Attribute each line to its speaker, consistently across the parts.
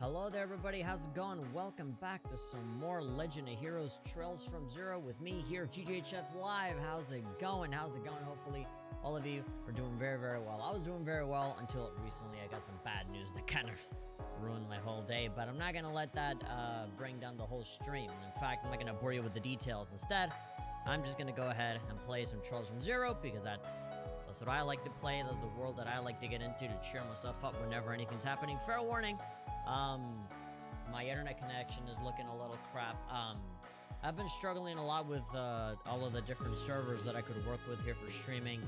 Speaker 1: Hello there everybody, how's it going? Welcome back to some more Legend of Heroes Trails from Zero with me here, GGHF Live. How's it going? Hopefully all of you are doing very, very well. I was doing very well until recently I got some bad news that kind of ruined my whole day, but I'm not going to let that bring down the whole stream. In fact, I'm not going to bore you with the details. Instead, I'm just going to go ahead and play some Trails from Zero because that's what I like to play. That's the world that I like to get into to cheer myself up whenever anything's happening. Fair warning, my internet connection is looking a little crap. I've been struggling a lot with all of the different servers that I could work with here for streaming.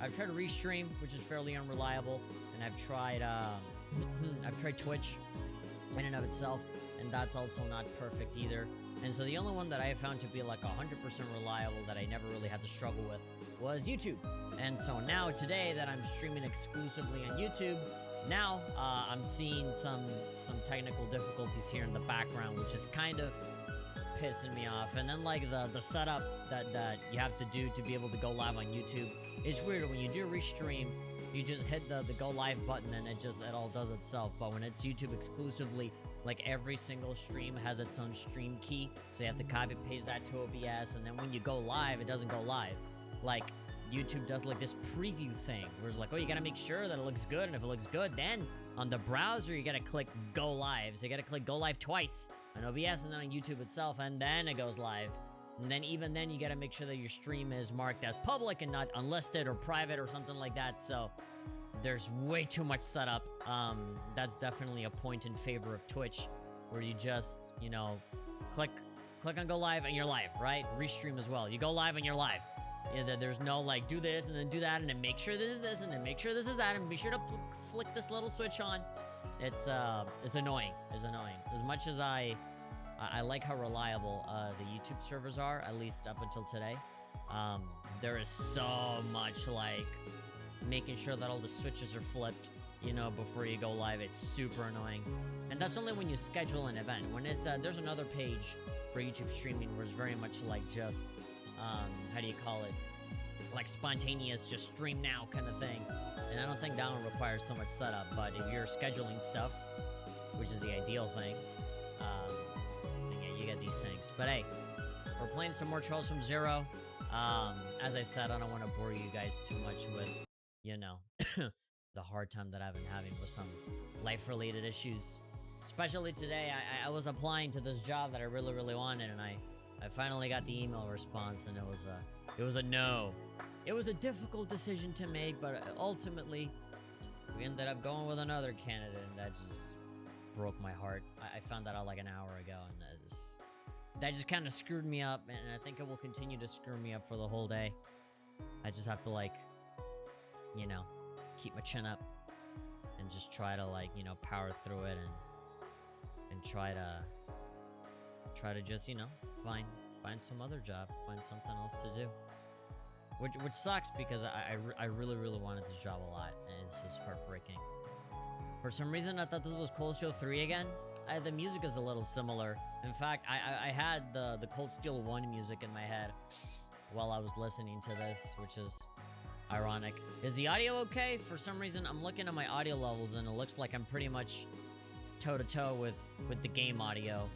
Speaker 1: I've tried Restream, which is fairly unreliable, and I've tried Twitch in and of itself, and that's also not perfect either. And so the only one that I have found to be like 100% reliable that I never really had to struggle with was YouTube. And so now today that I'm streaming exclusively on YouTube, now I'm seeing some technical difficulties here in the background, which is kind of pissing me off. And then like the setup that you have to do to be able to go live on YouTube, it's weird. When you do Restream, you just hit the go live button and it all does itself. But when it's YouTube exclusively, like every single stream has its own stream key, so you have to copy paste that to OBS, and then when you go live, it doesn't go live. Like YouTube does like this preview thing where it's like, oh, you gotta make sure that it looks good, and if it looks good, then on the browser you gotta click go live. So you gotta click go live twice on OBS and then on YouTube itself, and then it goes live. And then even then you gotta make sure that your stream is marked as public and not unlisted or private or something like that. So there's way too much setup. That's definitely a point in favor of Twitch, where you just, you know, click on go live and you're live, right? Restream as well. You go live and you're live. Yeah, there's no like do this and then do that and then make sure this is this and then make sure this is that and be sure to flick this little switch on. It's annoying. It's annoying. As much as I like how reliable the YouTube servers are, at least up until today, there is so much like making sure that all the switches are flipped, you know, before you go live. It's super annoying. And that's only when you schedule an event. When it's there's another page for YouTube streaming where it's very much like just how do you call it, like spontaneous, just stream now kind of thing. And I don't think that one requires so much setup. But if you're scheduling stuff, which is the ideal thing, then yeah, you get these things. But hey, we're playing some more Trails from Zero. As I said, I don't want to bore you guys too much with, you know, the hard time that I've been having with some life-related issues. Especially today, I was applying to this job that I really, really wanted, and I finally got the email response, and it was a no. It was a difficult decision to make, but ultimately, we ended up going with another candidate, and that just broke my heart. I found that out like an hour ago, and that just kind of screwed me up, and I think it will continue to screw me up for the whole day. I just have to, like, you know, keep my chin up and just try to, like, you know, power through it and try to just, you know, find some other job, find something else to do. Which sucks because I really, really wanted this job a lot, and it's just heartbreaking. For some reason, I thought this was Cold Steel 3 again. The music is a little similar. In fact, I had the Cold Steel 1 music in my head while I was listening to this, which is ironic. Is the audio okay? For some reason, I'm looking at my audio levels, and it looks like I'm pretty much toe-to-toe with the game audio.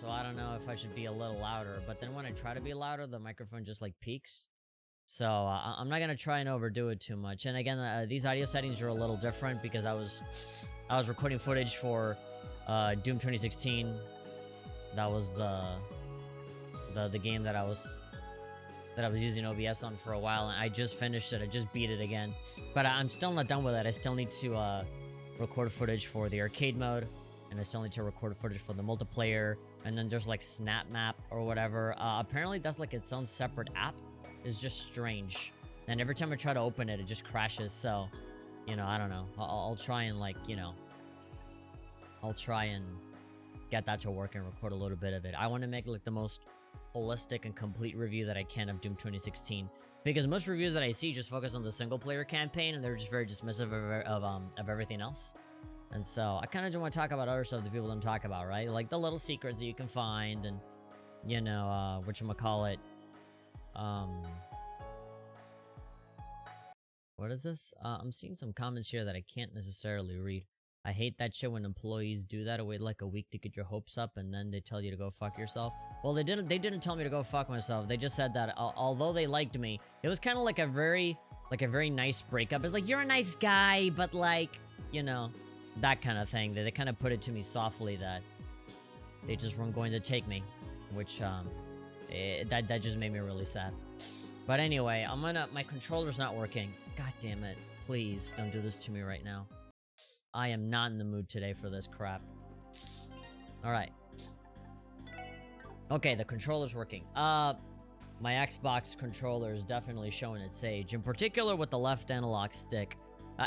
Speaker 1: So I don't know if I should be a little louder, but then when I try to be louder, the microphone just like peaks. So I'm not gonna try and overdo it too much. And again, these audio settings are a little different because I was recording footage for Doom 2016. That was the game that I was using OBS on for a while, and I just finished it. I just beat it again, but I'm still not done with it. I still need to record footage for the arcade mode, and I still need to record footage for the multiplayer. And then there's like Snap Map or whatever. Apparently that's like its own separate app. It's just strange. And every time I try to open it, it just crashes. So, you know, I don't know. I'll try and, like, you know, I'll try and get that to work and record a little bit of it. I want to make like the most holistic and complete review that I can of Doom 2016. Because most reviews that I see just focus on the single player campaign, and they're just very dismissive of everything else. And so I kind of just want to talk about other stuff that people don't talk about, right? Like the little secrets that you can find, and, you know, whatchamacallit. What is this? I'm seeing some comments here that I can't necessarily read. I hate that shit when employees do that. Wait like a week to get your hopes up, and then they tell you to go fuck yourself. Well, they didn't tell me to go fuck myself. They just said that although they liked me, it was kind of like a very nice breakup. It's like, you're a nice guy, but like, you know, that kind of thing. They kind of put it to me softly that they just weren't going to take me, which that just made me really sad. But anyway, my controller's not working. God damn it. Please don't do this to me right now. I am not in the mood today for this crap. Alright. Okay, the controller's working. My Xbox controller is definitely showing its age. In particular with the left analog stick.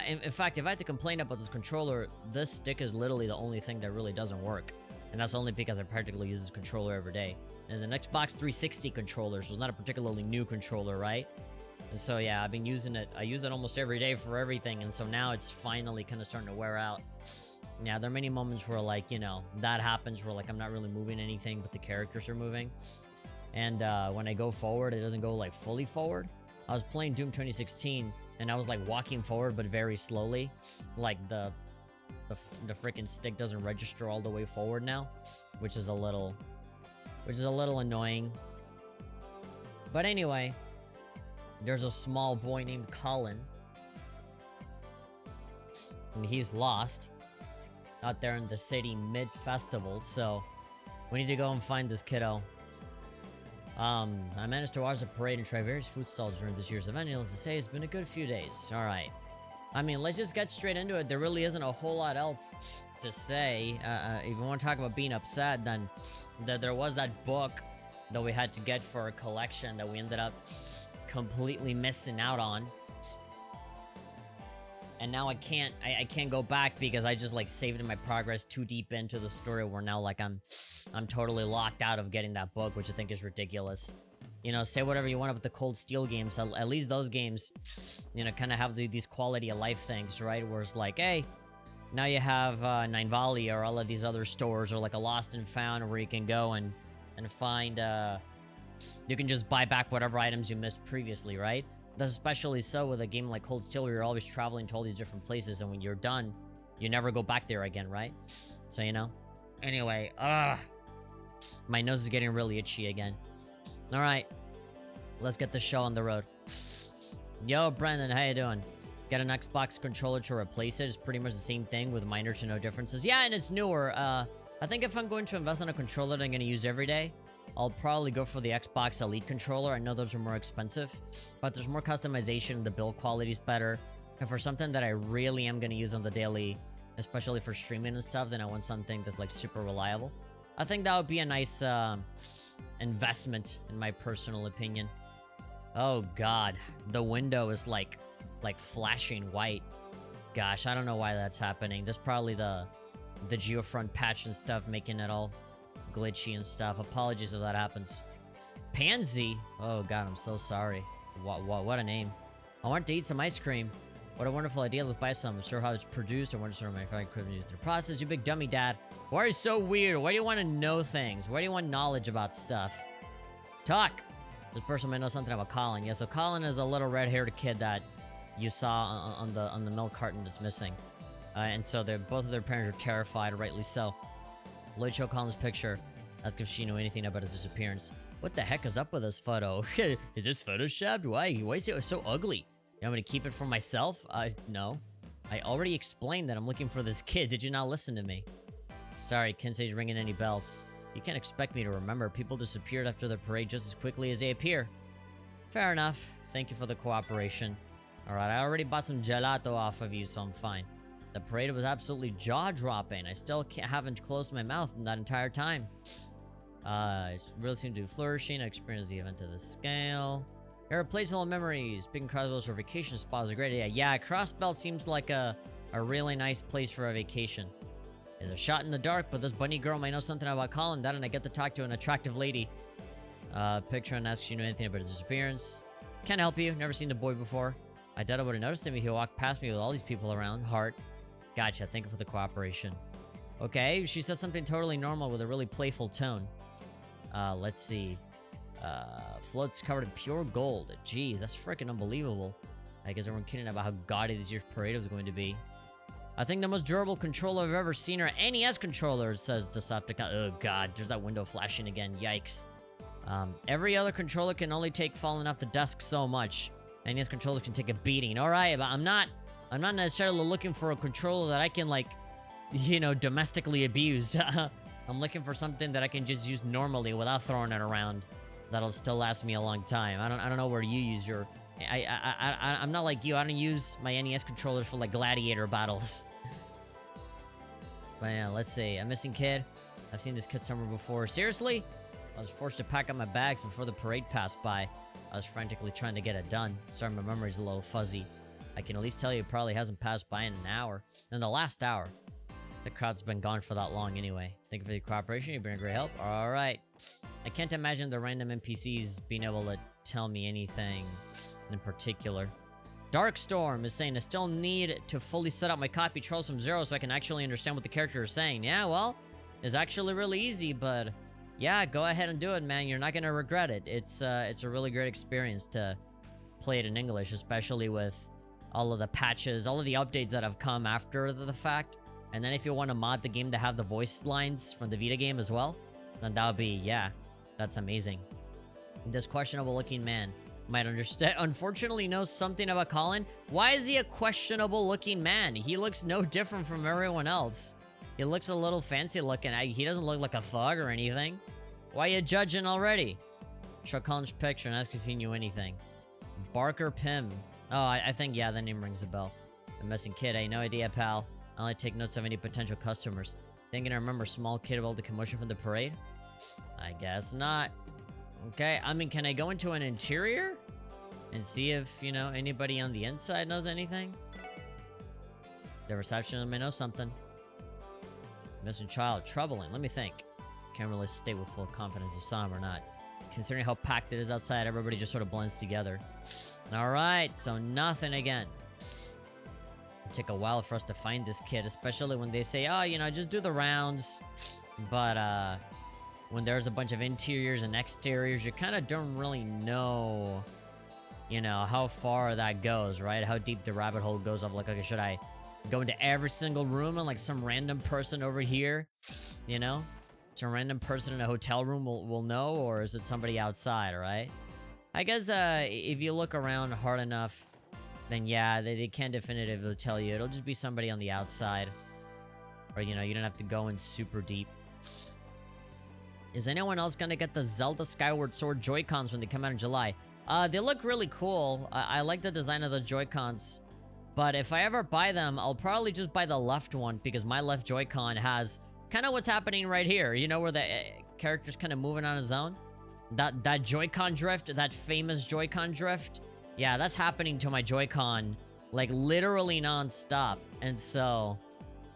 Speaker 1: In fact, if I had to complain about this controller, this stick is literally the only thing that really doesn't work. And that's only because I practically use this controller every day. And the Xbox 360 controller, so it's not a particularly new controller, right? And so yeah, I've been using it. I use it almost every day for everything, and so now it's finally kind of starting to wear out. Yeah, there are many moments where, like, you know, that happens where, like, I'm not really moving anything, but the characters are moving. And when I go forward, it doesn't go, like, fully forward. I was playing Doom 2016, and I was, like, walking forward, but very slowly. Like, the freaking stick doesn't register all the way forward now, which is a little annoying. But anyway, there's a small boy named Colin, and he's lost out there in the city mid-festival, so we need to go and find this kiddo. I managed to watch the parade and try various food stalls during this year's event. Needless to say, it's been a good few days. Alright. I mean, let's just get straight into it. There really isn't a whole lot else to say. If you want to talk about being upset, then there was that book that we had to get for a collection that we ended up completely missing out on. And now I can't go back because I just, like, saved in my progress too deep into the story where now, like, I'm totally locked out of getting that book, which I think is ridiculous. You know, say whatever you want about the Cold Steel games. At least those games, you know, kind of have these quality of life things, right? Where it's like, hey, now you have Nine Valley or all of these other stores, or like a Lost and Found where you can go and find, you can just buy back whatever items you missed previously, right? That's especially so with a game like Cold Steel where you're always traveling to all these different places, and when you're done, you never go back there again, right? So, you know. Anyway, my nose is getting really itchy again. Alright, let's get the show on the road. Yo, Brendan, how you doing? Get an Xbox controller to replace it. It's pretty much the same thing with minor to no differences. Yeah, and it's newer. I think if I'm going to invest in a controller that I'm going to use every day, I'll probably go for the Xbox Elite controller. I know those are more expensive, but there's more customization, the build quality's better. And for something that I really am going to use on the daily, especially for streaming and stuff, then I want something that's, like, super reliable. I think that would be a nice investment, in my personal opinion. Oh god, the window is like flashing white. Gosh, I don't know why that's happening. That's probably the Geofront patch and stuff making it all glitchy and stuff. Apologies if that happens. Pansy? Oh god, I'm so sorry. What a name. I want to eat some ice cream. What a wonderful idea. Let's buy some. I'm sure how it's produced. I want to sort of manufacturing equipment used in the process. You big dummy, Dad. Why are you so weird? Why do you want to know things? Why do you want knowledge about stuff? Talk! This person might know something about Colin. Yeah, so Colin is a little red-haired kid that you saw on the milk carton that's missing. And so both of their parents are terrified, rightly so. Lloyd showed Colin's picture. Ask if she knew anything about his disappearance. What the heck is up with this photo? Is this photoshopped? Why is it so ugly? You want me to keep it for myself? No. I already explained that I'm looking for this kid. Did you not listen to me? Sorry, can't say he's ringing any bells. You can't expect me to remember. People disappeared after the parade just as quickly as they appear. Fair enough. Thank you for the cooperation. Alright, I already bought some gelato off of you, so I'm fine. The parade was absolutely jaw-dropping. I still haven't closed my mouth in that entire time. It really seemed to be flourishing. I experienced the event to this scale. Irreplaceable memories. Big and crossbows for vacation spots are a great idea. Yeah, Crossbelt seems like a really nice place for a vacation. It's a shot in the dark, but this bunny girl might know something about Colin. That and I get to talk to an attractive lady. Picture and ask if you know anything about his disappearance. Can't help you. Never seen the boy before. I doubt I would have noticed him if he walked past me with all these people around. Heart. Gotcha. Thank you for the cooperation. Okay, she said something totally normal with a really playful tone. Let's see. Floats covered in pure gold. Jeez, that's freaking unbelievable. I guess everyone kidding about how gaudy this year's parade was going to be. I think the most durable controller I've ever seen are NES controllers, says Decepticon. Oh god, there's that window flashing again. Yikes. Every other controller can only take falling off the desk so much. NES controllers can take a beating. Alright, but I'm not necessarily looking for a controller that I can, like, you know, domestically abuse. I'm looking for something that I can just use normally without throwing it around. That'll still last me a long time. I don't know where you use your... I'm not like you. I don't use my NES controllers for, like, gladiator battles. But yeah, let's see. A missing kid. I've seen this kid somewhere before. Seriously? I was forced to pack up my bags before the parade passed by. I was frantically trying to get it done. Sorry, my memory's a little fuzzy. I can at least tell you it probably hasn't passed by in an hour. In the last hour. The crowd's been gone for that long anyway. Thank you for your cooperation. You've been a great help. Alright. I can't imagine the random NPCs being able to tell me anything in particular. Darkstorm is saying I still need to fully set up my copy Trolls from Zero so I can actually understand what the character is saying. Yeah, well, it's actually really easy, but yeah, go ahead and do it, man. You're not gonna regret it. It's a really great experience to play it in English, especially with all of the patches, all of the updates that have come after the fact. And then if you want to mod the game to have the voice lines from the Vita game as well, then that would be, yeah, that's amazing. This questionable looking man might understand, unfortunately knows something about Colin. Why is he a questionable looking man? He looks no different from everyone else. He looks a little fancy looking. He doesn't look like a thug or anything. Why you judging already? Show Colin's picture and ask if he knew anything. Barker Pym. Oh, I think, yeah, the name rings a bell. The missing kid, I had no idea, pal. I only take notes of any potential customers. Thinking I remember a small kid about the commotion from the parade? I guess not. Okay, I mean, can I go into an interior? And see if, you know, anybody on the inside knows anything? The receptionist may know something. Missing child, troubling. Let me think. Can't really state with full confidence if saw him or not. Considering how packed it is outside, everybody just sort of blends together. Alright, so nothing again. It'll take a while for us to find this kid, especially when they say, oh, you know, just do the rounds. But, when there's a bunch of interiors and exteriors, you kind of don't really know, you know, how far that goes, right? How deep the rabbit hole goes of, like, okay, should I go into every single room and, like, some random person over here, you know? Some random person in a hotel room will know, or is it somebody outside, right? I guess, if you look around hard enough, then yeah, they can definitively tell you. It'll just be somebody on the outside. Or, you know, you don't have to go in super deep. Is anyone else gonna get the Zelda Skyward Sword Joy-Cons when they come out in July? They look really cool. I like the design of the Joy-Cons. But if I ever buy them, I'll probably just buy the left one, because my left Joy-Con has kind of what's happening right here. You know, where the character's kind of moving on his own? That Joy-Con drift, that famous Joy-Con drift? Yeah, that's happening to my Joy-Con, like, literally non-stop. And so,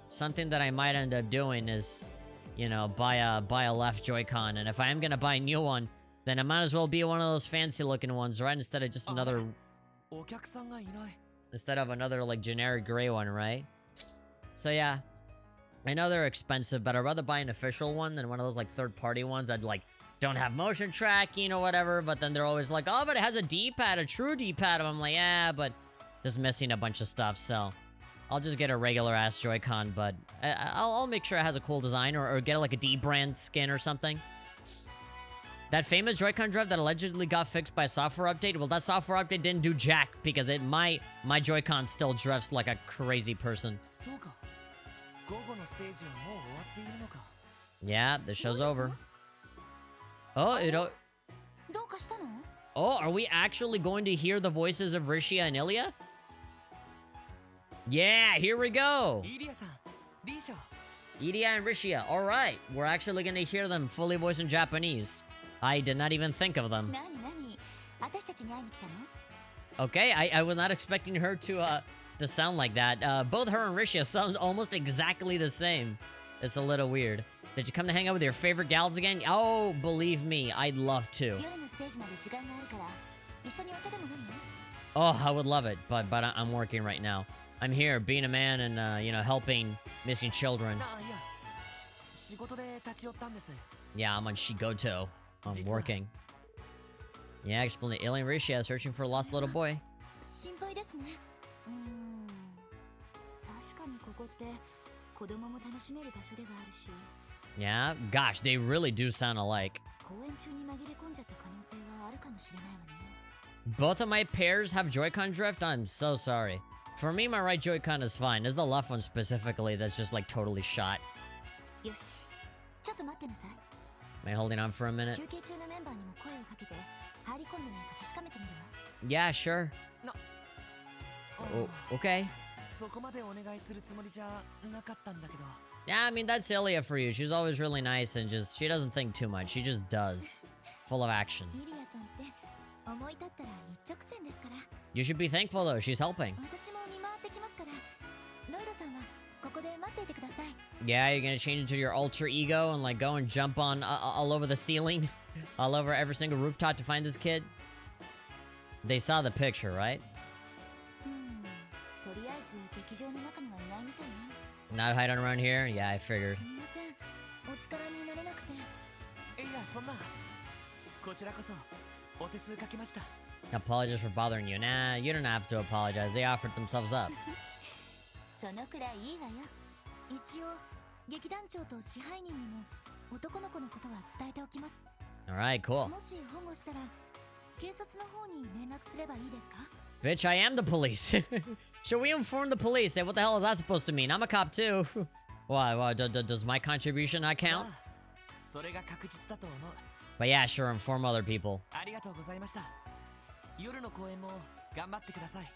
Speaker 1: something that I might end up doing is, you know, buy a left Joy-Con. And if I am gonna buy a new one, then it might as well be one of those fancy-looking ones, right? Instead of just another... Instead of another, like, generic gray one, right? So, yeah. I know they're expensive, but I'd rather buy an official one than one of those, like, third-party ones that, like, don't have motion tracking or whatever, but then they're always like, oh, but it has a D-pad, a true D-pad. I'm like, yeah, but just missing a bunch of stuff, so... I'll just get a regular-ass Joy-Con, but I'll make sure it has a cool design, or get, like, a D-brand skin or something. That famous Joy-Con drift that allegedly got fixed by a software update, well, that software update didn't do jack, because my Joy-Con still drifts like a crazy person. Yeah, the show's over. Oh, Oh, are we actually going to hear the voices of Rishi and Ilya? Yeah, here we go! Ilya and Rishi, alright. We're actually gonna hear them fully voiced in Japanese. I did not even think of them. Okay, I was not expecting her to sound like that. Both her and Rishi sound almost exactly the same. It's a little weird. Did you come to hang out with your favorite gals again? Oh, believe me, I'd love to. Oh, I would love it, but I'm working right now. I'm here, being a man and, you know, helping missing children. Yeah, I'm on Shigoto. I'm working. Yeah, explain the alien Rishi searching for a lost little boy. Yeah, gosh, they really do sound alike. Both of my pairs have Joy-Con drift? I'm so sorry. For me, my right Joy-Con is fine. It's the left one specifically that's just like totally shot. Am I holding on for a minute? Yeah, sure. Oh, okay. Yeah, I mean, that's Ilya for you. She's always really nice and just, she doesn't think too much. She just does. Full of action. You should be thankful though, she's helping. Yeah, you're gonna change into your alter ego and like go and jump on all over the ceiling, all over every single rooftop to find this kid? They saw the picture, right? Not hiding around here? Yeah, I figured. Apologize for bothering you. Nah, you don't have to apologize. They offered themselves up. Alright, cool. Bitch, I am the police. Should we inform the police? Hey, what the hell is that supposed to mean? I'm a cop too. Why, does my contribution not count? But yeah, sure, inform other people.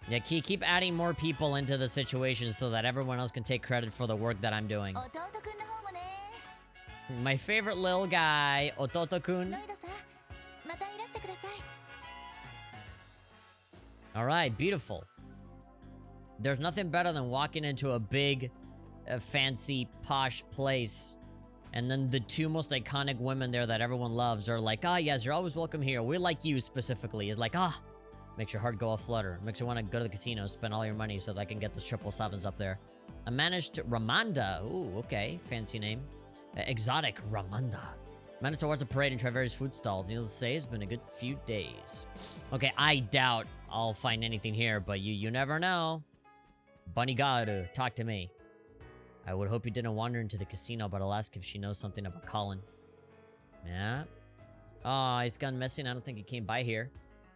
Speaker 1: Yeah, keep adding more people into the situation so that everyone else can take credit for the work that I'm doing. My favorite little guy, Ototo-kun. Alright, beautiful. There's nothing better than walking into a big, fancy, posh place, and then the two most iconic women there that everyone loves are like, ah, yes, you're always welcome here. We like you specifically. It's like, ah, makes your heart go aflutter. Makes you want to go to the casino, spend all your money so that I can get those 777s up there. I managed Ramanda. Ooh, okay, fancy name. Exotic Ramanda. Managed to watch a parade and try various food stalls. Needless to say, it's been a good few days. Okay, I doubt I'll find anything here, but you never know. Banigaru, talk to me. I would hope you didn't wander into the casino, but I'll ask if she knows something about Colin. Yeah. Oh, he's gone missing. I don't think he came by here.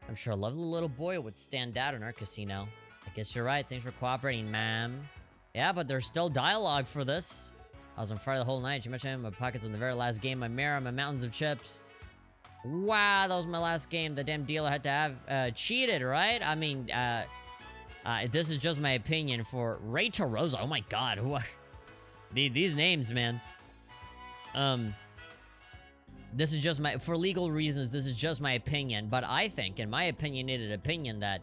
Speaker 1: I'm sure a lovely little boy would stand out in our casino. I guess you're right. Thanks for cooperating, ma'am. Yeah, but there's still dialogue for this. I was on fire the whole night. She mentioned my pockets in the very last game. My mirror, my mountains of chips. Wow, that was my last game. The damn dealer had to have cheated, right? I mean, this is just my opinion for Ray Rosa. Oh my god, who are these names, man? This is just my, for legal reasons, this is just my opinion. But I think, in my opinionated opinion, that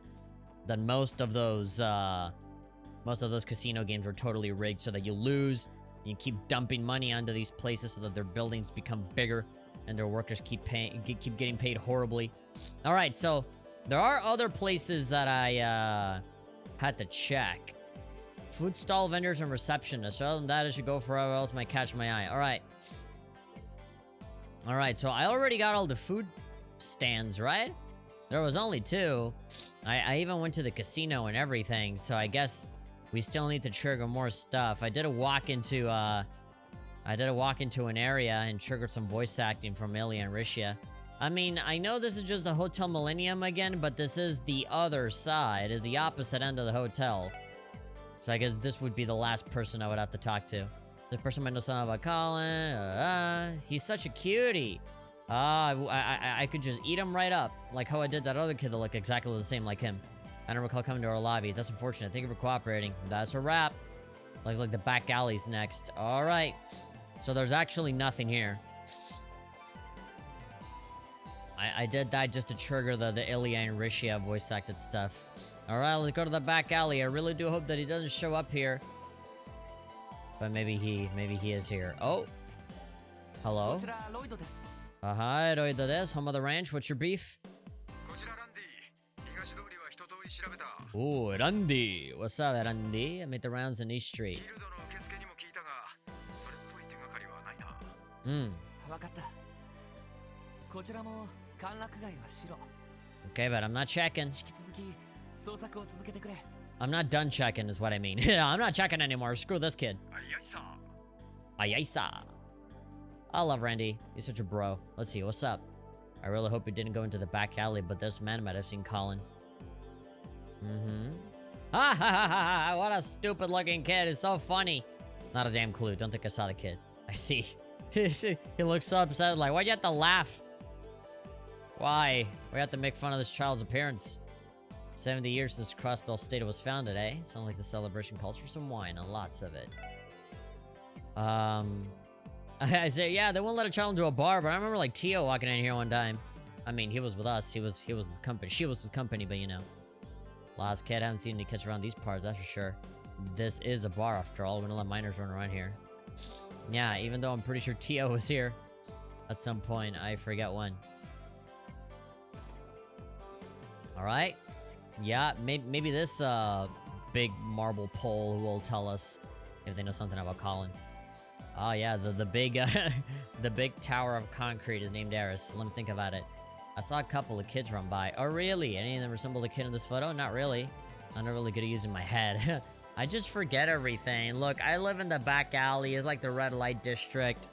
Speaker 1: most of those casino games are totally rigged so that you lose. You keep dumping money onto these places so that their buildings become bigger and their workers keep getting paid horribly. All right, so there are other places that I had to check. Food stall vendors and receptionists. Other than that, I should go for whatever else might catch my eye. All right. All right, so I already got all the food stands, right? There was only 2. I even went to the casino and everything, so I guess we still need to trigger more stuff. I did a walk into an area and triggered some voice acting from Ilya and Rishi. I mean, I know this is just the Hotel Millennium again, but this is the other side. It's the opposite end of the hotel. So I guess this would be the last person I would have to talk to. The person might know something about Colin. He's such a cutie. I could just eat him right up. Like how I did that other kid that looked exactly the same like him. I don't recall coming to our lobby. That's unfortunate. Thank you for cooperating. That's a wrap. Looks like the back alley's next. Alright. So there's actually nothing here. I did that just to trigger the Ilya and Rishi voice acted stuff. Alright, let's go to the back alley. I really do hope that he doesn't show up here. But maybe he is here. Oh. Hello? Hi, Roido desu. Home of the ranch. What's your beef? Ooh, Randy. What's up, Randy? I made the rounds in East Street. Okay, but I'm not checking. I'm not done checking is what I mean. I'm not checking anymore. Screw this kid. Ayasa. I love Randy. He's such a bro. Let's see, what's up? I really hope he didn't go into the back alley, but this man might have seen Colin. Ha ha ha ha! What a stupid looking kid. It's so funny. Not a damn clue. Don't think I saw the kid. I see. He looks so upset. Like, why'd you have to laugh? Why? We have to make fun of this child's appearance. 70 years since Crossbell State was founded, eh? Sounds like the celebration calls for some wine and lots of it. I say, yeah, they won't let a child into a bar, but I remember like Tio walking in here one time. I mean, he was with us. He was with company. She was with company, but you know. Last kid, haven't seen any kids around these parts, that's for sure. This is a bar after all. We're gonna let minors run around here. Yeah, even though I'm pretty sure Tio was here at some point. I forget when. Alright. Yeah, maybe this big marble pole will tell us if they know something about Colin. Oh yeah, the big the big tower of concrete is named Eris. Let me think about it. I saw a couple of kids run by. Oh really? Any of them resemble the kid in this photo? Not really. I'm not really good at using my head. I just forget everything. Look, I live in the back alley. It's like the red light district.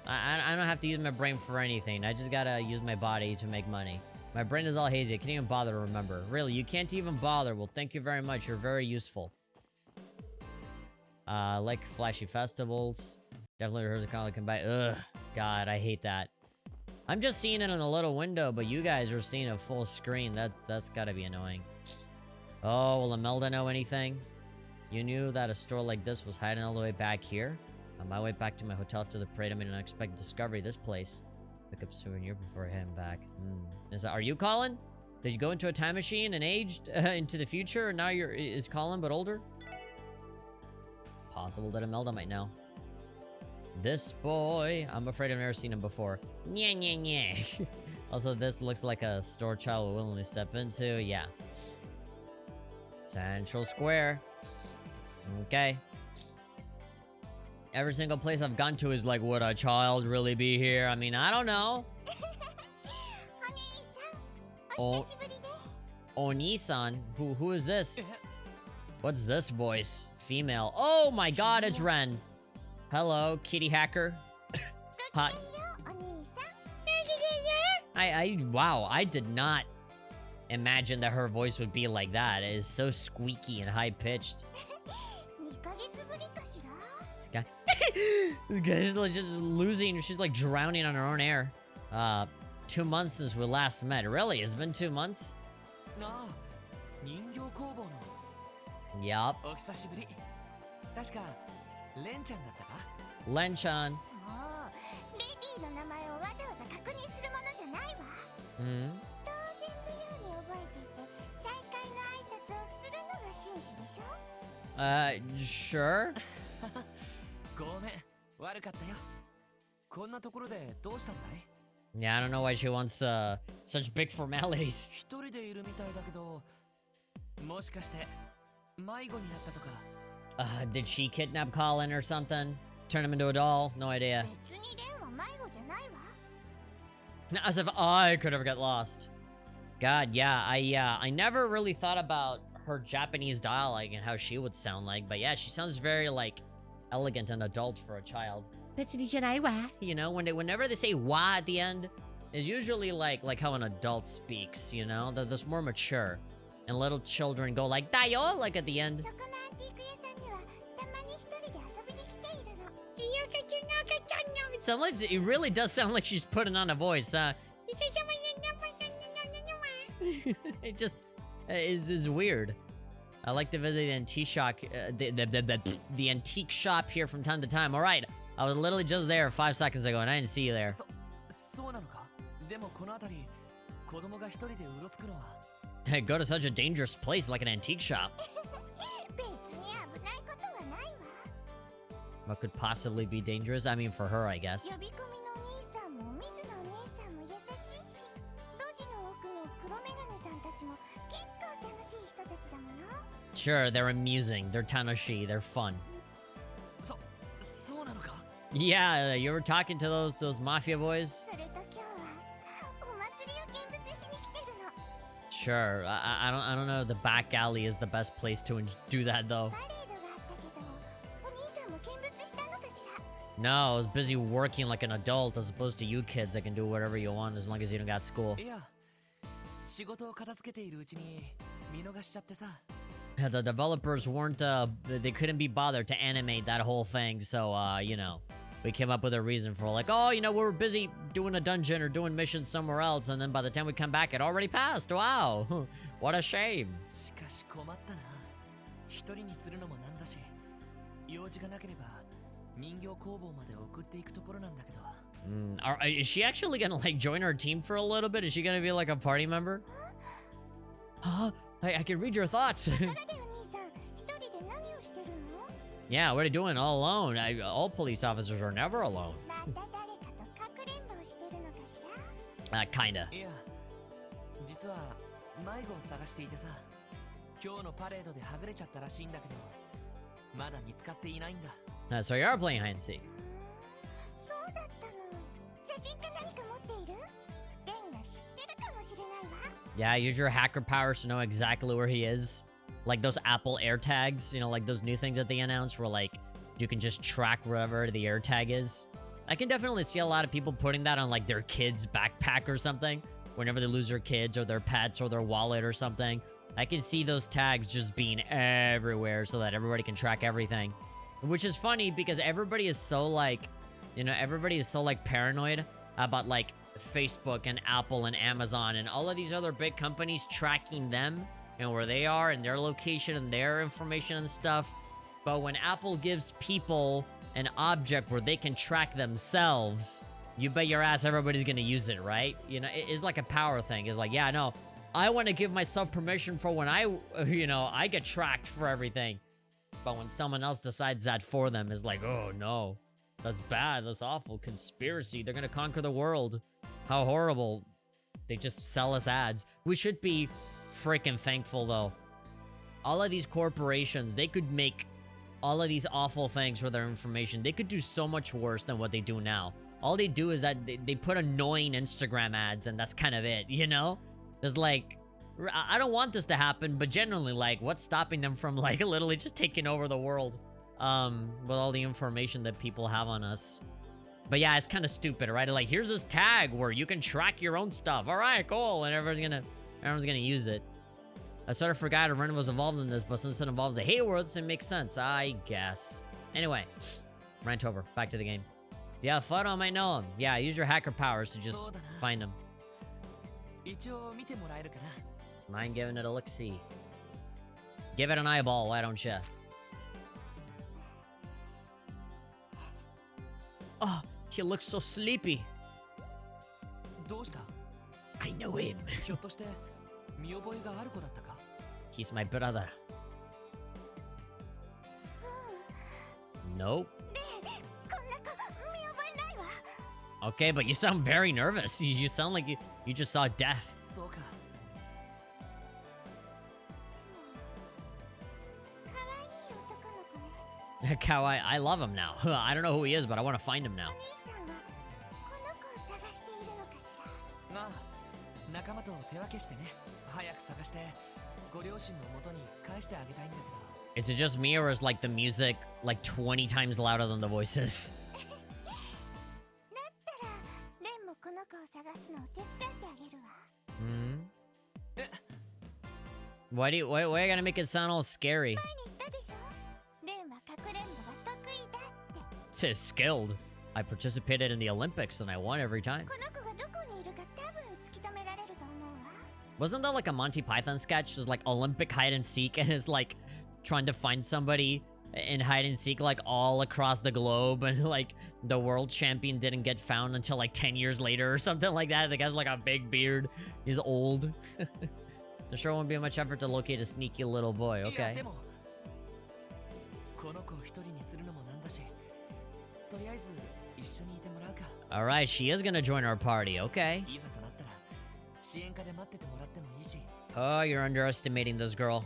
Speaker 1: I don't have to use my brain for anything. I just gotta use my body to make money. My brain is all hazy. I can't even bother to remember. Really, you can't even bother. Well, thank you very much. You're very useful. Like flashy festivals. Definitely heard the comment come by. Ugh. God, I hate that. I'm just seeing it in a little window, but you guys are seeing a full screen. That's gotta be annoying. Oh, will Imelda know anything? You knew that a store like this was hiding all the way back here? On my way back to my hotel after the parade, I made an unexpected discovery. This place. Pick up souvenir before heading back. Are you Colin? Did you go into a time machine and aged into the future, and now is Colin but older? Possible that Imelda might know. This boy, I'm afraid I've never seen him before. Nya, nya, nya. Also, this looks like a store child will willingly step into. Yeah. Central Square. Okay. Every single place I've gone to is like, would a child really be here? I mean, I don't know. Oh, Oni-san? Who is this? What's this voice? Female. Oh my god, it's Ren. Hello, kitty hacker. Hi. Wow, I did not imagine that her voice would be like that. It is so squeaky and high-pitched. She's like just losing, she's like drowning on her own air. 2 months since we last met. Really? It's been 2 months? Yup. Len-chan. Sure. Yeah, I don't know why she wants such big formalities. Did she kidnap Colin or something? Turn him into a doll? No idea. As if I could ever get lost. God, yeah, I never really thought about her Japanese dialect and how she would sound like, but yeah, she sounds very, like, elegant and adult for a child. You know, whenever they say wa at the end, it's usually like how an adult speaks, you know? That's more mature. And little children go like, dayo, like at the end. It really does sound like she's putting on a voice, It just is weird. I like to visit the antique shop, the antique shop here from time to time. All right, I was literally just there 5 seconds ago, and I didn't see you there. Go to such a dangerous place like an antique shop. What could possibly be dangerous? I mean, for her, I guess. Sure, they're amusing, they're tanoshi, they're fun. Yeah, you were talking to those mafia boys? Sure. I don't know. The back alley is the best place to do that, though. No, I was busy working like an adult as opposed to you kids that can do whatever you want as long as you don't got school. Yeah, the developers weren't, they couldn't be bothered to animate that whole thing, so, you know, we came up with a reason for like, oh, you know, we were busy doing a dungeon or doing missions somewhere else, and then by the time we come back, it already passed. Wow. What a shame. Is she actually gonna, like, join our team for a little bit? Is she gonna be, like, a party member? Huh? I can read your thoughts. Yeah, what are you doing all alone? All police officers are never alone. Kinda. So you are playing hide and seek. Yeah, use your hacker powers to know exactly where he is. Like those Apple AirTags, you know, like those new things that they announced where, like, you can just track wherever the AirTag is. I can definitely see a lot of people putting that on, like, their kid's backpack or something. Whenever they lose their kids or their pets or their wallet or something. I can see those tags just being everywhere so that everybody can track everything. Which is funny because everybody is so, like, you know, everybody is so, like, paranoid about, like, Facebook and Apple and Amazon and all of these other big companies tracking them and where they are and their location and their information and stuff. But when Apple gives people an object where they can track themselves, you bet your ass everybody's gonna use it, right? You know, it's like a power thing. It's like, yeah, no, I want to give myself permission for when I, you know, I get tracked for everything. But when someone else decides that for them, it's like, oh no, that's bad, that's awful, conspiracy, they're gonna conquer the world. How horrible. They just sell us ads. We should be freaking thankful, though. All of these corporations, they could make all of these awful things for their information. They could do so much worse than what they do now. All they do is that they put annoying Instagram ads, and that's kind of it, you know? There's like, I don't want this to happen, but generally, like, what's stopping them from, like, literally just taking over the world with all the information that people have on us? But yeah, it's kind of stupid, right? Like, here's this tag where you can track your own stuff. All right, cool. And everyone's gonna use it. I sort of forgot Ren was involved in this, but since it involves the Haywards, it makes sense, I guess. Anyway, rant over. Back to the game. Yeah, Fado might know him. Yeah, use your hacker powers to just find him. Mind giving it a look-see. Give it an eyeball, why don't you? Oh, he looks so sleepy. I know him. He's my brother. Nope. Okay, but you sound very nervous. You sound like you just saw death. Kawaii, I love him now. I don't know who he is, but I want to find him now. Is it just me, or is, like, the music, like, 20 times louder than the voices? Why are you gonna make it sound all scary? It says skilled. I participated in the Olympics and I won every time. Wasn't that like a Monty Python sketch? There's like Olympic hide and seek, and it's like trying to find somebody in hide and seek like all across the globe, and like the world champion didn't get found until like 10 years later or something like that. The guy's like a big beard. He's old. There sure won't be much effort to locate a sneaky little boy, okay? Alright, she is gonna join our party, okay? Oh, you're underestimating this girl.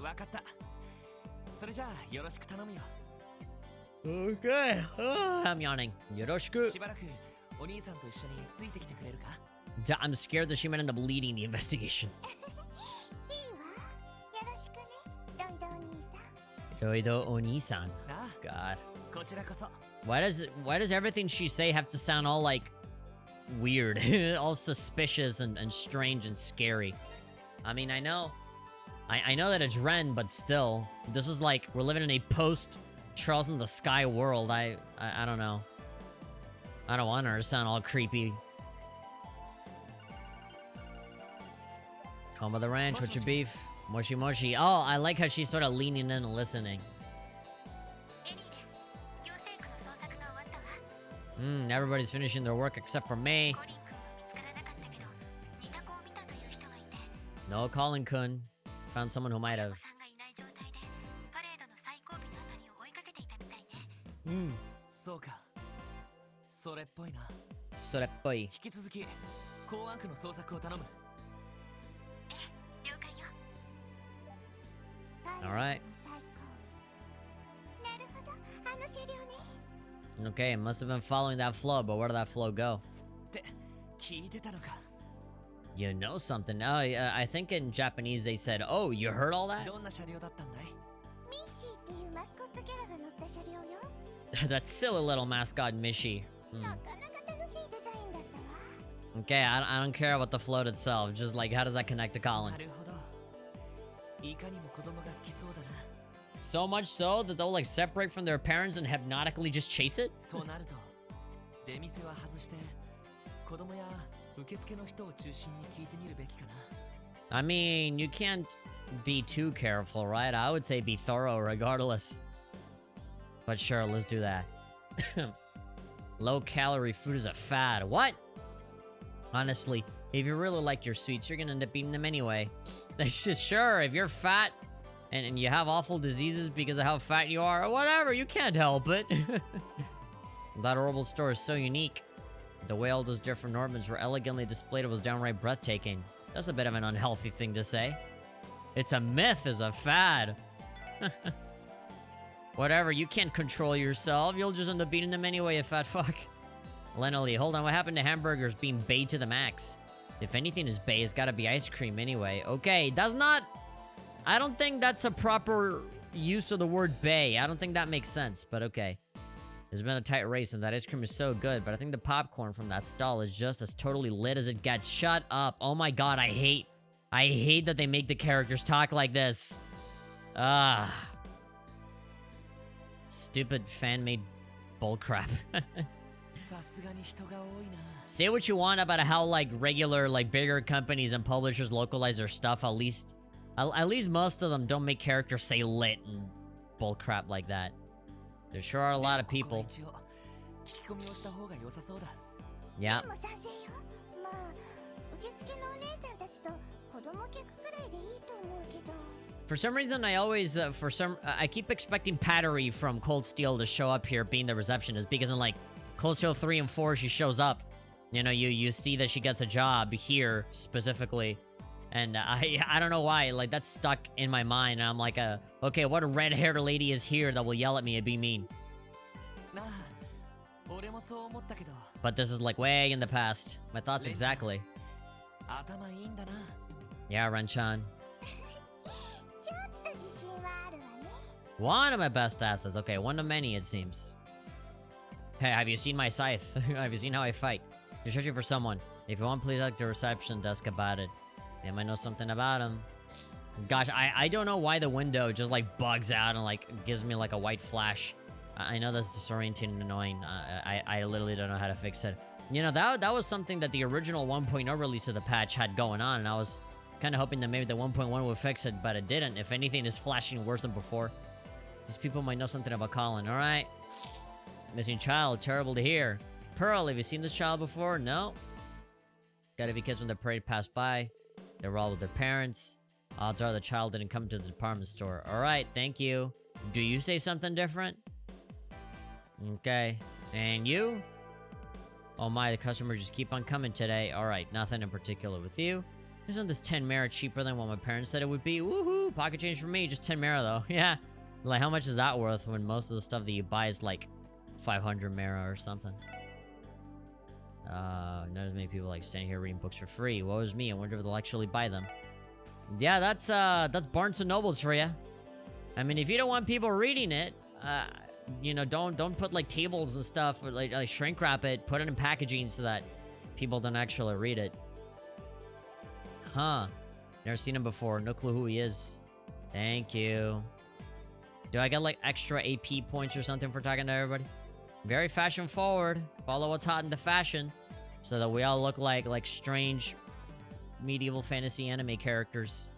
Speaker 1: Okay. Oh, I'm yawning. Yoroshiku. I'm scared that she might end up leading the investigation. Doido Oni-san. God. Why does everything she say have to sound all like weird, all suspicious and strange and scary? I mean, I know that it's Ren, but still, this is like we're living in a post Charles in the Sky world. I don't know. I don't want her to sound all creepy. Home of the ranch, what's your beef? Moshi Moshi. Oh, I like how she's sort of leaning in and listening. Everybody's finishing their work except for me. No, Colin-kun. Found someone who might have. Soreppoi. Alright. Okay, must have been following that flow, but where did that flow go? You know something. Oh, I think in Japanese they said, oh, you heard all that? That silly little mascot, Mishi. Okay, I don't care about the float itself. Just like, how does that connect to Colin? So much so that they'll like separate from their parents and hypnotically just chase it? I mean, you can't be too careful, right? I would say be thorough regardless. But sure, let's do that. Low-calorie food is a fad. What? Honestly, if you really like your sweets, you're gonna end up eating them anyway. That's just sure, if you're fat and you have awful diseases because of how fat you are, or whatever, you can't help it. That horrible store is so unique. The way all those different ornaments were elegantly displayed was downright breathtaking. That's a bit of an unhealthy thing to say. It's a myth, it's a fad. Whatever, you can't control yourself. You'll just end up beating them anyway, you fat fuck. Lenily, hold on, what happened to hamburgers being bay to the max? If anything is bay, it's gotta be ice cream anyway. Okay, that's not... I don't think that's a proper use of the word bay. I don't think that makes sense, but okay. There's been a tight race and that ice cream is so good, but I think the popcorn from that stall is just as totally lit as it gets. Shut up. Oh my god, I hate that they make the characters talk like this. Ah. Stupid fan-made bullcrap. Say what you want about how, like, regular, like, bigger companies and publishers localize their stuff, at least most of them don't make characters say lit and bullcrap like that. There sure are a lot of people. Yeah. For some reason, I always, I keep expecting Pattery from Cold Steel to show up here being the receptionist, because in, like, Cold Steel 3 and 4, she shows up. You know, you see that she gets a job here, specifically. And I don't know why, like, that's stuck in my mind. And I'm like, okay, what red-haired lady is here that will yell at me and be mean? But this is, like, way in the past. My thoughts exactly. Yeah, Ren-chan. One of my best assets. Okay, one of many, it seems. Hey, have you seen my scythe? Have you seen how I fight? You're searching for someone. If you want, please ask the reception desk about it. They might know something about him. Gosh, I don't know why the window just, like, bugs out and, like, gives me, like, a white flash. I know that's disorienting and annoying. I literally don't know how to fix it. You know, that was something that the original 1.0 release of the patch had going on, and I was kind of hoping that maybe the 1.1 would fix it, but it didn't. If anything, it's flashing worse than before. These people might know something about Colin. Alright. Missing child. Terrible to hear. Pearl, have you seen this child before? No. Gotta be kids when the parade passed by. They were all with their parents. Odds are the child didn't come to the department store. Alright, thank you. Do you say something different? Okay. And you? Oh my, the customers just keep on coming today. Alright, nothing in particular with you. Isn't this 10 Mara cheaper than what my parents said it would be? Woohoo! Pocket change for me, just 10 Mara though. Yeah. Like, how much is that worth when most of the stuff that you buy is like 500 Mara or something? Not as many people like standing here reading books for free. Woe is me, I wonder if they'll actually buy them. Yeah, that's Barnes & Nobles for you. I mean, if you don't want people reading it, you know, don't put like tables and stuff, or like shrink wrap it, put it in packaging so that people don't actually read it. Huh. Never seen him before. No clue who he is. Thank you. Do I get like extra AP points or something for talking to everybody? Very fashion forward. Follow what's hot into fashion. So that we all look like strange medieval fantasy anime characters.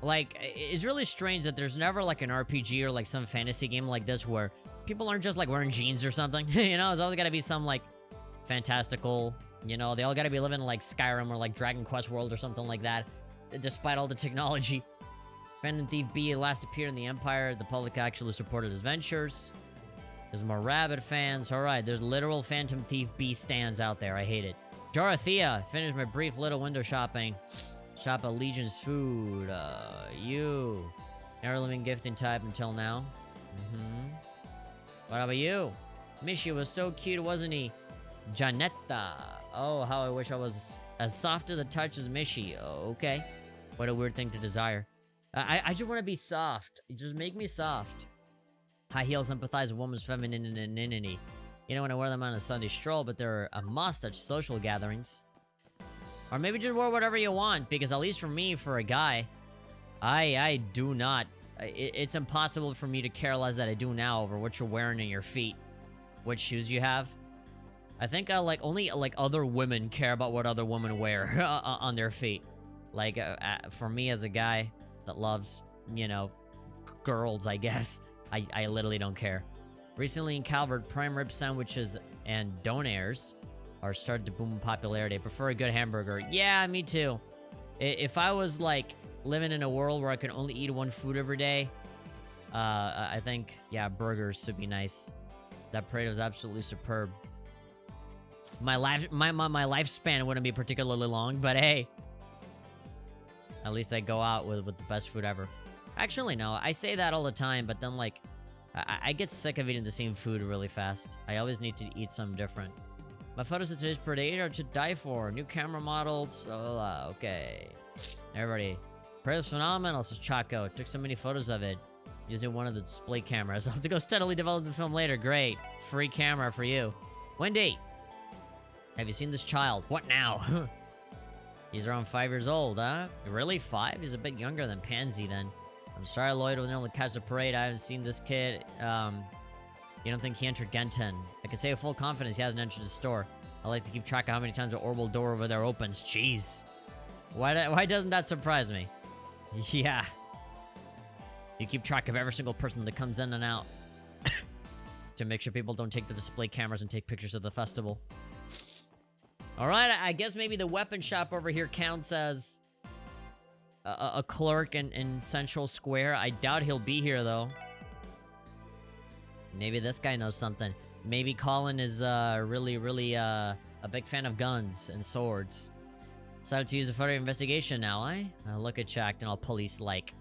Speaker 1: Like, it's really strange that there's never like an RPG or like some fantasy game like this where people aren't just like wearing jeans or something. You know, it's always gotta be some like fantastical, you know, they all gotta be living in like Skyrim or like Dragon Quest World or something like that, despite all the technology. Phantom Thief B last appeared in the Empire. The public actually supported his ventures. There's more Rabbit fans. Alright, there's literal Phantom Thief B stands out there. I hate it. Dorothea, finished my brief little window shopping. Shop at Legion's food. You. Never living gifting type until now. What about you? Mishi was so cute, wasn't he? Janetta. Oh, how I wish I was as soft to the touch as Mishi. Oh, okay. What a weird thing to desire. I just want to be soft. Just make me soft. High heels empathize with woman's femininity. You know, when I wear them on a Sunday stroll, but they're a must at social gatherings. Or maybe just wear whatever you want, because at least for me, for a guy, I do not. It's impossible for me to care less that I do now over what you're wearing in your feet, what shoes you have. I think only other women care about what other women wear on their feet. Like, for me as a guy that loves, you know, girls, I guess, I literally don't care. Recently in Calvert, prime rib sandwiches and donairs are started to boom in popularity. I prefer a good hamburger. Yeah, me too. If I was like living in a world where I could only eat one food every day, I think, yeah, burgers would be nice. That parade was absolutely superb. My lifespan wouldn't be particularly long, but hey, at least I go out with the best food ever. Actually, no, I say that all the time, but then like, I get sick of eating the same food really fast. I always need to eat something different. My photos of today's parade are to die for. New camera models. Oh, okay. Everybody. Parade was phenomenal, says Chaco. Took so many photos of it using one of the display cameras. I'll have to go steadily develop the film later. Great. Free camera for you. Wendy. Have you seen this child? What now? He's around 5 years old, huh? Really? 5? He's a bit younger than Pansy then. I'm sorry, Lloyd, wasn't able to catch the parade. I haven't seen this kid. You don't think he entered Genten? I can say with full confidence he hasn't entered the store. I like to keep track of how many times the orbital door over there opens. Jeez. Why doesn't that surprise me? Yeah. You keep track of every single person that comes in and out. To make sure people don't take the display cameras and take pictures of the festival. Alright, I guess maybe the weapon shop over here counts as a clerk in Central Square. I doubt he'll be here, though. Maybe this guy knows something. Maybe Colin is really a big fan of guns and swords. Decided to use a photo investigation now, eh? I'll look at checked and I'll police like,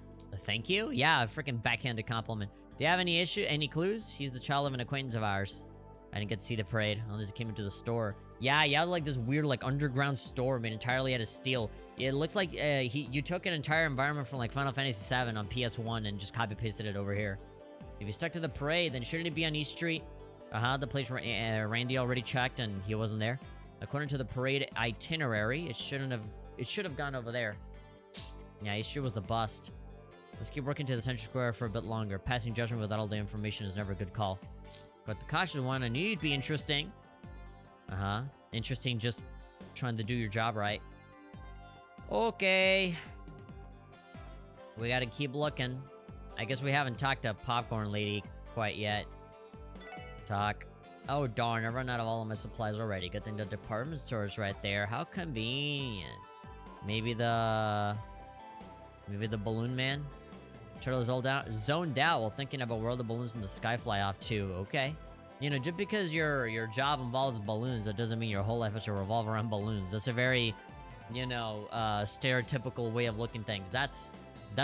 Speaker 1: thank you? Yeah, a freaking backhanded compliment. Do you have any clues? He's the child of an acquaintance of ours. I didn't get to see the parade unless he came into the store. Yeah, like this weird like underground store made entirely out of steel. It looks like you took an entire environment from like Final Fantasy VII on PS1 and just copy pasted it over here. If you stuck to the parade, then shouldn't it be on East Street? The place where Randy already checked and he wasn't there. According to the parade itinerary, it should have gone over there. Yeah, East Street was a bust. Let's keep working to the Central Square for a bit longer. Passing judgment without all the information is never a good call. But the cautious one, I knew you'd be interesting. Interesting just trying to do your job right. Okay. We gotta keep looking. I guess we haven't talked to Popcorn Lady quite yet. Talk. Oh darn, I've run out of all of my supplies already. Good thing the department store is right there. How convenient. Maybe the balloon man? Turtle is all down, zoned out while thinking about where the balloons in the sky fly off to. Okay. You know, just because your job involves balloons, that doesn't mean your whole life has to revolve around balloons. That's a very, you know, stereotypical way of looking things. That's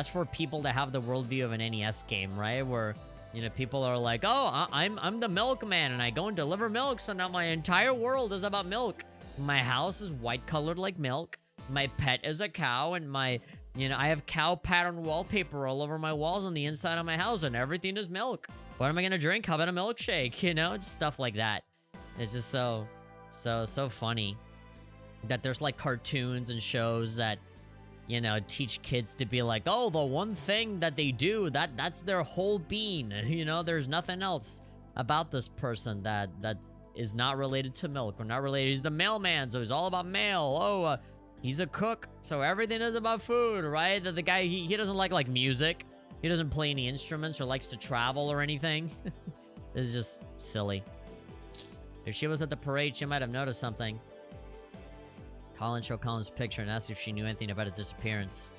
Speaker 1: for people that have the worldview of an NES game, right? Where, you know, people are like, oh, I'm the milkman, and I go and deliver milk, so now my entire world is about milk. My house is white-colored like milk. My pet is a cow, and my You know, I have cow pattern wallpaper all over my walls on the inside of my house, and everything is milk. What am I gonna drink? How about a milkshake? You know, just stuff like that. It's just so funny that there's like cartoons and shows that, you know, teach kids to be like, oh, the one thing that they do, that's their whole being. You know, there's nothing else about this person that is not related to milk or not related. He's the mailman, so he's all about mail. Oh, he's a cook, so everything is about food, right? That the guy, he doesn't like music. He doesn't play any instruments or likes to travel or anything. It's just silly. If she was at the parade, she might have noticed something. Colin showed Colin's picture and asked if she knew anything about his disappearance.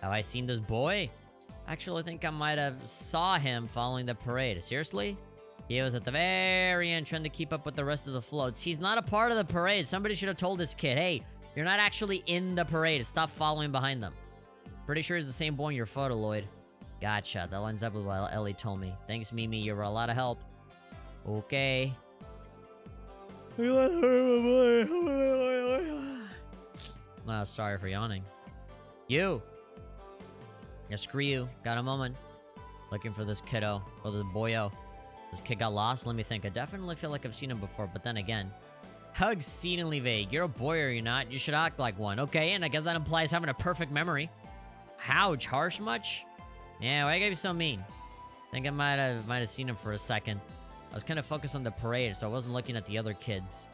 Speaker 1: Have I seen this boy? Actually, I think I might have saw him following the parade. Seriously? He was at the very end trying to keep up with the rest of the floats. He's not a part of the parade. Somebody should have told this kid, hey, you're not actually in the parade. Stop following behind them. Pretty sure he's the same boy in your photo, Lloyd. Gotcha. That lines up with what Ellie told me. Thanks, Mimi. You were a lot of help. Okay. Oh, sorry for yawning. You! Yeah, screw you. Got a moment. Looking for this kiddo. Or the boyo. This kid got lost? Let me think. I definitely feel like I've seen him before, but then again. How exceedingly vague. You're a boy, or you're not? You should act like one. Okay, and I guess that implies having a perfect memory. Ouch, harsh much? Yeah, why you gotta be so mean? I think I might have seen him for a second. I was kind of focused on the parade, so I wasn't looking at the other kids.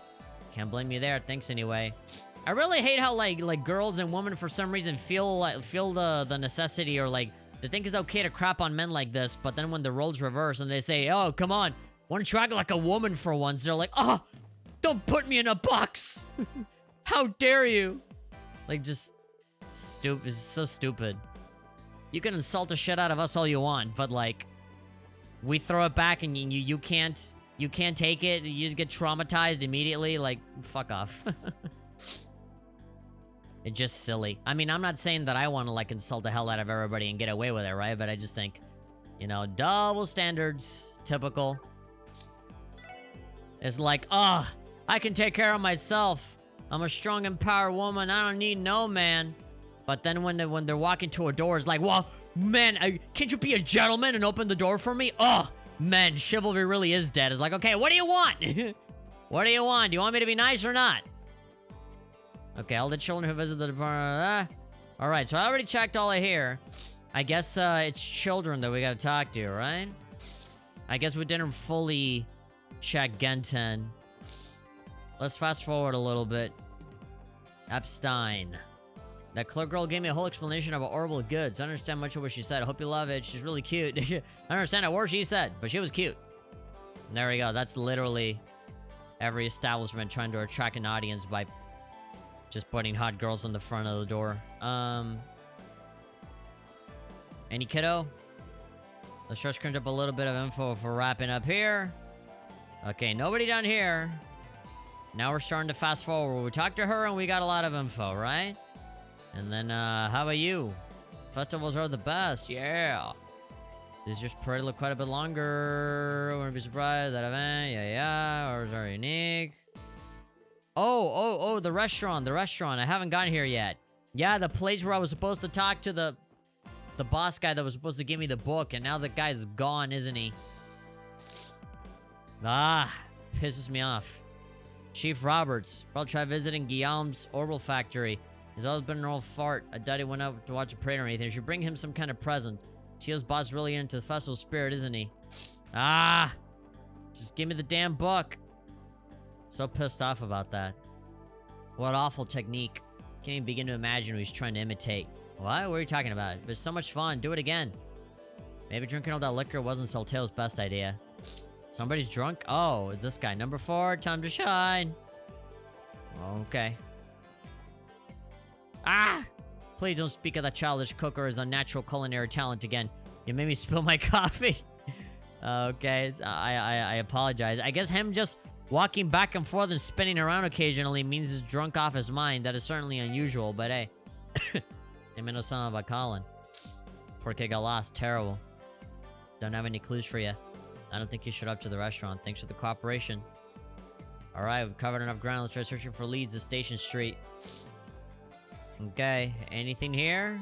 Speaker 1: Can't blame you there. Thanks anyway. I really hate how like girls and women for some reason feel the necessity, or like they think it's okay to crap on men like this, but then when the roles reverse and they say, "Oh, come on, why don't you act like a woman for once?" They're like, "Oh, don't put me in a box. How dare you?" Like, just stupid. It's so stupid. You can insult the shit out of us all you want, but like, we throw it back and you can't take it. You just get traumatized immediately. Like, fuck off. It's just silly. I mean, I'm not saying that I want to like insult the hell out of everybody and get away with it, right? But I just think, you know, double standards, typical. It's like, I can take care of myself. I'm a strong, empowered woman. I don't need no man. But then when they're walking to a door, it's like, well, man, can't you be a gentleman and open the door for me? Oh, man, chivalry really is dead. It's like, okay, what do you want? What do you want? Do you want me to be nice or not? Okay, all the children who visit the department. All right, so I already checked all of here. I guess it's children that we gotta talk to, right? I guess we didn't fully check Genten. Let's fast forward a little bit. Epstein. That clerk girl gave me a whole explanation about orbital goods. I don't understand much of what she said. I hope you love it. She's really cute. I don't understand a word she said, but she was cute. And there we go. That's literally every establishment trying to attract an audience by just putting hot girls on the front of the door. Any kiddo? Let's just crunch up a little bit of info for wrapping up here. Okay, nobody down here. Now we're starting to fast forward. We talked to her and we got a lot of info, right? And then, how about you? Festivals are the best, yeah. This just parade look quite a bit longer. Wouldn't be surprised. That event, yeah. Ours are unique. Oh, the restaurant. I haven't gotten here yet. Yeah, the place where I was supposed to talk to the boss guy that was supposed to give me the book, and now the guy's gone, isn't he? Pisses me off. Chief Roberts. Probably try visiting Guillaume's orbital factory. He's always been an old fart. I doubt he went out to watch a parade or anything. I should bring him some kind of present. Teal's boss really into the festival spirit, isn't he? Just give me the damn book. So pissed off about that. What awful technique. Can't even begin to imagine what he's trying to imitate. What? What are you talking about? It was so much fun. Do it again. Maybe drinking all that liquor wasn't Solteo's best idea. Somebody's drunk? Oh, it's this guy. Number 4, time to shine. Okay. Please don't speak of that childish cook or his unnatural culinary talent again. You made me spill my coffee. Okay, I apologize. I guess him just walking back and forth and spinning around occasionally means he's drunk off his mind. That is certainly unusual, but hey. They may know something about Colin. Poor kid got lost. Terrible. Don't have any clues for you. I don't think you showed up to the restaurant. Thanks for the cooperation. Alright, we've covered enough ground. Let's try searching for leads at Station Street. Okay, anything here?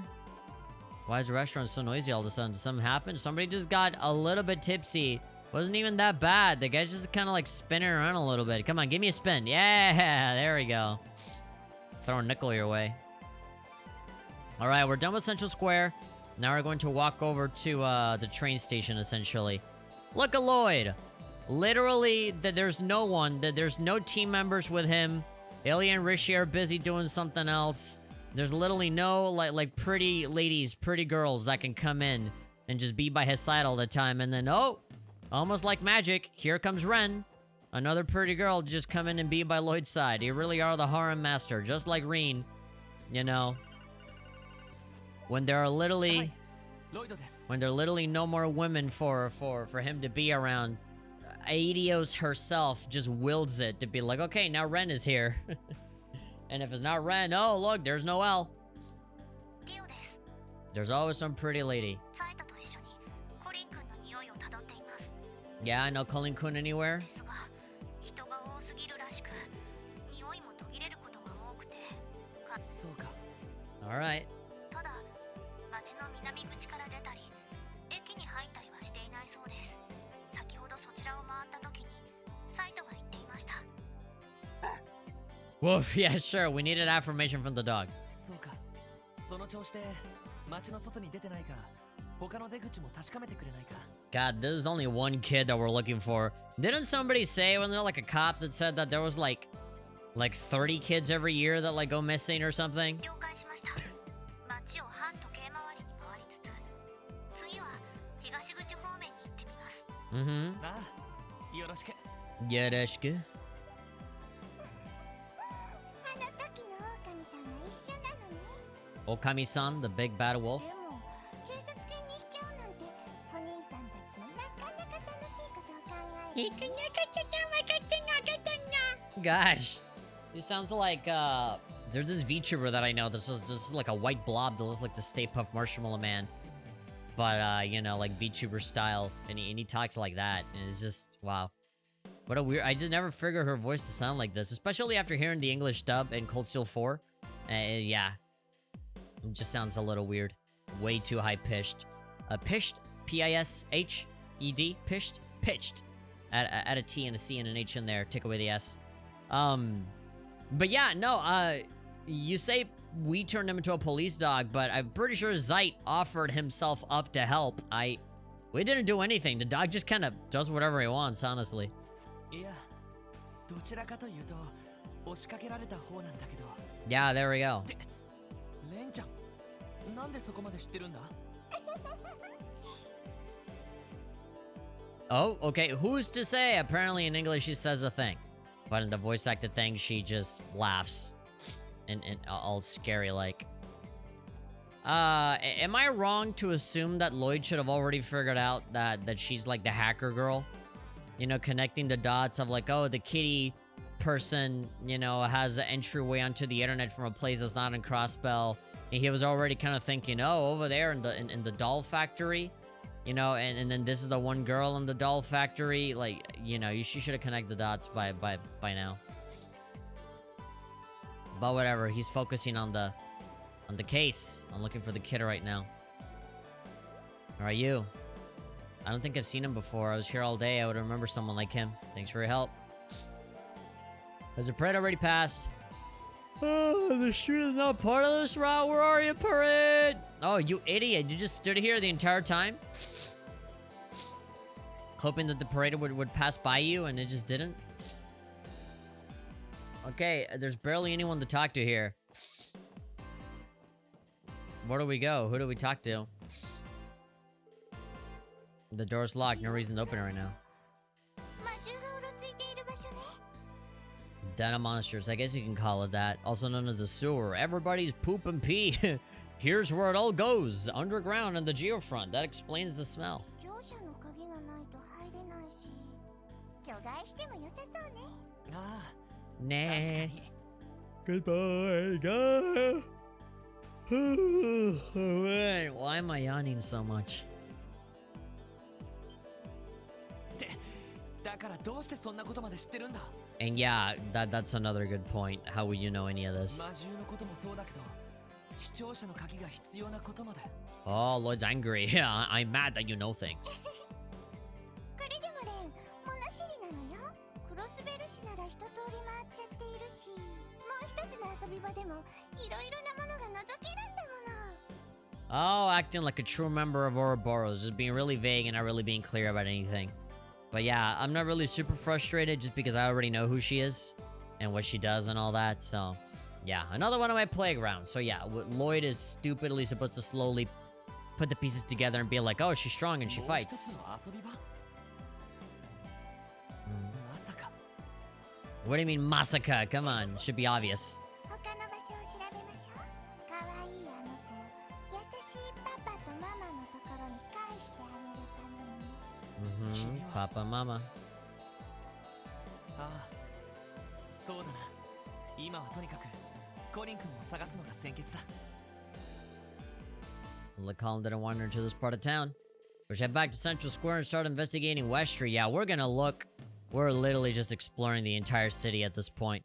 Speaker 1: Why is the restaurant so noisy all of a sudden? Did something happen? Somebody just got a little bit tipsy. Wasn't even that bad. The guy's just kind of like spinning around a little bit. Come on, give me a spin. Yeah, there we go. Throw a nickel your way. All right, we're done with Central Square. Now we're going to walk over to the train station, essentially. Look at Lloyd. Literally, there's no one. There's no team members with him. Ilya and Rishi are busy doing something else. There's literally no, like pretty ladies, pretty girls that can come in and just be by his side all the time. And then, oh, almost like magic, here comes Ren. Another pretty girl to just come in and be by Lloyd's side. You really are the harem master, just like Reen. You know, when there are literally no more women for him to be around, Aidios herself just wills it to be like, okay, now Ren is here. And if it's not Ren, oh, look, there's Noelle. There's always some pretty lady. Yeah, I know Colin-kun anywhere. Alright. Woof, yeah, sure. We needed affirmation from the dog. God, there's only one kid that we're looking for. Didn't somebody say, wasn't there like a cop that said that there was like 30 kids every year that like go missing or something? Mm-hmm. Yoroshiku. Okami-san, the big bad wolf. Gosh, it sounds like there's this VTuber that I know that's just like a white blob that looks like the Stay Puft Marshmallow Man, but you know, like VTuber style, and he talks like that, and it's just wow. What a weird. I just never figured her voice to sound like this, especially after hearing the English dub in Cold Steel 4. Yeah. It just sounds a little weird. Way too high-pitched. Pished? P-I-S-H-E-D? Pished? Pitched. Add a T and a C and an H in there. Take away the S. But yeah, no, you say we turned him into a police dog, but I'm pretty sure Zeit offered himself up to help. We didn't do anything. The dog just kind of does whatever he wants, honestly. Yeah, there we go. Oh, okay, who's to say? Apparently in English she says a thing. But in the voice acted thing, she just laughs. And all scary like. Am I wrong to assume that Lloyd should have already figured out that she's like the hacker girl? You know, connecting the dots of like, oh, the kitty person, you know, has an entryway onto the internet from a place that's not in Crossbell. And he was already kind of thinking, oh, over there in the doll factory, you know, and then this is the one girl in the doll factory. Like, you know, she should have connected the dots by now. But whatever, he's focusing on the case. I'm looking for the kid right now. Where are you? I don't think I've seen him before. I was here all day. I would remember someone like him. Thanks for your help. Has the parade already passed? Oh, the street is not part of this route. Where are you, parade? Oh, you idiot. You just stood here the entire time? Hoping that the parade would pass by you, and it just didn't? Okay, there's barely anyone to talk to here. Where do we go? Who do we talk to? The door's locked. No reason to open it right now. Den of monsters. I guess you can call it that. Also known as the sewer. Everybody's poop and pee. Here's where it all goes. Underground in the geofront. That explains the smell. Nah. Goodbye. Go. Why am I yawning so much? And yeah, that's another good point. How would you know any of this? Oh, Lloyd's angry. Yeah, I'm mad that you know things.
Speaker 2: これでもレン、物知りなのよ。クロスベル市なら一通り回っちゃっているし、もう一つの遊び場でもいろいろなものが覗けるんだもの。
Speaker 1: Oh, acting like a true member of Ouroboros, just being really vague and not really being clear about anything. But yeah, I'm not really super frustrated just because I already know who she is and what she does and all that, so yeah, another one of my playgrounds. So yeah, Lloyd is stupidly supposed to slowly put the pieces together and be like, oh, she's strong and she fights. What do you mean, Masaka? Come on, should be obvious.
Speaker 2: 他の場所を調べましょう。かわいいあの子を優しいパパとママのところに返してあげるために。
Speaker 1: Papa, Mama.
Speaker 3: ああ、そうだな。今はとにかくコリン君を探すのが先決だ。
Speaker 1: Colin didn't wander into this part of town. We should head back to Central Square and start investigating West Street. Yeah, we're gonna look. We're literally just exploring the entire city at this point.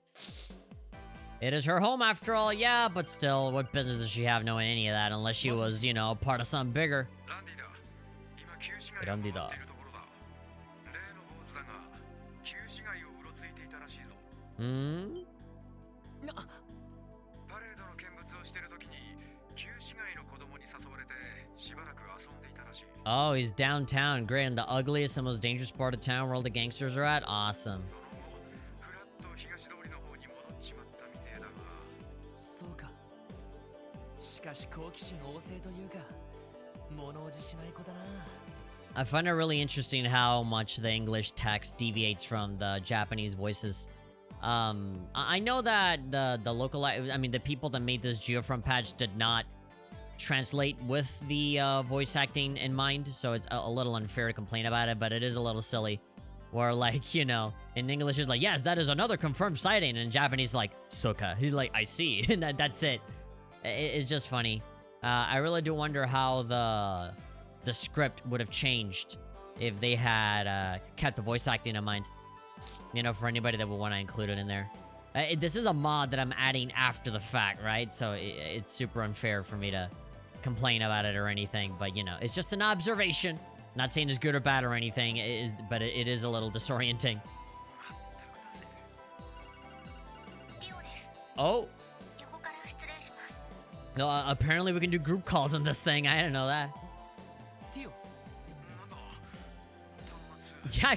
Speaker 1: It is her home after all, yeah, but still, what business does she have knowing any of that unless she was, you know, part of something bigger? Randida. Hmm? Oh, he's downtown. Great. In the ugliest and most dangerous part of town where all the gangsters are at? Awesome.
Speaker 3: そうか。しかし好奇心旺盛というか、物おじしない子だな。
Speaker 1: I find it really interesting how much the English text deviates from the Japanese voices. I know that the local, I mean, the people that made this Geofront patch did not translate with the voice acting in mind, so it's a little unfair to complain about it, but it is a little silly. Where, like, you know, in English it's like, yes, that is another confirmed sighting, and in Japanese like, Soka. He's like, I see, and that's it. It's just funny. I really do wonder how the script would have changed if they had kept the voice acting in mind. You know, for anybody that would want to include it in there. This is a mod that I'm adding after the fact, right? So it's super unfair for me to complain about it or anything, but you know, it's just an observation. Not saying it's good or bad or anything, but it is a little disorienting. Oh. No, apparently we can do group calls on this thing. I didn't know that. Yeah.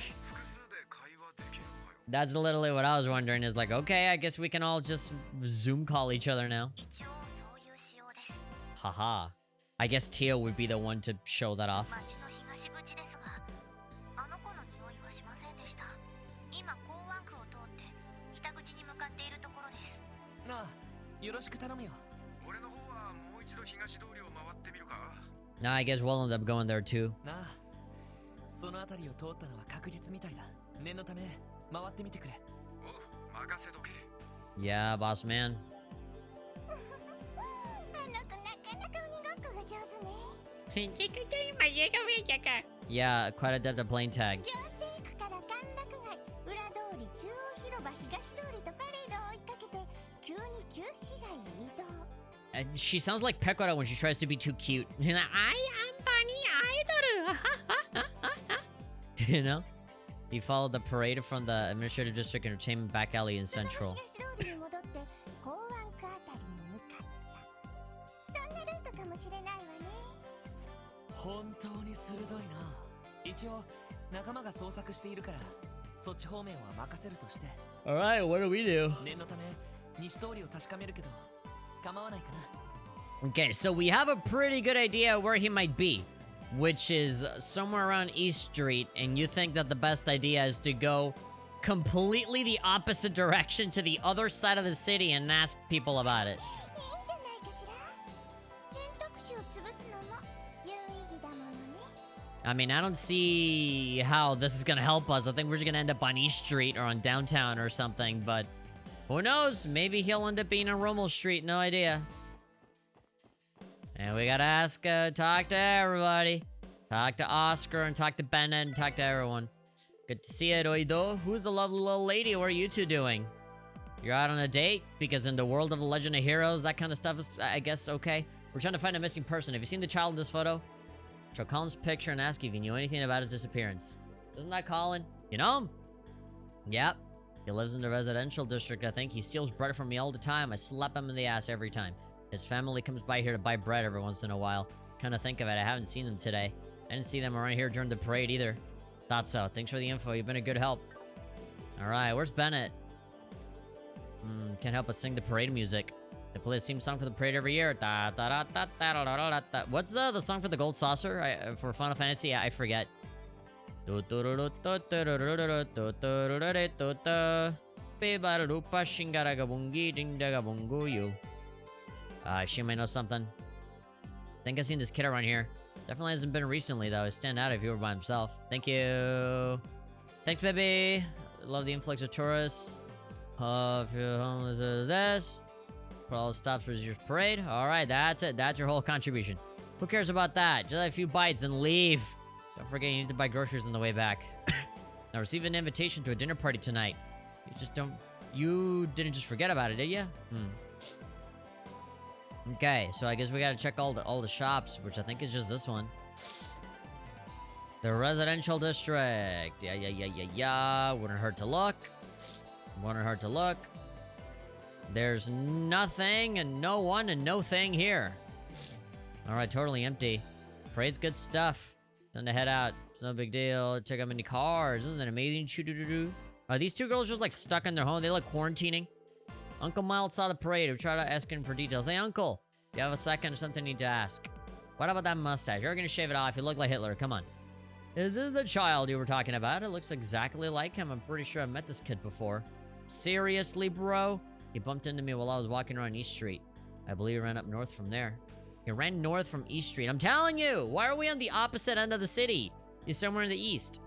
Speaker 1: That's literally what I was wondering, is like, okay, I guess we can all just Zoom call each other now. Haha. I guess Tio would be the one to show that off. Nah, I guess we'll end up going there too. Yeah, boss man. Yeah, quite adept at playing tag. And she sounds like Pekora when she tries to be too cute. I am Bunny Idol. You know? He followed the parade from the Administrative District Entertainment back alley in Central. Alright, what do we do? Okay, so we have a pretty good idea where he might be, which is somewhere around East Street, and you think that the best idea is to go completely the opposite direction to the other side of the city and ask people about it. I mean, I don't see how this is gonna help us. I think we're just gonna end up on East Street or on downtown or something, but who knows? Maybe he'll end up being on Rommel Street, no idea. And we gotta ask, talk to everybody. Talk to Oscar and talk to Bennett and talk to everyone. Good to see you, Doido. Who's the lovely little lady? What are you two doing? You're out on a date? Because in the world of the Legend of Heroes, that kind of stuff is, I guess, okay. We're trying to find a missing person. Have you seen the child in this photo? Show Colin's picture and ask if you knew anything about his disappearance. Isn't that Colin? You know him? Yep. He lives in the residential district, I think. He steals bread from me all the time. I slap him in the ass every time. His family comes by here to buy bread every once in a while. Kind of think of it, I haven't seen them today. I didn't see them around here during the parade either. Thought so. Thanks for the info. You've been a good help. Alright, where's Bennett? Can't help but sing the parade music. They play the theme song for the parade every year. What's the song for the gold saucer? For Final Fantasy? I forget. She may know something. Think I've seen this kid around here. Definitely hasn't been recently, though. He'd stand out if he were by himself. Thank you. Thanks, baby. Love the influx of tourists. If you're homeless as this. Put all the stops for your parade. Alright, that's it. That's your whole contribution. Who cares about that? Just have a few bites and leave. Don't forget you need to buy groceries on the way back. Now receive an invitation to a dinner party tonight. You didn't just forget about it, did you? Okay, so I guess we gotta check all the shops, which I think is just this one. The residential district. Yeah. Wouldn't hurt to look. There's nothing and no one and no thing here. Alright, totally empty. Parade's good stuff. Time to head out. It's no big deal. Check out many cars. Isn't that amazing? Choo-doo-doo-doo. Are these two girls just like stuck in their home? They look quarantining. Uncle Miles saw the parade. We tried to ask him for details. Hey, Uncle. Do you have a second or something you need to ask? What about that mustache? You're gonna shave it off. You look like Hitler. Come on. Is this the child you were talking about? It looks exactly like him. I'm pretty sure I've met this kid before. Seriously, bro? He bumped into me while I was walking around East Street. I believe he ran up north from there. He ran north from East Street. I'm telling you! Why are we on the opposite end of the city? He's somewhere in the east.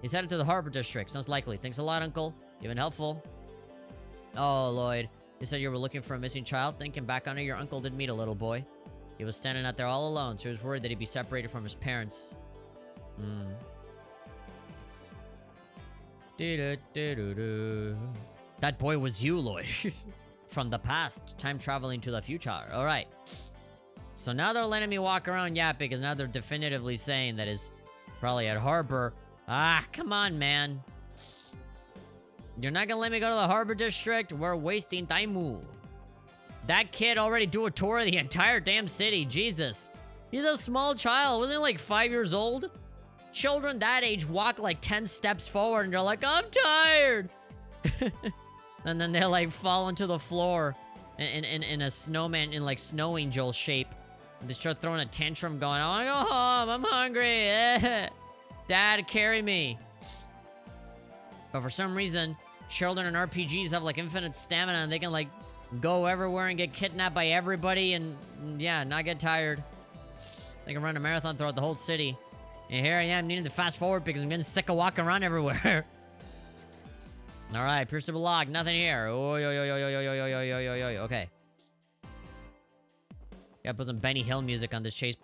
Speaker 1: He's headed to the Harbor District. Sounds likely. Thanks a lot, Uncle. You've been helpful. Oh, Lloyd. You said you were looking for a missing child? Thinking back on it, your uncle did meet a little boy. He was standing out there all alone, so he was worried that he'd be separated from his parents. That boy was you, Lloyd. From the past, time traveling to the future. Alright. So now they're letting me walk around, yeah, because now they're definitively saying that is probably at Harbor. Ah, come on, man. You're not gonna let me go to the Harbor District? We're wasting time. That kid already do a tour of the entire damn city. Jesus. He's a small child. Wasn't he like 5 years old? Children that age walk like 10 steps forward and they're like, I'm tired. And then they like fall into the floor in a snowman, in like snow angel shape. They start throwing a tantrum going, I wanna go home, I'm hungry. Dad, carry me. But for some reason, children in RPGs have like infinite stamina and they can like go everywhere and get kidnapped by everybody and yeah, not get tired. They can run a marathon throughout the whole city. And here I am needing to fast forward because I'm getting sick of walking around everywhere. Alright, pierce the log, nothing here. Okay. Gotta put some Benny Hill music on this chase.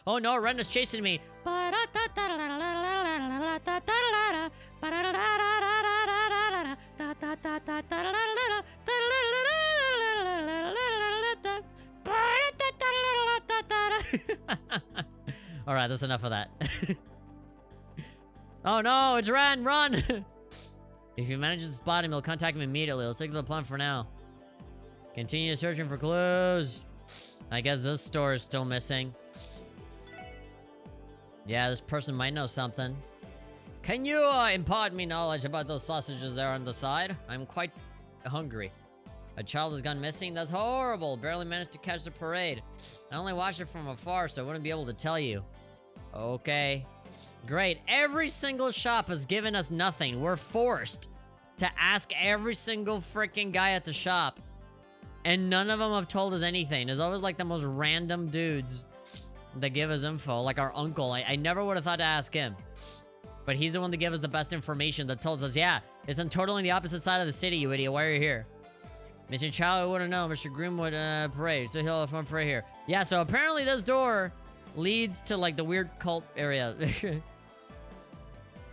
Speaker 1: Oh no, Ren is chasing me. Alright, that's enough of that. Oh no, it's Ren, run! If you manage to spot him, he'll contact me immediately. Let's stick to the plan for now. Continue searching for clues. I guess this store is still missing. Yeah, this person might know something. Can you impart me knowledge about those sausages there on the side? I'm quite hungry. A child has gone missing? That's horrible. Barely managed to catch the parade. I only watched it from afar, so I wouldn't be able to tell you. Okay. Great. Every single shop has given us nothing. We're forced to ask every single freaking guy at the shop. And none of them have told us anything. There's always like the most random dudes that give us info. Like our uncle. I never would have thought to ask him. But he's the one that gave us the best information that told us, yeah, it's on totally the opposite side of the city, you idiot. Why are you here? Mr. Chow wouldn't know. Mr. Grimwood parade. So he'll have fun parade here. Yeah, so apparently this door leads to like the weird cult area.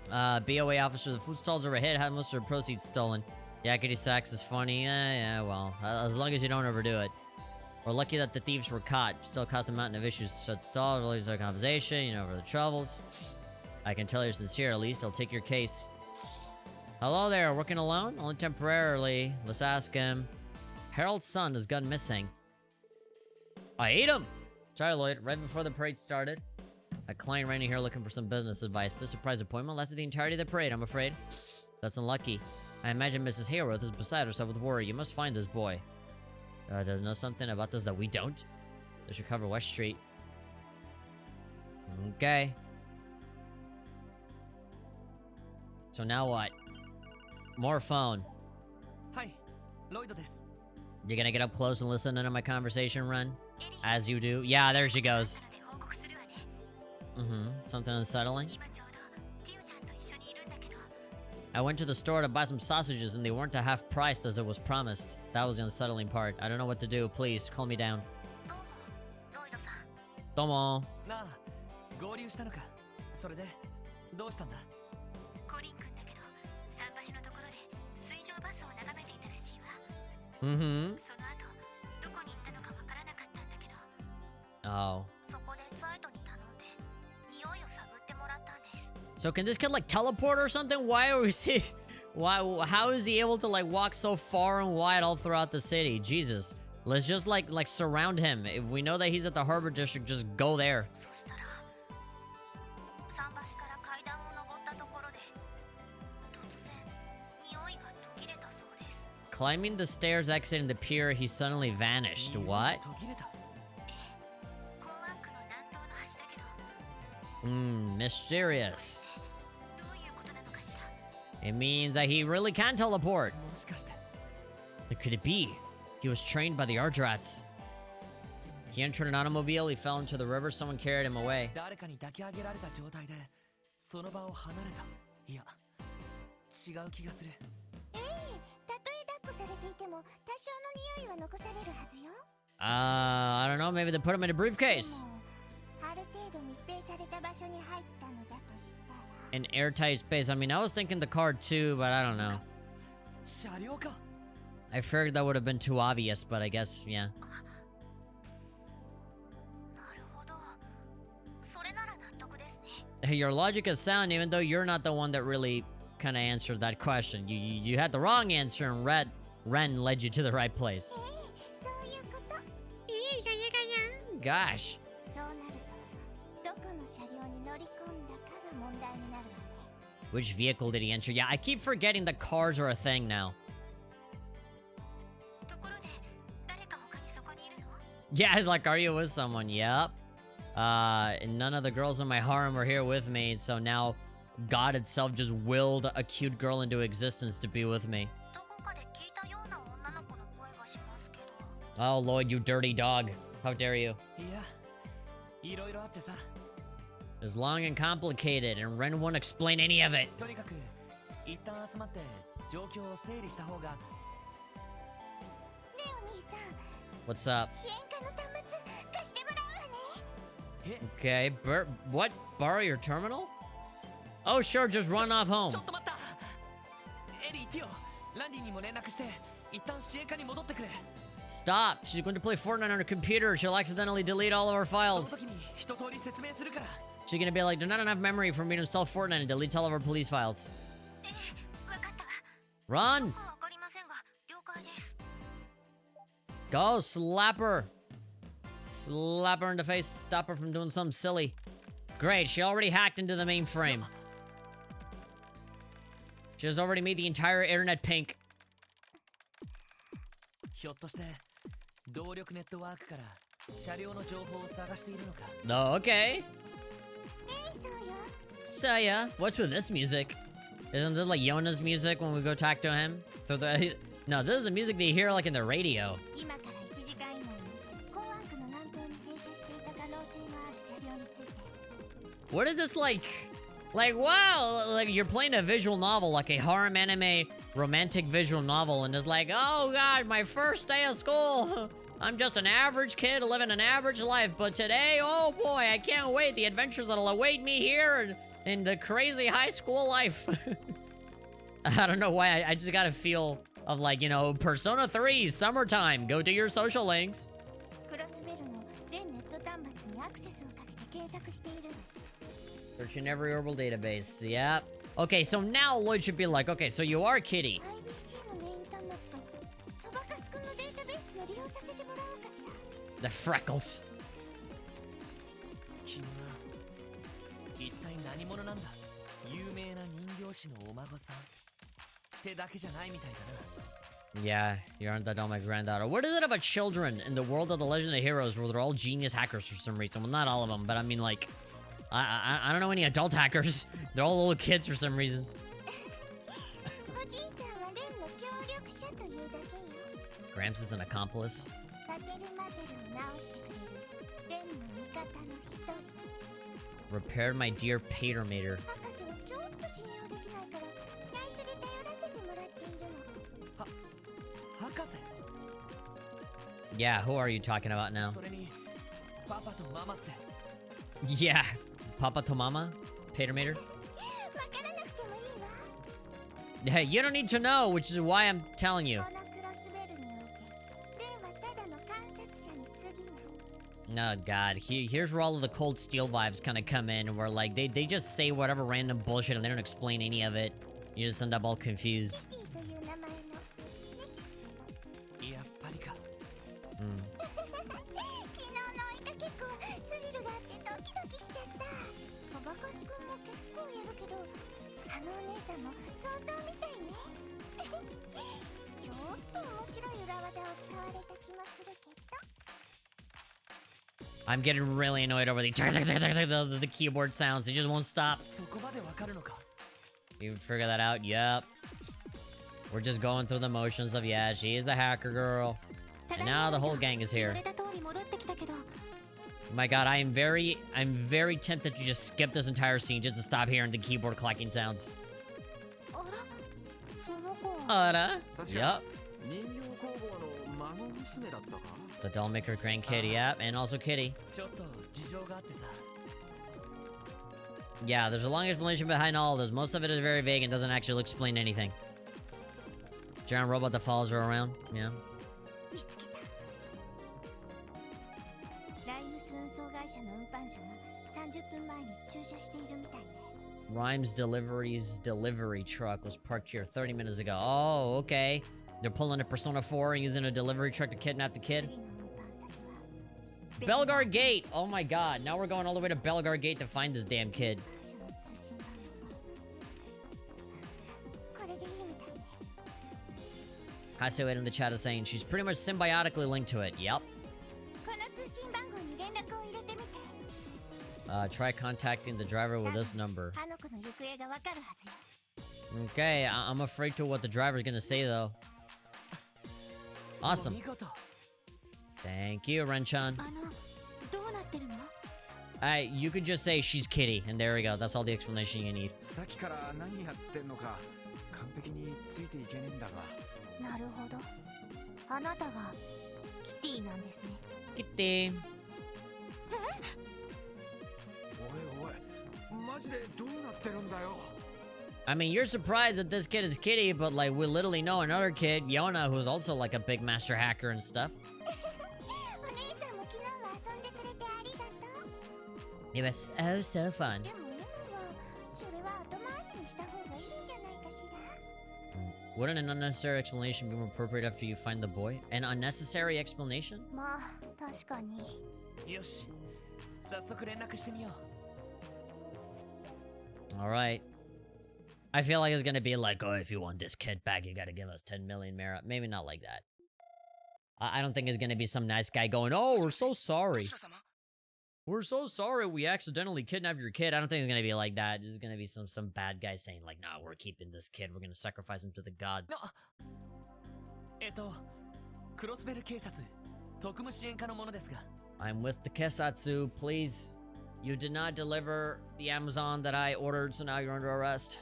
Speaker 1: BOA officer, the food stalls are a hit. Had most of the proceeds stolen. Yakety sax is funny. Yeah, well, as long as you don't overdo it. We're lucky that the thieves were caught. Still caused a mountain of issues. Shut stall, release our conversation, over the troubles. I can tell you're sincere, at least. I'll take your case. Hello there, working alone? Only temporarily. Let's ask him. Harold's son has gone missing. I ate him! Sorry, Lloyd. Right before the parade started. A client ran in here looking for some business advice. This surprise appointment lasted the entirety of the parade, I'm afraid. That's unlucky. I imagine Mrs. Hayworth is beside herself with worry. You must find this boy. Does know something about this that we don't? They should cover West Street. Okay. So now what? More phone.
Speaker 3: Hi, Lloyd です。
Speaker 1: You're gonna get up close and listen into my conversation, Ren? As you do. Yeah, there she goes. Something unsettling? I went to the store to buy some sausages and they weren't at half priced as it was promised. That was the unsettling part. I don't know what to do. Please, calm me down. Domo.
Speaker 3: なあ、合流したのか。それで、どうしたんだ？
Speaker 2: コリン君だけど、桟橋のところで水上バスを眺めていたらしいわ。その後、どこに行ったのかわからなかったんだけど。
Speaker 1: Oh.
Speaker 2: そこでサイトに頼んで、匂いを探ってもらったんです。
Speaker 1: So can this kid like teleport or something? Why are we see? Why? How is he able to like walk so far and wide all throughout the city? Jesus. Let's just like surround him. If we know that he's at the harbor district, just go there.
Speaker 2: そしたら、桟橋から階段を登ったところで、突然匂いが途切れたそうです。
Speaker 1: Climbing the stairs exiting the pier, he suddenly vanished. What?
Speaker 3: 途切れた。
Speaker 2: 港湾区の南東の端だけど。
Speaker 1: Mysterious.
Speaker 2: どういうことなのかしら。
Speaker 1: It means that he really can teleport.
Speaker 3: もしかして。
Speaker 1: What could it be? He was trained by the Ardrats. He entered an automobile, he fell into the river, someone carried him away.
Speaker 3: 誰かに抱き上げられた状態で、その場を離れた。いや、違う気がする。
Speaker 2: たとえ抱っこされていても、多少の匂いは残されるはずよ。
Speaker 1: I don't know, maybe they put him in a briefcase.
Speaker 2: でもある程度密閉された場所に入ったのだとしたら。
Speaker 1: An airtight space. I mean, I was thinking the car too, but I don't know.
Speaker 3: 車両か。
Speaker 1: I figured that would have been too obvious, but I guess, yeah.
Speaker 2: なるほど。それなら納得ですね。
Speaker 1: Your logic is sound, even though you're not the one that really kind of answered that question. You had the wrong answer, and Ren led you to the right place.
Speaker 2: そういうこと。
Speaker 1: Gosh.
Speaker 2: そうなると、どこの車両に乗り込んだかが問題になるわね。
Speaker 1: Which vehicle did he enter? Yeah, I keep forgetting that cars are a thing now.
Speaker 2: ところで、誰か他にそこにいるの？
Speaker 1: Yeah, it's like, are you with someone? Yep. And none of the girls in my harem were here with me, so now God itself just willed a cute girl into existence to be with me.
Speaker 2: どこかで聞いたような女の子の声がしますけど。
Speaker 1: Oh, Lloyd, you dirty dog. How dare you?
Speaker 3: いや、いろいろあってさ。
Speaker 1: It's long and complicated, and Ren won't explain any of it.
Speaker 3: とにかく、一旦集まって状況を整理した方が。
Speaker 2: ねえお兄さん、
Speaker 1: What's up?
Speaker 2: 支援課の端末貸してもらうわね。
Speaker 3: え、
Speaker 1: Okay, what? Borrow your terminal? Oh, sure, just run off home.
Speaker 3: ちょっと待った。エリー、ティオ、ランディにも連絡して、一旦支援課に戻ってくれ。
Speaker 1: Stop! She's going to play Fortnite on her computer. She'll accidentally delete all of her
Speaker 3: その
Speaker 1: files.
Speaker 3: 時に一通り説明するから。
Speaker 1: She's gonna be like, there's not enough memory for me to install Fortnite and deletes all of her police files.
Speaker 2: わかったわ。
Speaker 1: Run!
Speaker 2: わかりませんが、了解です。
Speaker 1: Go, slap her. Slap her in the face. Stop her from doing something silly. Great, she already hacked into the mainframe. She has already made the entire internet pink.
Speaker 3: ひょっとして動力ネットワークから車両の情報を探しているのか。
Speaker 1: No, okay.
Speaker 2: そうよ。
Speaker 1: So yeah, what's with this music? Isn't this like Yona's music when we go talk to him? No, this is the music that you hear like in the radio.
Speaker 2: 今から1時間以内に港湾区の南東に停車していた可能性のある車両について。
Speaker 1: What is this like? Like, wow, like you're playing a visual novel, like a harem anime romantic visual novel, and it's like, oh god, my first day of school. I'm just an average kid living an average life, but today, oh boy, I can't wait. The adventures that'll await me here in the crazy high school life. I don't know why, I just got a feel of like, you know, Persona 3, summertime, go to your social links.
Speaker 2: クロスベルの全ネット端末にアクセスをかけて検索しているの。
Speaker 1: Searching every orbital database, yep. Okay, so now Lloyd should be like, okay, so you are Kitty.
Speaker 2: IBC のメイン端末とそばかすくんのデータベースも利用させてもらおうかしら。
Speaker 1: The freckles.
Speaker 3: 君は一体何者なんだ。有名な人形師のお孫さんってだけじゃないみたいだな。
Speaker 1: Yeah, you aren't that all my granddaughter. What is it about children in the world of the Legend of Heroes where they're all genius hackers for some reason? Well, not all of them, but I mean, like, I don't know any adult hackers. They're all little kids for some reason.
Speaker 2: おじいさんはレンの協力者というだけよ。
Speaker 1: Gramps is an accomplice.
Speaker 2: タテルマテルを直してくれるレンの味方の一人。
Speaker 1: Repaired my dear Patermater.
Speaker 2: 博士はちょっと信用できないから内緒で頼らせてもらっているの。
Speaker 3: 博士。
Speaker 1: Yeah, who are you talking about now?
Speaker 3: それにパパとママって。
Speaker 1: Yeah, Papa to Mama? Patermater?
Speaker 2: わからなくてもいいわ。
Speaker 1: Yeah, you don't need to know, which is why I'm telling you.
Speaker 2: このクロスベルにおいてレンはただの観察者に過ぎない。
Speaker 1: Oh god, here's where all of the Cold Steel vibes kind of come in, where like they just say whatever random bullshit and they don't explain any of it. You just end up all confused.
Speaker 2: キティという名前のね。
Speaker 3: やっぱりか。
Speaker 1: Mm.
Speaker 2: 昨日の追いかけっこはスリルがあってドキドキしちゃった。そばかすくんも結構やるけどあのお姉さんも相当みたいね。ちょっと面白い裏技を使われた気もするけど。
Speaker 1: I'm getting really annoyed over the keyboard sounds. It just won't stop.
Speaker 3: そこまでわかるのか。
Speaker 1: You figure that out? Yep. We're just going through the motions of, yeah, she is the hacker girl. And now the whole gang is here. My god, I'm very tempted to just skip this entire scene just to stop hearing the keyboard clacking sounds.
Speaker 2: あら、その子は。
Speaker 1: Ara? Yep.
Speaker 4: 人形工房の孫娘だったか
Speaker 1: The dollmaker grandkid, yep. And also Kitty.
Speaker 3: ちょっと事情があってさ。
Speaker 1: Yeah, there's a long explanation behind all of this. Most of it is very vague and doesn't actually explain anything. Giant robot that follows her around. Yeah.
Speaker 2: 見つけた。ライムス運送会社の運搬車が30分前に駐車しているみたいね。
Speaker 1: Rhymes Delivery's delivery truck was parked here 30 minutes ago. Oh, okay. They're pulling a Persona 4 and using a delivery truck to kidnap the kid.
Speaker 2: 次の運搬先は
Speaker 1: Belgar Gate! Oh my god, now we're going all the way to Belgar Gate to find this damn kid.
Speaker 2: 車の通信番号はこれでいいみたいね。
Speaker 1: Haseo in the chat is saying she's pretty much symbiotically linked to it. Yep.
Speaker 2: この通信番号に連絡を入れてみて。
Speaker 1: Try contacting the driver with this number.
Speaker 2: あの子の行方がわかるはずよ。
Speaker 1: Okay, I'm afraid to what the driver's gonna say though.
Speaker 3: お
Speaker 1: Awesome.
Speaker 3: 見事。
Speaker 1: Thank you, Renchan.
Speaker 2: どうなってるの？
Speaker 1: You could just say she's Kitty, and there we go. That's all the explanation you need.
Speaker 4: さっきから何やってんのか完璧についていけねえんだが。
Speaker 2: なるほど。あなたがキティなんですね。
Speaker 1: Kitty.
Speaker 4: おいおいマジでどうなってるんだよ。
Speaker 1: I mean, you're surprised that this kid is Kitty, but like, we literally know another kid, Yona, who's also like a big master hacker and stuff.
Speaker 2: お姉さんも昨日は遊んでくれてありがとう。
Speaker 1: It was so fun.
Speaker 2: でも今はそれは後回しにした方がいいんじゃないかしら。
Speaker 1: Wouldn't an unnecessary explanation be more appropriate after you find the boy? An unnecessary explanation?
Speaker 2: まあ確かに。
Speaker 3: よし。早速連絡してみよう。
Speaker 1: Alright. I feel like it's gonna be like, oh, if you want this kid back, you gotta give us 10 million Mara. Maybe not like that. I don't think it's gonna be some nice guy going, oh, we're so sorry. We're so sorry we accidentally kidnapped your kid. I don't think it's gonna be like that. It's gonna be some bad guy saying like, nah, we're keeping this kid. We're gonna sacrifice him to the gods.
Speaker 3: クロスベル警察特務支援課のものですが。
Speaker 1: I'm with the Kesatsu, please. You did not deliver the Amazon that I ordered, so now you're under arrest.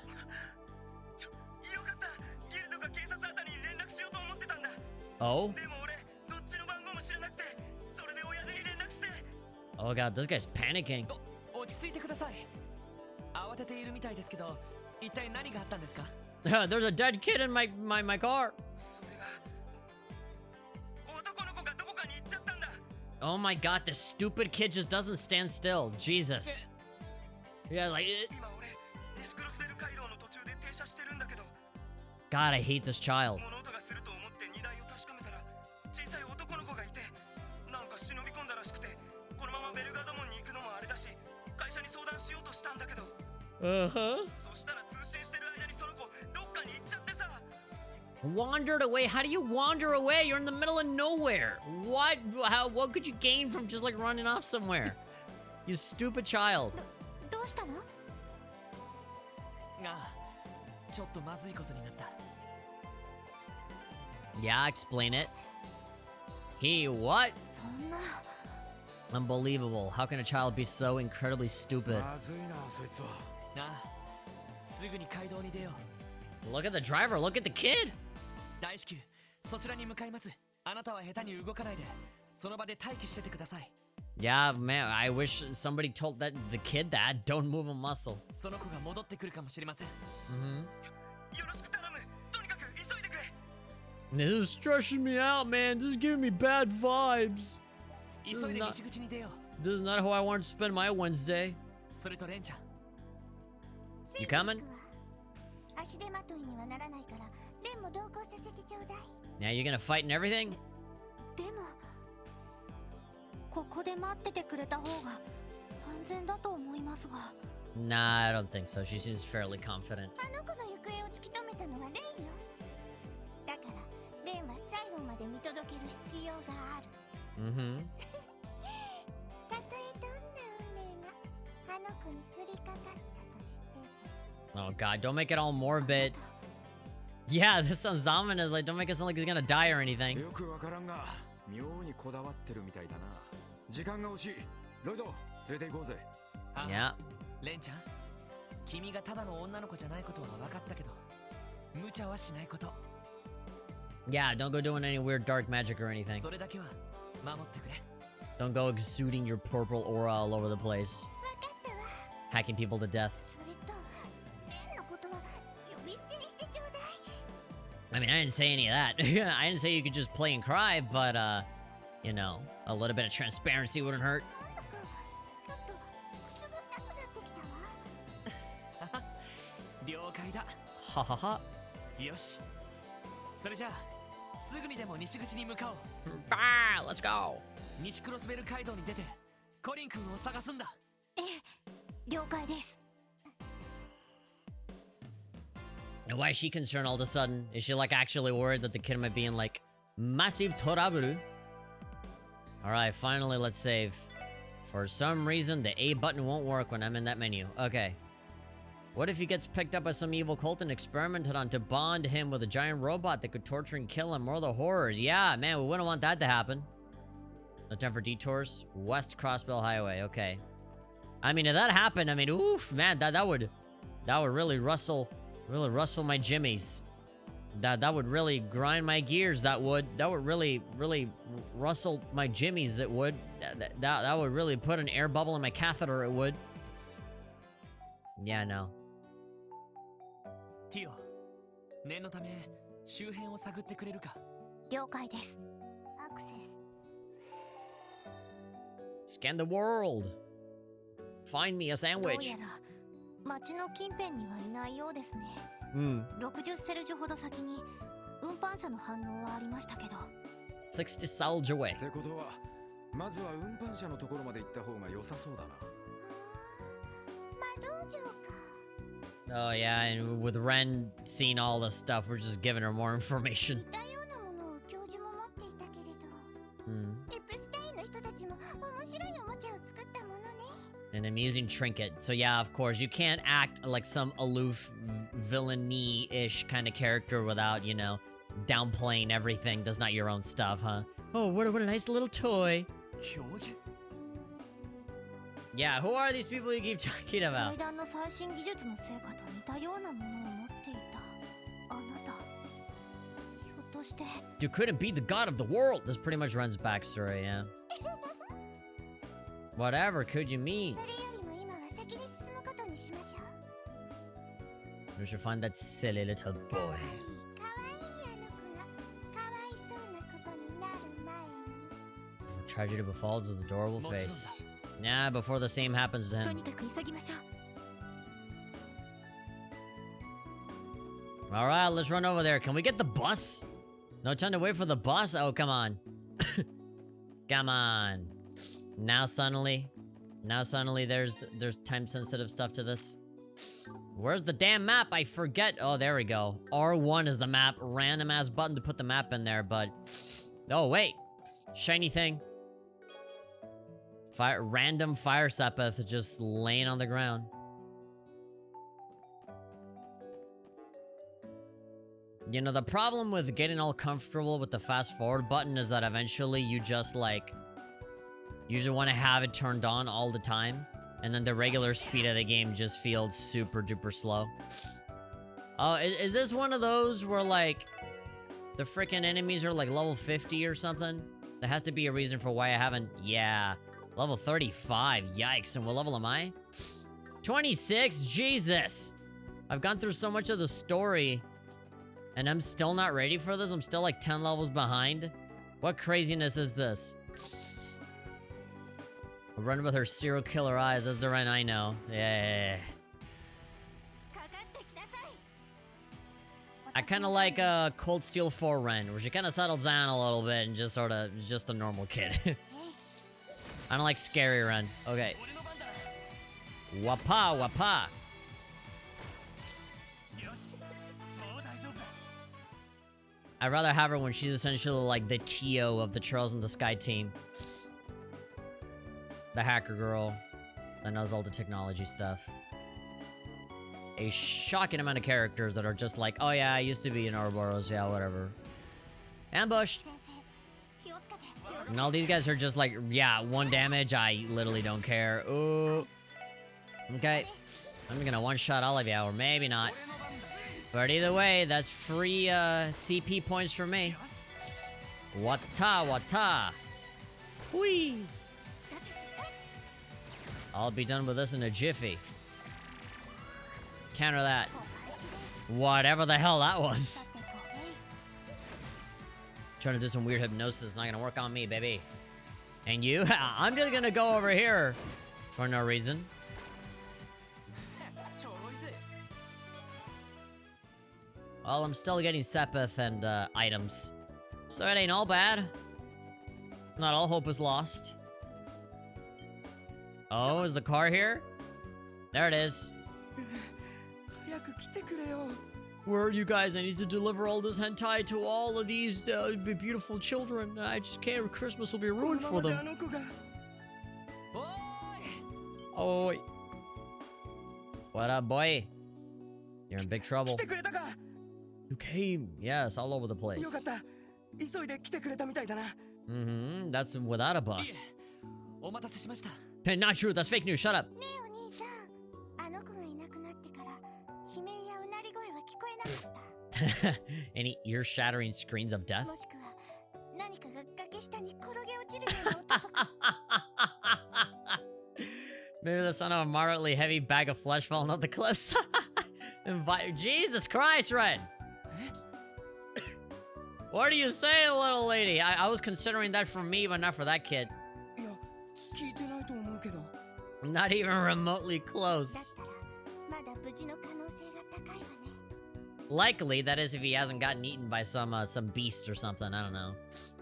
Speaker 3: よかった。ギルドが警察あたりに連絡しようと思ってたんだ。
Speaker 1: Oh?
Speaker 3: でも俺どっちの番号も知らなくて、それで親父に連絡して。
Speaker 1: Oh god, this guy's panicking.
Speaker 3: 落ち着いてください。慌慌てているみたいですけど、一体何があったんですか？
Speaker 1: There's a dead kid in my car.
Speaker 4: それが男の子がどこかに行っちゃったんだ。
Speaker 1: Oh my god, this stupid kid just doesn't stand still. Jesus. Yeah, like,
Speaker 4: 今俺西クロスベル街道の途中で停車してるんだけど、
Speaker 1: God, I hate this child.
Speaker 4: 物音がすると思って荷台を確かめたら小さい男の子がいて、なんか忍び込んだらしくて、このままベルガード門に行くのもあれだし、会社に相談しようとしたんだけど、
Speaker 1: Uh-huh.
Speaker 4: そしたら通信してる間にその子どっかに行っちゃってさ。
Speaker 1: Wandered away? How do you wander away? You're in the middle of nowhere. What? What could you gain from just like running off somewhere? You stupid child.
Speaker 2: どうしたの？
Speaker 3: ああ、ちょっとまずいことになった。
Speaker 1: Yeah, explain it. He what?
Speaker 2: そんな。
Speaker 1: Unbelievable. How can a child be so incredibly stupid?
Speaker 4: まずいなそいつは。
Speaker 3: ああ、すぐに街道に出よう。
Speaker 1: Look at the driver. Look at the kid.
Speaker 3: 大至急、そちらに向かいます。あなたは下手に動かないで、その場で待機しててください。
Speaker 1: Yeah, man. I wish somebody told the kid that. Don't move a muscle.
Speaker 3: その子が戻ってくるかもしれません。
Speaker 1: Mm-hmm.
Speaker 4: よろしく頼む。とにかく急いでくれ。
Speaker 1: This is stressing me out, man. This is giving me bad vibes.
Speaker 3: 急いで西口に出よう。
Speaker 1: This is not how I want to spend my Wednesday.
Speaker 3: それとレンちゃん、
Speaker 1: You coming?
Speaker 2: 足手まといにはならないから、レンも同行させてちょうだい。
Speaker 1: Now you're gonna fight and everything?
Speaker 2: でも、ここで待っててくれた方が安全だと思いますが。
Speaker 1: Nah, I don't think so. She seems fairly confident.
Speaker 2: あの子の行方を突き止めたのはレンよ。だからレンは最後まで見届ける必要がある。
Speaker 1: Mm-hmm.
Speaker 2: たとえどんな運命があの子に降りかかったとして。
Speaker 1: Oh god, don't make it all morbid. Yeah, this sounds ominous. Like, don't make it sound like he's gonna die or anything.
Speaker 4: よくわからんが、妙にこだわってるみたいだな。時間が惜しい。ロイド、連れて行こうぜ。
Speaker 3: ああ
Speaker 1: Yeah.
Speaker 3: レンちゃん、君がただの女の子じゃないことは分かったけど、無茶はしないこと。
Speaker 1: Yeah, don't go doing any weird dark magic or anything.
Speaker 3: それだけは守ってくれ。
Speaker 1: Don't go exuding your purple aura all over the place.
Speaker 2: わかったわ。
Speaker 1: Hacking people to death.
Speaker 2: それとレンのことは呼び捨てにしてちょうだい。
Speaker 1: I mean, I didn't say any of that. I didn't say you could just play and cry, but, you know, a little bit of transparency wouldn't hurt.
Speaker 2: なんだかちょっとくすぐったくなってきたわ。
Speaker 3: 了解だ。
Speaker 1: Ha ha ha.
Speaker 3: よし。それじゃあ、すぐにでも西口に向かおう。
Speaker 1: Bah, let's go.
Speaker 3: 西クロスベル街道に出て、コリン君を探すんだ。
Speaker 2: ええ、了解です。
Speaker 1: And why is she concerned all of a sudden? Is she like actually worried that the kid might be in like massive trouble? Alright, finally let's save. For some reason, the A button won't work when I'm in that menu. Okay. What if he gets picked up by some evil cult and experimented on to bond him with a giant robot that could torture and kill him? More of the horrors. Yeah, man, we wouldn't want that to happen. No time for detours. West Crossbell Highway. Okay. I mean, if that happened, I mean, oof, man, that would really rustle my jimmies. That would really grind my gears. That would really rustle my jimmies. It would. That would really put an air bubble in my catheter. It would. Yeah, no.
Speaker 3: ティオ、念のため周辺を探ってくれるか。
Speaker 2: 了解です。アクセス。
Speaker 1: Scan the world. Find me a
Speaker 2: どう
Speaker 1: sandwich.
Speaker 2: やら町の近辺にはいないようですね。60セルジュほど先に運搬車の反応はありましたけど。
Speaker 1: 60 salge away.
Speaker 4: ってことは、まずは運搬車のところまで行った方が良さそうだな。
Speaker 2: 魔道場か。
Speaker 1: Oh yeah, and with Ren seeing all this stuff, we're just giving her more information.
Speaker 2: 似たようなものを教授も持っていたけれど。エプスタインの人たちも面白いおもちゃを作ったものね。
Speaker 1: An amusing trinket. So yeah, of course, you can't act like some aloof villainy-ish kind of character without, you know, downplaying everything that's not your own stuff, huh? Oh, what a nice little toy.
Speaker 3: 教授？
Speaker 1: Yeah, who are these people you keep talking about?
Speaker 2: 祭壇の最新技術の成果と似たようなものを持っていたあなた。ひょっとして。
Speaker 1: You couldn't be the god of the world. This pretty much runs backstory, yeah. Whatever could you mean?
Speaker 2: それよりも今は先に進むことにしましょう。
Speaker 1: We should find that silly little
Speaker 2: かわ
Speaker 1: boy.
Speaker 2: いいかわいいあの子がかわいそうなことになる前に
Speaker 1: Before tragedy befalls is adorable face. Yeah, before the same happens to
Speaker 2: と
Speaker 1: him.
Speaker 2: にかく急ぎましょう
Speaker 1: Alright, let's run over there. Can we get the bus? No time to wait for the bus? Oh, come on. Come on. Now suddenly there's time-sensitive stuff to this. Where's the damn map? I forget. Oh, there we go. R1 is the map. Random-ass button to put the map in there, but... Oh, wait. Shiny thing. Random fire sepith just laying on the ground. You know, the problem with getting all comfortable with the fast forward button is that eventually you just like... You just want to have it turned on all the time. And then the regular speed of the game just feels super duper slow. Oh, is this one of those where like... The freaking enemies are like level 50 or something? There has to be a reason for why I haven't... Yeah. Level 35. Yikes. And what level am I? 26? Jesus! I've gone through so much of the story... And I'm still not ready for this? I'm still like 10 levels behind? What craziness is this? A run with her serial killer eyes, that's the Ren I know. Yeah.
Speaker 2: かかってきなさい
Speaker 1: I kinda like Cold Steel 4 Ren, where she kinda settles down a little bit and just sorta, just a normal kid. I don't like scary Ren. Okay. Wapa, wapa. I'd rather have her when she's essentially like the Tio of the Trails in the Sky team. The hacker girl that knows all the technology stuff. A shocking amount of characters that are just like, oh yeah, I used to be in Ouroboros, yeah, whatever. Ambushed!
Speaker 2: 先生気をつけて
Speaker 1: And all these guys are just like, yeah, 1 damage, I literally don't care. Ooh. Okay. I'm gonna one-shot all of you, or maybe not. But either way, that's free CP points for me. Wata, wata. Whee! I'll be done with this in a jiffy. Counter that. Whatever the hell that was. Trying to do some weird hypnosis, not gonna work on me, baby. And you? I'm just gonna go over here for no reason. Well, I'm still getting Sepith and items. So it ain't all bad. Not all hope is lost. Oh, is the car here? There it is.
Speaker 4: 早く来てくれよ
Speaker 1: Where are you guys? I need to deliver all this hentai to all of these beautiful children. I just can't. Christmas will be
Speaker 4: この
Speaker 1: ruined
Speaker 4: ま
Speaker 1: for
Speaker 4: まじゃ
Speaker 1: them.
Speaker 4: あの子が
Speaker 1: Oh, wait. What up, boy? You're in big
Speaker 4: 来
Speaker 1: trouble.
Speaker 4: てくれたか
Speaker 1: You came. Yes, all over the
Speaker 4: よか
Speaker 1: place.
Speaker 4: った急いで来てくれたみたいだな
Speaker 1: Mm-hmm. That's without a bus.
Speaker 3: お待たせしました
Speaker 1: Not true. That's fake news. Shut up.
Speaker 2: ねえお兄さんあの子がいなくなってから悲鳴やうなり声は聞こえなかった
Speaker 1: Any ear-shattering screams of death?
Speaker 2: もしくは何かが崖下に転げ落ちるような音とか
Speaker 1: Maybe the son of a moderately heavy bag of flesh falling off the cliffs. Jesus Christ, Red! What are you saying, little lady? I was considering that for me, but not for that kid.
Speaker 4: いや聞いてないと思うけど
Speaker 1: Not even remotely
Speaker 2: だっ
Speaker 1: close.
Speaker 2: たらまだ無事の可能性が高いわね
Speaker 1: Likely, that is if he hasn't gotten eaten by some beast or something, I don't know.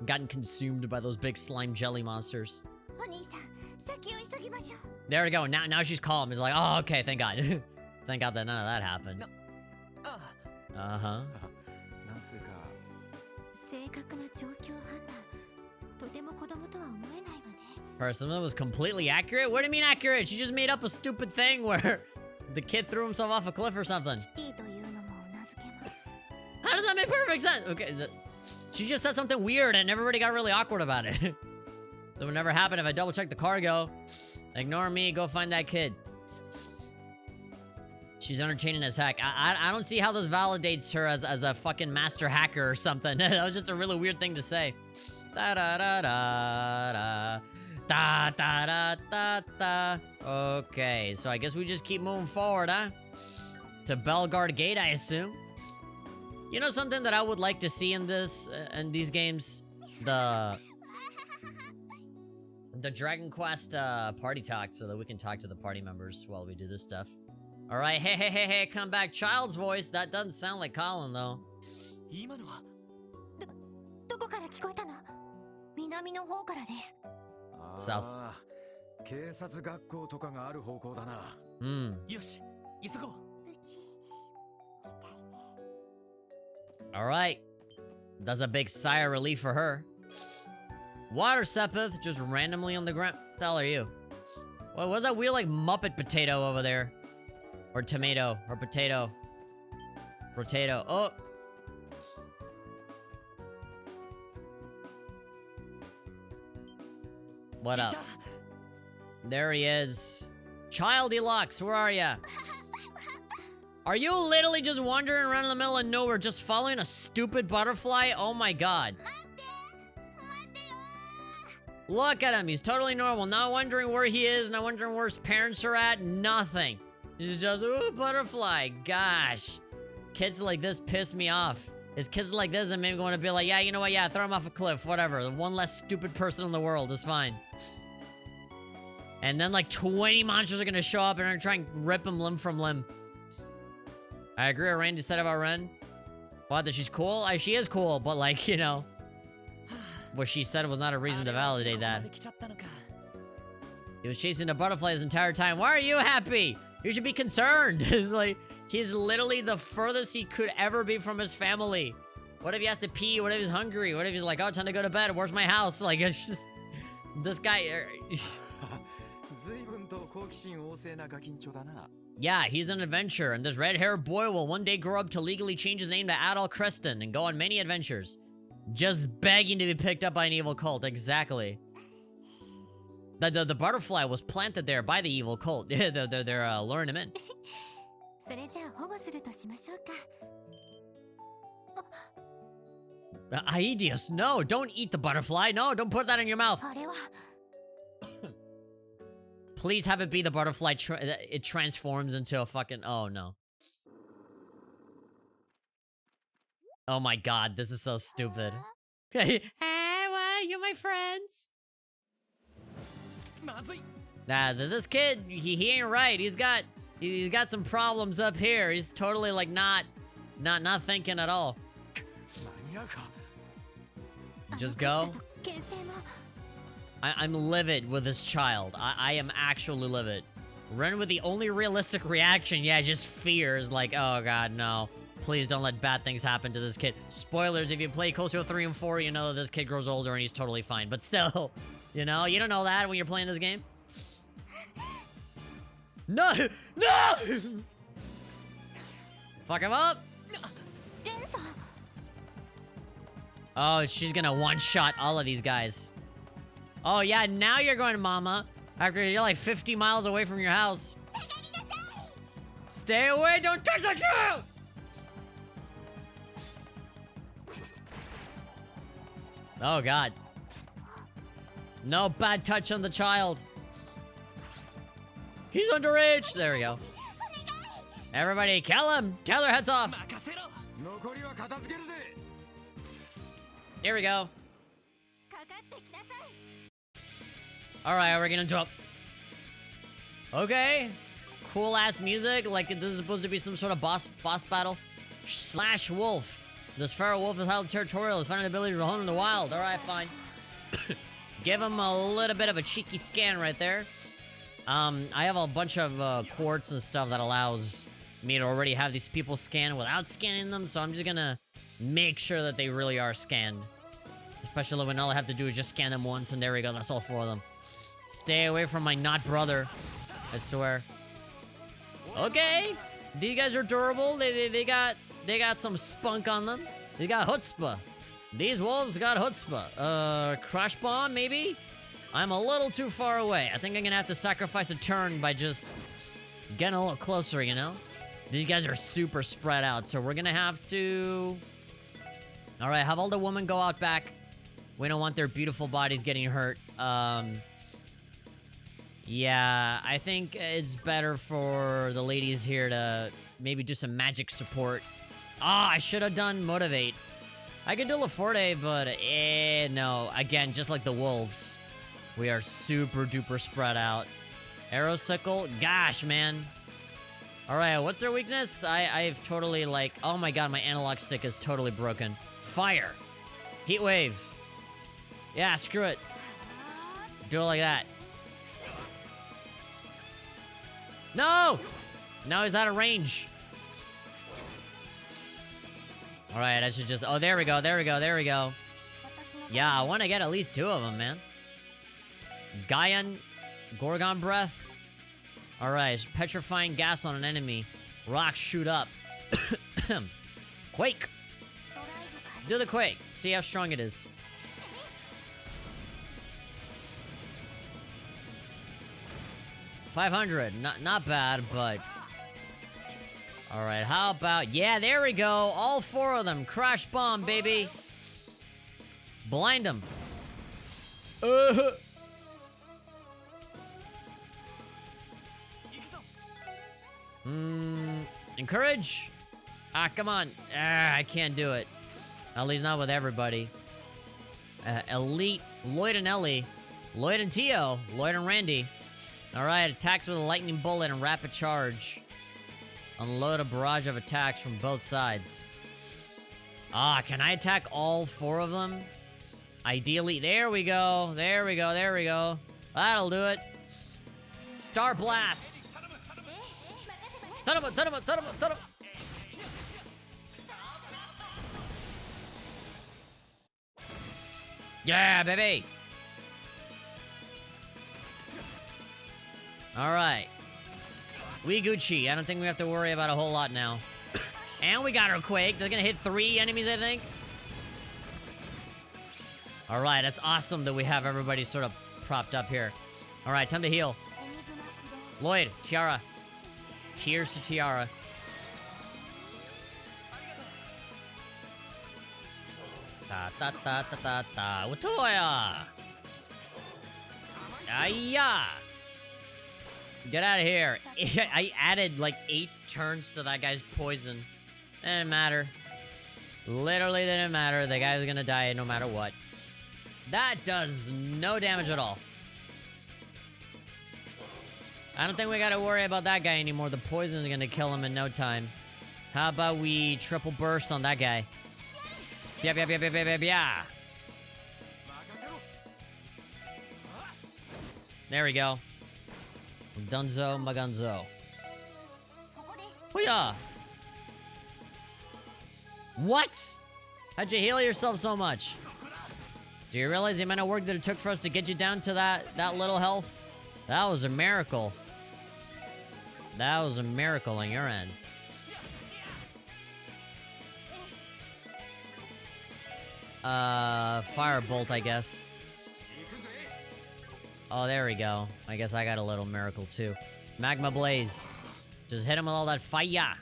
Speaker 1: Gotten consumed by those big slime jelly monsters.
Speaker 2: お兄さん先を急ぎましょう
Speaker 1: There we go, now she's calm. It's like, oh, okay, thank God. Thank God that none of that happened.
Speaker 3: あ
Speaker 1: Uh-huh.
Speaker 3: なんつうか
Speaker 2: 正確な状況判断とても子供とは思えないわね
Speaker 1: Person was completely accurate? What do you mean accurate? She just made up a stupid thing where the kid threw himself off a cliff or something.
Speaker 2: ティーというのもうなずけます
Speaker 1: How does that make perfect sense? Okay, she just said something weird and everybody got really awkward about it. That would never happen if I double checked the cargo. Ignore me, go find that kid. She's entertaining as heck. I don't see how this validates her as a fucking master hacker or something. That was just a really weird thing to say. Da da da da da. Da da da da da. Okay, so I guess we just keep moving forward, huh? to Belgard Gate, I assume. You know something that I would like to see in these games? The Dragon Quest party talk, so that we can talk to the party members while we do this stuff. All right, hey, come back. Child's voice. That doesn't sound like Colin, though.
Speaker 3: 今のは
Speaker 2: どこから聞こえたの？南の方からです。
Speaker 1: South.
Speaker 5: 警察学校とかがある方向だな。
Speaker 3: よし、急ごう。
Speaker 2: うちみたいね。
Speaker 1: All right. That's a big sigh of relief for her. Water Sepith just randomly on the ground. What the hell are you? What was that weird, like, Muppet potato over there? Or tomato. Or potato. Potato. Oh! What up? There he is. Child Deluxe, where are ya? Are you literally just wandering around in the middle of nowhere just following a stupid butterfly? Oh my god. Look at him, he's totally normal. Not wondering where he is, not wondering where his parents are at, nothing. He's just, ooh, butterfly, gosh. Kids like this piss me off. It's kids like this that make me want to be like, yeah, you know what, yeah, throw him off a cliff, whatever. The one less stupid person in the world is fine. And then like 20 monsters are gonna show up and are gonna try and rip him limb from limb. I agree with Randy said about Ren. What, that she's cool? She is cool, but like, you know, what she said was not a reason to validate that. He was chasing a butterfly this entire time. Why are you happy? You should be concerned. It's like, he's literally the furthest he could ever be from his family. What if he has to pee? What if he's hungry? What if he's like, oh, time to go to bed. Where's my house? Like, it's just... This guy... Yeah, he's an adventurer, and this red-haired boy will one day grow up to legally change his name to Adol Creston and go on many adventures. Just begging to be picked up by an evil cult, exactly. The butterfly was planted there by the evil cult. They're luring him in.
Speaker 2: それじゃあ保護するとしましょうか。
Speaker 1: Aedius, no, don't eat the butterfly. No, don't put that in your mouth.
Speaker 2: あれは
Speaker 1: Please have it be the butterfly. It transforms into a fucking... Oh, no. Oh my god, this is so stupid. Hey, well, you're my friends. Nah, this kid, he ain't right. He's got some problems up here. He's totally like not thinking at all. Just go. I'm livid with this child. I am actually livid. Ren with the only realistic reaction, yeah, just fear is like, oh god, no. Please don't let bad things happen to this kid. Spoilers, if you play closer to 3 and 4, you know that this kid grows older and he's totally fine. But still, you know, you don't know that when you're playing this game. No! No! Fuck him up! Oh, she's gonna one-shot all of these guys. Oh, yeah, now you're going to mama. After you're like 50 miles away from your house. Stay away, don't touch the child! Oh, God. No bad touch on the child. He's underage. There we go. Everybody, kill him. Tell their heads off. Here we go. Alright, we're gonna drop. Okay. Cool ass music. Like this is supposed to be some sort of boss battle. Slash wolf. This feral wolf is highly territorial. Has found an ability to roam in the wild. Alright, fine. Give him a little bit of a cheeky scan right there. I have a bunch of quartz and stuff that allows me to already have these people scanned without scanning them, so I'm just gonna make sure that they really are scanned. Especially when all I have to do is just scan them once, and there we go, that's all 4 of them. Stay away from my not brother, I swear. Okay, these guys are durable. They got some spunk on them. They got chutzpah. These wolves got chutzpah. Crash bomb, maybe? I'm a little too far away. I think I'm gonna have to sacrifice a turn by just getting a little closer, you know? These guys are super spread out, so we're gonna have to... Alright, have all the women go out back. We don't want their beautiful bodies getting hurt. Yeah, I think it's better for the ladies here to maybe do some magic support. Ah, I should have done motivate. I could do Laforte, but no. Again, just like the wolves, we are super duper spread out. Arrow sickle, gosh, man. All right, what's their weakness? I've totally like, oh my god, my analog stick is totally broken. Fire, heat wave. Yeah, screw it. Do it like that. No! Now he's out of range. Alright, I should just... Oh, there we go, there we go, there we go. Yeah, I want to get at least 2 of them, man. Gaian, Gorgon Breath. Alright, petrifying gas on an enemy. Rocks shoot up. Quake! Do the quake. See how strong it is. $500. Not bad, but... Alright, how about... Yeah, there we go. All 4 of them. Crash bomb, baby. Blind them. Encourage? Ah, come on. I can't do it. At least not with everybody. Elite. Lloyd and Ellie. Lloyd and Tio. Lloyd and Randy. Alright, attacks with a lightning bullet and rapid charge. Unload a barrage of attacks from both sides. Ah, can I attack all 4 of them? Ideally, there we go. There we go, there we go. That'll do it. Star Blast. Yeah, baby. Alright. We Gucci. I don't think we have to worry about a whole lot now. And we got our Quake. They're gonna hit 3 enemies, I think. Alright, that's awesome that we have everybody sort of propped up here. Alright, time to heal. Lloyd, Tiara. Tears to Tiara. Ta ta ta ta ta ta. Watoya! Ayah! Get out of here. I added like 8 turns to that guy's poison. Didn't matter. Literally didn't matter. The guy was gonna die no matter what. That does no damage at all. I don't think we gotta worry about that guy anymore. The poison is gonna kill him in no time. How about we triple burst on that guy? Yeah. There we go. Dunzo Magunzo. Hoo-yah! What? How'd you heal yourself so much? Do you realize the amount of work that it took for us to get you down to that little health? That was a miracle. That was a miracle on your end. Firebolt, I guess. Oh, there we go. I guess I got a little miracle too. Magma Blaze. Just hit him with all that fire.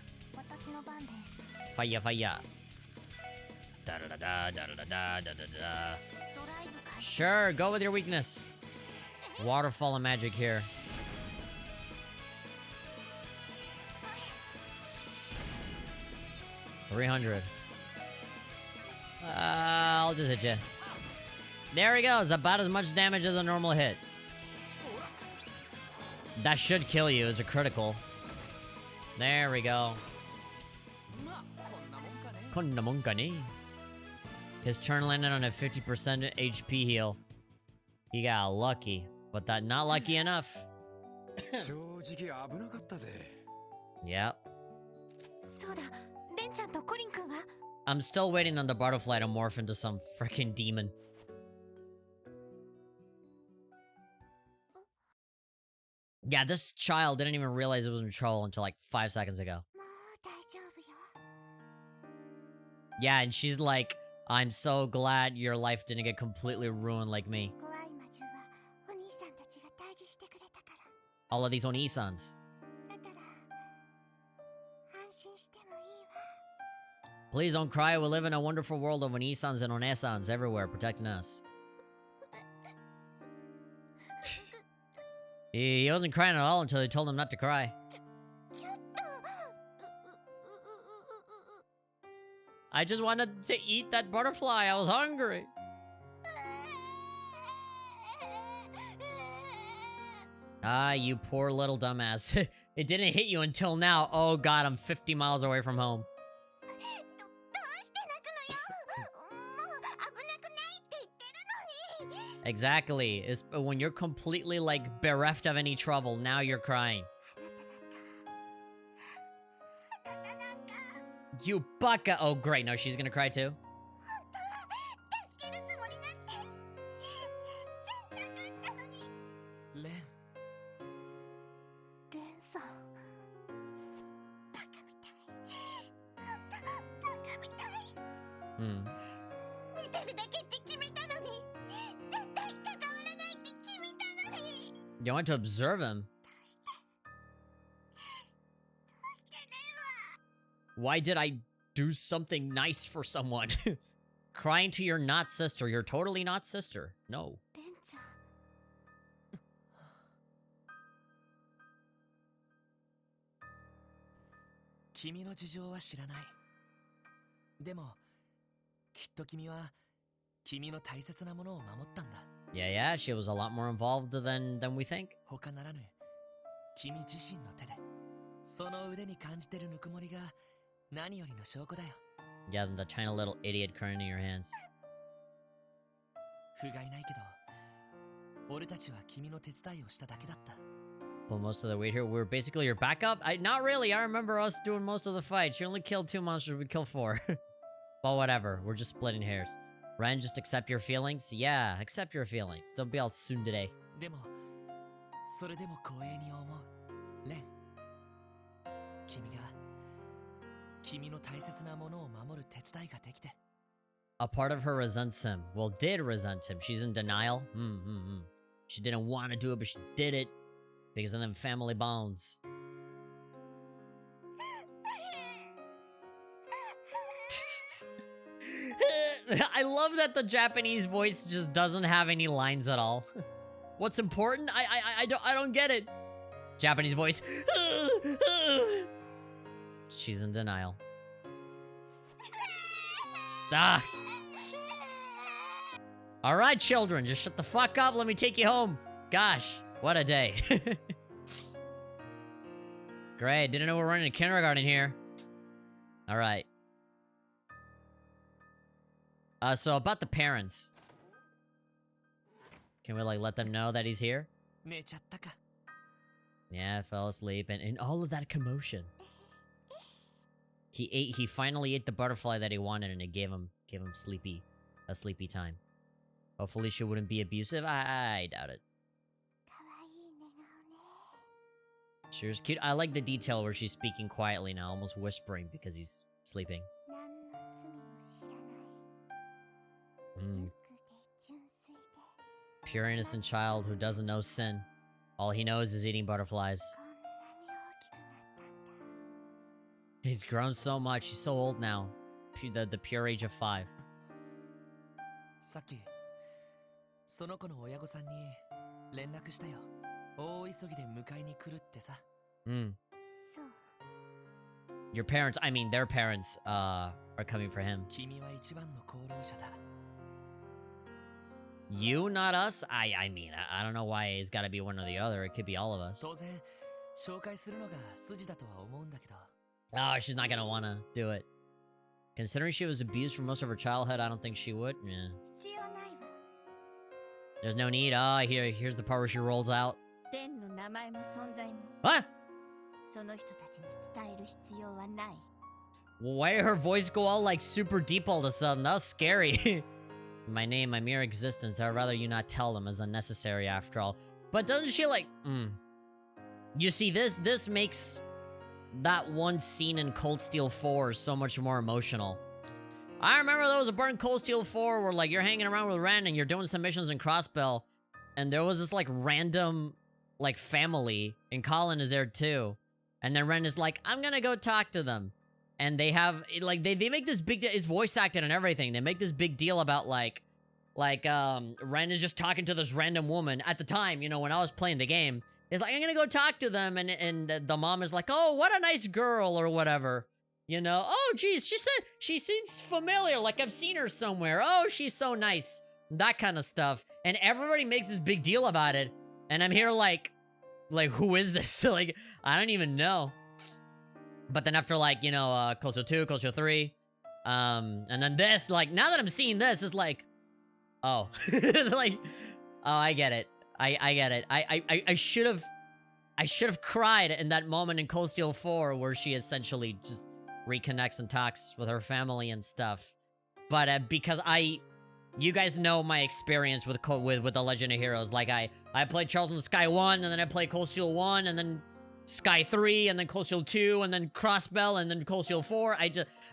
Speaker 1: Fire, fire. Da da da da da da da da da. Sure, go with your weakness. Waterfall of magic here. $300. I'll just hit you. There he goes. About as much damage as a normal hit. That should kill you as a critical. There we go. Konna monka ne. His turn landed on a 50% HP heal. He got lucky, but that not lucky enough. Yep. I'm still waiting on the butterfly to morph into some freaking demon. Yeah, this child didn't even realize it was in trouble until like 5 seconds ago. Yeah, and she's like, I'm so glad your life didn't get completely ruined like me. All of these Oni-sans. Please don't cry, we live in a wonderful world of Oni-sans and Onesans everywhere protecting us. He wasn't crying at all until they told him not to cry. I just wanted to eat that butterfly. I was hungry. Ah, you poor little dumbass. It didn't hit you until now. Oh god, I'm 50 miles away from home.
Speaker 2: どうして泣くのよ。もう危なくないって言ってるのに。
Speaker 1: Exactly. It's when you're completely like bereft of any trouble, now you're crying.
Speaker 2: あなたなんか
Speaker 1: You baka. Oh great, no, she's gonna cry too.
Speaker 2: 助けるつもりなんて全然なかったのに。
Speaker 3: レン、
Speaker 2: レンさん、バカみたい。本当バカみたい。
Speaker 1: Hmm.
Speaker 2: 見てるだけって決めたのに、絶対関わらないって決めたのに。
Speaker 1: You want to observe him.
Speaker 2: どうしてレンは。
Speaker 1: Why did I do something nice for someone? Crying to your not sister. You're totally not sister. No.
Speaker 2: レンちゃん。
Speaker 3: 君の事情は知らない。でも、きっと君は君の大切なものを守ったんだ。
Speaker 1: Yeah, yeah, she was a lot more involved than we think.
Speaker 3: 他ならぬ、君自身の手で、その腕に感じてるぬくもりが何よりの証拠だよ。
Speaker 1: Yeah, the tiny little idiot crying in your hands.
Speaker 3: 不甲斐ないけど、俺たちは君の手伝いをしただけだった。
Speaker 1: Well, most of the way here, we were basically your backup. Not really. I remember us doing most of the fight. She only killed 2 monsters. We killed 4. But whatever. We're just splitting hairs. Ren, just accept your feelings. Yeah, accept your feelings. Don't be all tsundere.
Speaker 3: でも、それでも光栄に思う。レン、君が君の大切なものを守る手伝いができて。
Speaker 1: A part of her resents him. Well, did resent him. She's in denial. She didn't want to do it, but she did it. Because of them family bonds. I love that the Japanese voice just doesn't have any lines at all. What's important? I don't get it. Japanese voice. She's in denial. Ah. All right, children, just shut the fuck up. Let me take you home. Gosh, what a day. Great, didn't know we were running a kindergarten here. All right. So about the parents. Can we like let them know that he's here?
Speaker 3: 寝ちゃったか。
Speaker 1: Yeah, fell asleep and all of that commotion. He finally ate the butterfly that he wanted and it gave him a sleepy time. Hopefully she wouldn't be abusive. I doubt it.
Speaker 2: かわいい寝顔ね。
Speaker 1: She was cute. I like the detail where she's speaking quietly now, almost whispering because he's sleeping.
Speaker 2: 何の罪も知らない。
Speaker 1: Mm.
Speaker 2: 無垢で純粋で。
Speaker 1: Pure innocent child who doesn't know sin. All he knows is eating butterflies.
Speaker 2: こんなに大きくなったんだ。
Speaker 1: He's grown so much. He's so old now. The pure age of 5.
Speaker 3: さっき、その子の親御さんに連絡したよ。大急ぎで迎えに来るってさ。
Speaker 1: Mm.
Speaker 2: そう。
Speaker 1: Your parents, I mean their parents, are coming for him.
Speaker 3: 君は一番の功労者だ。
Speaker 1: You, not us? I mean, I don't know why it's gotta be one or the other. It could be all of us.
Speaker 3: 当然、紹介するのが筋だとは思うんだけど。
Speaker 1: Oh, she's not gonna wanna do it. Considering she was abused for most of her childhood, I don't think she would. Yeah.
Speaker 2: 必要ないわ。
Speaker 1: There's no need. Oh, here's the part where she rolls out.
Speaker 2: レンの名前も存在も
Speaker 1: What?
Speaker 2: その人たちに伝える必要はない。
Speaker 1: Why did her voice go all like super deep all of a sudden? That was scary. My name, my mere existence. I'd rather you not tell them, as unnecessary after all. But doesn't she like? You see, this makes that one scene in Cold Steel 4 so much more emotional. I remember there was a part in Cold Steel 4 where like you're hanging around with Ren and you're doing some missions in Crossbell, and there was this like random like family, and Colin is there too, and then Ren is like, I'm gonna go talk to them. And they have, like, they make this big deal, it's voice acted and everything. They make this big deal about, like, Ren is just talking to this random woman. At the time, you know, when I was playing the game, it's like, I'm gonna go talk to them. And the mom is like, oh, what a nice girl, or whatever. You know, oh, geez, she seems familiar, like I've seen her somewhere. Oh, she's so nice. That kind of stuff. And everybody makes this big deal about it. And I'm here like, who is this? Like, I don't even know. But then after, like, you know, Culture 2, Culture 3, and then this, like, now that I'm seeing this, it's like, oh. It's like, oh, I get it. I get it. I should have cried in that moment in Cold Steel 4 where she essentially just reconnects and talks with her family and stuff. But because you guys know my experience with the Legend of Heroes. Like I played Charles in the Sky 1, and then I played Cold Steel 1, and then Sky 3, and then Cold Steel 2, and then Crossbell, and then Cold Steel 4.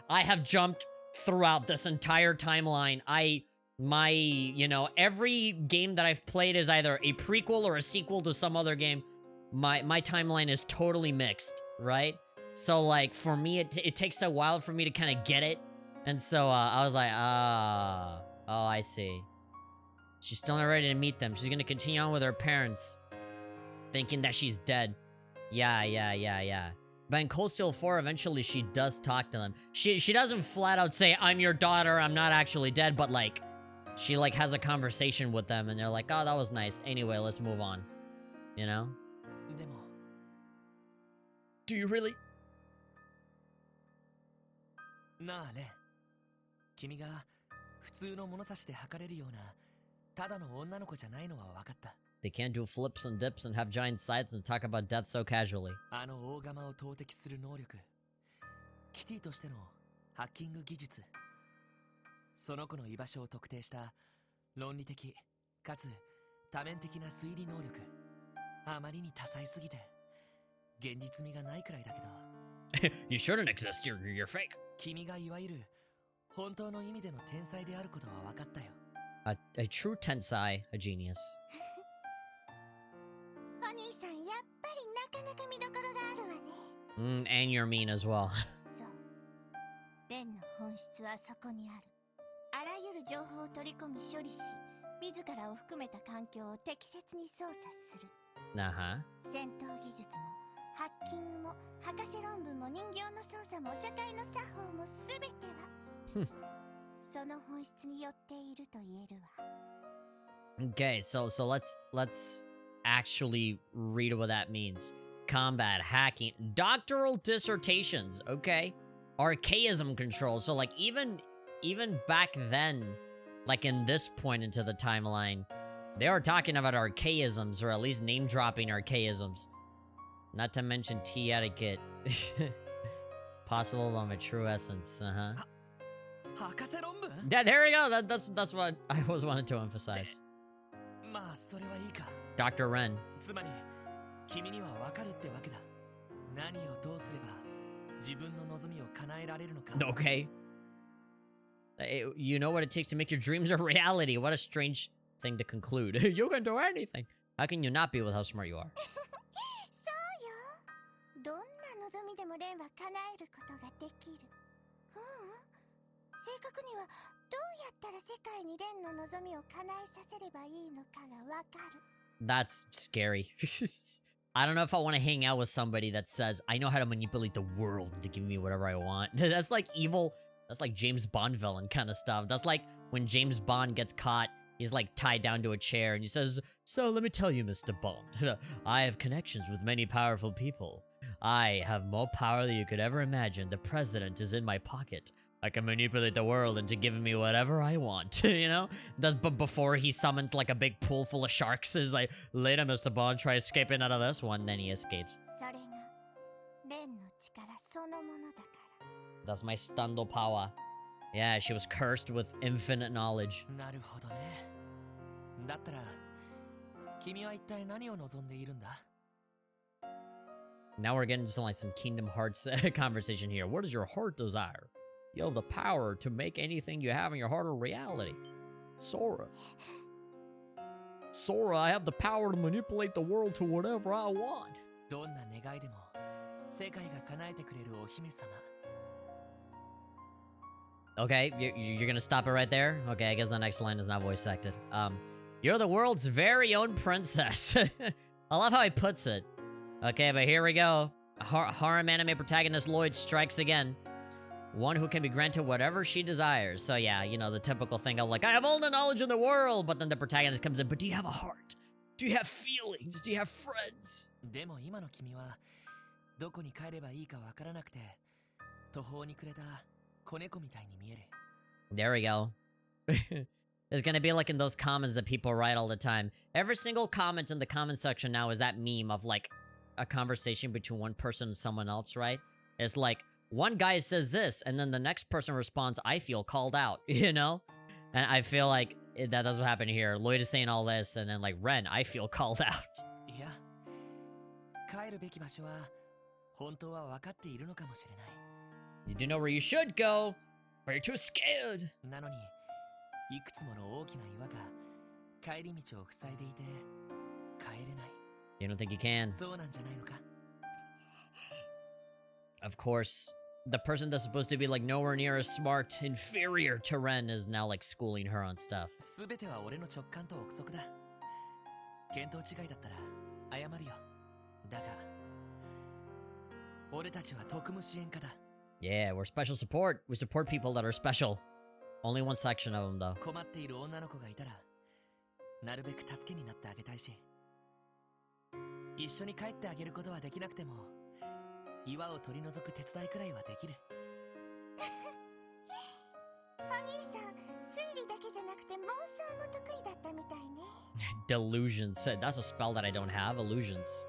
Speaker 1: I have jumped throughout this entire timeline. You know, every game that I've played is either a prequel or a sequel to some other game. My timeline is totally mixed, right? So, like, for me, it takes a while for me to kind of get it. And so, I was like, oh, I see. She's still not ready to meet them. She's gonna continue on with her parents, thinking that she's dead. Yeah. But in Cold Steel 4, eventually she does talk to them. She doesn't flat out say, I'm your daughter, I'm not actually dead, but, like, she, like, has a conversation with them, and they're like, oh, that was nice. Anyway, let's move on. You know? Do you really?
Speaker 3: なあレン、君が普通の物差しで測れるようなただの女の子じゃないのは分かった。
Speaker 1: They can't do flips and dips and have giant sides and talk about death so casually.
Speaker 3: あの大釜を投擲する能力、キティとしてのハッキング技術、その子の居場所を特定した論理的かつ多面的な推理能力、あまりに多彩すぎて現実味がないくらいだけど。
Speaker 1: You shouldn't exist. You're fake.
Speaker 3: 君がいわゆる本当の意味での天才であることは分かったよ。
Speaker 1: A true tensai, a genius.
Speaker 2: お兄さん、やっぱりなかなか見どころがあるわね。
Speaker 1: And you're mean as well.
Speaker 2: そう。レンの本質はそこにある。あらゆる情報を取り込み処理し、自らを含めた環境を適切に操作する。戦闘技術もハッキングも博士論文も人形の操作もお茶会の作法も全てはその本質によっていると言えるわ。
Speaker 1: Okay, so let's actually read what that means. Combat, hacking, doctoral dissertations, okay? Archaism control. So like even back then, like in this point into the timeline, they were talking about archaisms, or at least name-dropping archaisms. Not to mention tea etiquette. Possible of a true essence, Yeah, there we go. That's what I always wanted to emphasize. Dr. Ren.
Speaker 3: つまり君には分かるってわけだ。何をどうすれば自分の望みを叶えられるのか。
Speaker 1: Okay. You know what it takes to make your dreams a reality. What a strange thing to conclude. You can do anything. How can you not be with how smart you are?
Speaker 2: そうよ。どんな望みでもレンは叶えることができる。正確にはどうやったら世界にレンの望みを叶えさせればいいのかがわかる。
Speaker 1: That's scary. I don't know if I want to hang out with somebody that says, I know how to manipulate the world to give me whatever I want. That's like evil. That's like James Bond villain kind of stuff. That's like when James Bond gets caught, he's like tied down to a chair and he says, so let me tell you, Mr. Bond, I have connections with many powerful people. I have more power than you could ever imagine. The president is in my pocket. I can manipulate the world into giving me whatever I want, you know? But before he summons like a big pool full of sharks, is like, later, Mr. Bond, try escaping out of this one, then he escapes. That's my Stundle power. Yeah, she was cursed with infinite knowledge. Now we're getting to like some Kingdom Hearts conversation here. What does your heart desire? You have the power to make anything you have in your heart a reality. Sora. Sora, I have the power to manipulate the world to whatever I want. Okay, you're gonna stop it right there? Okay, I guess the next line is not voice acted. You're the world's very own princess. I love how he puts it. Okay, but here we go. Harem anime protagonist Lloyd strikes again. one who can be granted whatever she desires. So yeah, you know, the typical thing of like, I have all the knowledge in the world, but then the protagonist comes in, but do you have a heart? Do you have feelings? Do you have friends?
Speaker 3: でも今の君はどこに帰ればいいかわからなくて途方に暮れた子猫みたいに見える。
Speaker 1: There we go. It's gonna be like in those comments that people write all the time. Every single comment in the comment section now is that meme of like a conversation between one person and someone else, right? It's like, one guy says this, and then the next person responds, I feel called out, you know? And I feel like that's what happened here. Lloyd is saying all this, and then like, Ren, I feel called out.
Speaker 3: いや、帰るべき場所は本当は分かっているのかもしれない。
Speaker 1: You do know where you should go, but you're too scared.
Speaker 3: なのに、いくつもの大きな岩が帰り道を塞いでいて帰れない。
Speaker 1: You don't think you can?
Speaker 3: そうなんじゃないのか?
Speaker 1: Of course, the person that's supposed to be like nowhere near as smart, inferior to Ren is now like schooling her on stuff.
Speaker 3: すべては俺の直感と憶測だ。見当違いだったら謝るよ。だが、俺たちは特務支援課だ。
Speaker 1: Yeah, we're special support. We support people that are special. Only one section of them, though.
Speaker 3: 困っている女の子がいたら、なるべく助けになってあげたいし、一緒に帰ってあげることはできなくても、岩を取り除く手伝いくらいはできる。
Speaker 2: お兄さん、推理だけじゃなくて妄想も得意だったみたいね。
Speaker 1: Delusions. That's a spell that I don't have. Illusions.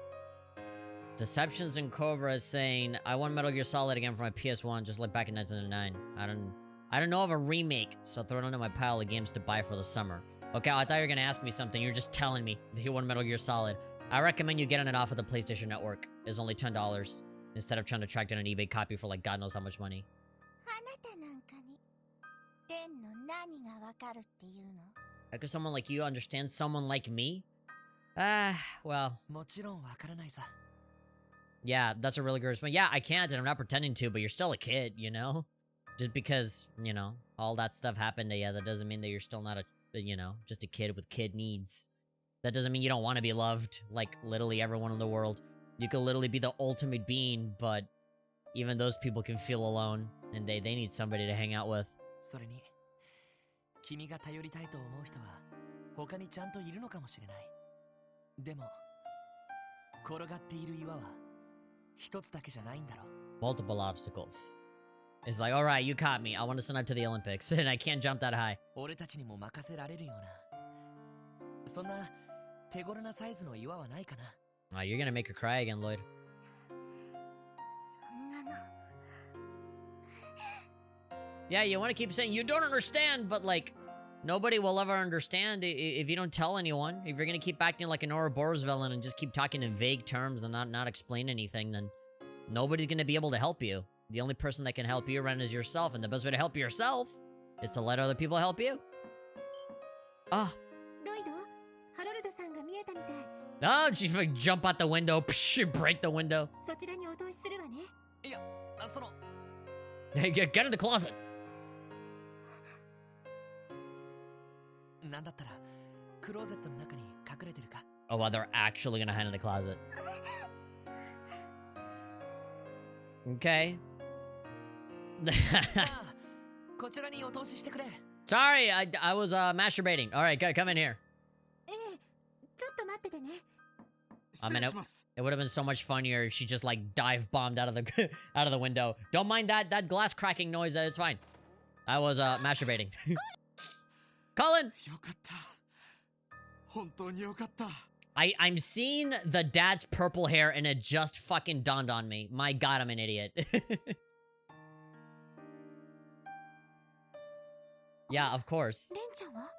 Speaker 1: Deceptions and Cobra is saying, I want Metal Gear Solid again for my PS1, just like back in 1999. I don't know of a remake, so throw it into my pile of games to buy for the summer. Okay, I thought you were gonna ask me something. You're just telling me that you want Metal Gear Solid. I recommend you getting it off of the PlayStation Network. It's only $10 instead of trying to track down an eBay copy for like God knows how much money.
Speaker 2: あなたなんかに、レンの何がわかるっていうの?
Speaker 1: How could someone like you understand someone like me? Well.
Speaker 3: もちろんわからないさ。
Speaker 1: Yeah, that's a really good response. Yeah, I can't, and I'm not pretending to, but you're still a kid, you know? Just because, you know, all that stuff happened to you, that doesn't mean that you're still not you know, just a kid with kid needs. That doesn't mean you don't want to be loved, like literally everyone in the world. You could literally be the ultimate being, but even those people can feel alone, and they need somebody to hang out with.
Speaker 3: それに、君が頼りたいと思う人は他にちゃんといるのかもしれない。でも、転がっている岩は一つだけじゃないんだろう。
Speaker 1: Multiple obstacles. It's like, alright, you caught me. I want to sign up to the Olympics, and I can't jump that high.
Speaker 3: 俺たちにも任せられるような、そんな手頃なサイズの岩はないかな。
Speaker 1: Oh, you're gonna make her cry again, Lloyd.
Speaker 2: そんなの。
Speaker 1: Yeah, you want to keep saying you don't understand, but like, nobody will ever understand if you don't tell anyone. If you're gonna keep acting like an Ouroboros villain and just keep talking in vague terms and not explain anything, then nobody's gonna be able to help you. The only person that can help you, Ren, is yourself, and the best way to help yourself is to let other people help you. Ah.
Speaker 2: ロイド、ハロルドさんが見えたみたい。
Speaker 1: Oh, she like jump out the window, psh, break the window.
Speaker 2: そちらにお通しするわね。
Speaker 3: いや、その、
Speaker 1: Hey, get in the closet.
Speaker 3: なんだったらクローゼットの中に隠れてるか。
Speaker 1: Oh, well, they're actually gonna hide in the closet. Okay.
Speaker 3: ああ、こちらにお通ししてくれ。
Speaker 1: Sorry, I was masturbating. All right, come in here.
Speaker 2: ええ、ちょっと待っててね。
Speaker 1: I mean, it would have been so much funnier if she just like dive bombed out of the out of the window. Don't mind that glass cracking noise. It's fine. I was masturbating. Colin.
Speaker 5: よかった。本当によかった。
Speaker 1: I'm seeing the dad's purple hair and it just fucking dawned on me. My God, I'm an idiot. Yeah, of course.
Speaker 2: レンちゃんは?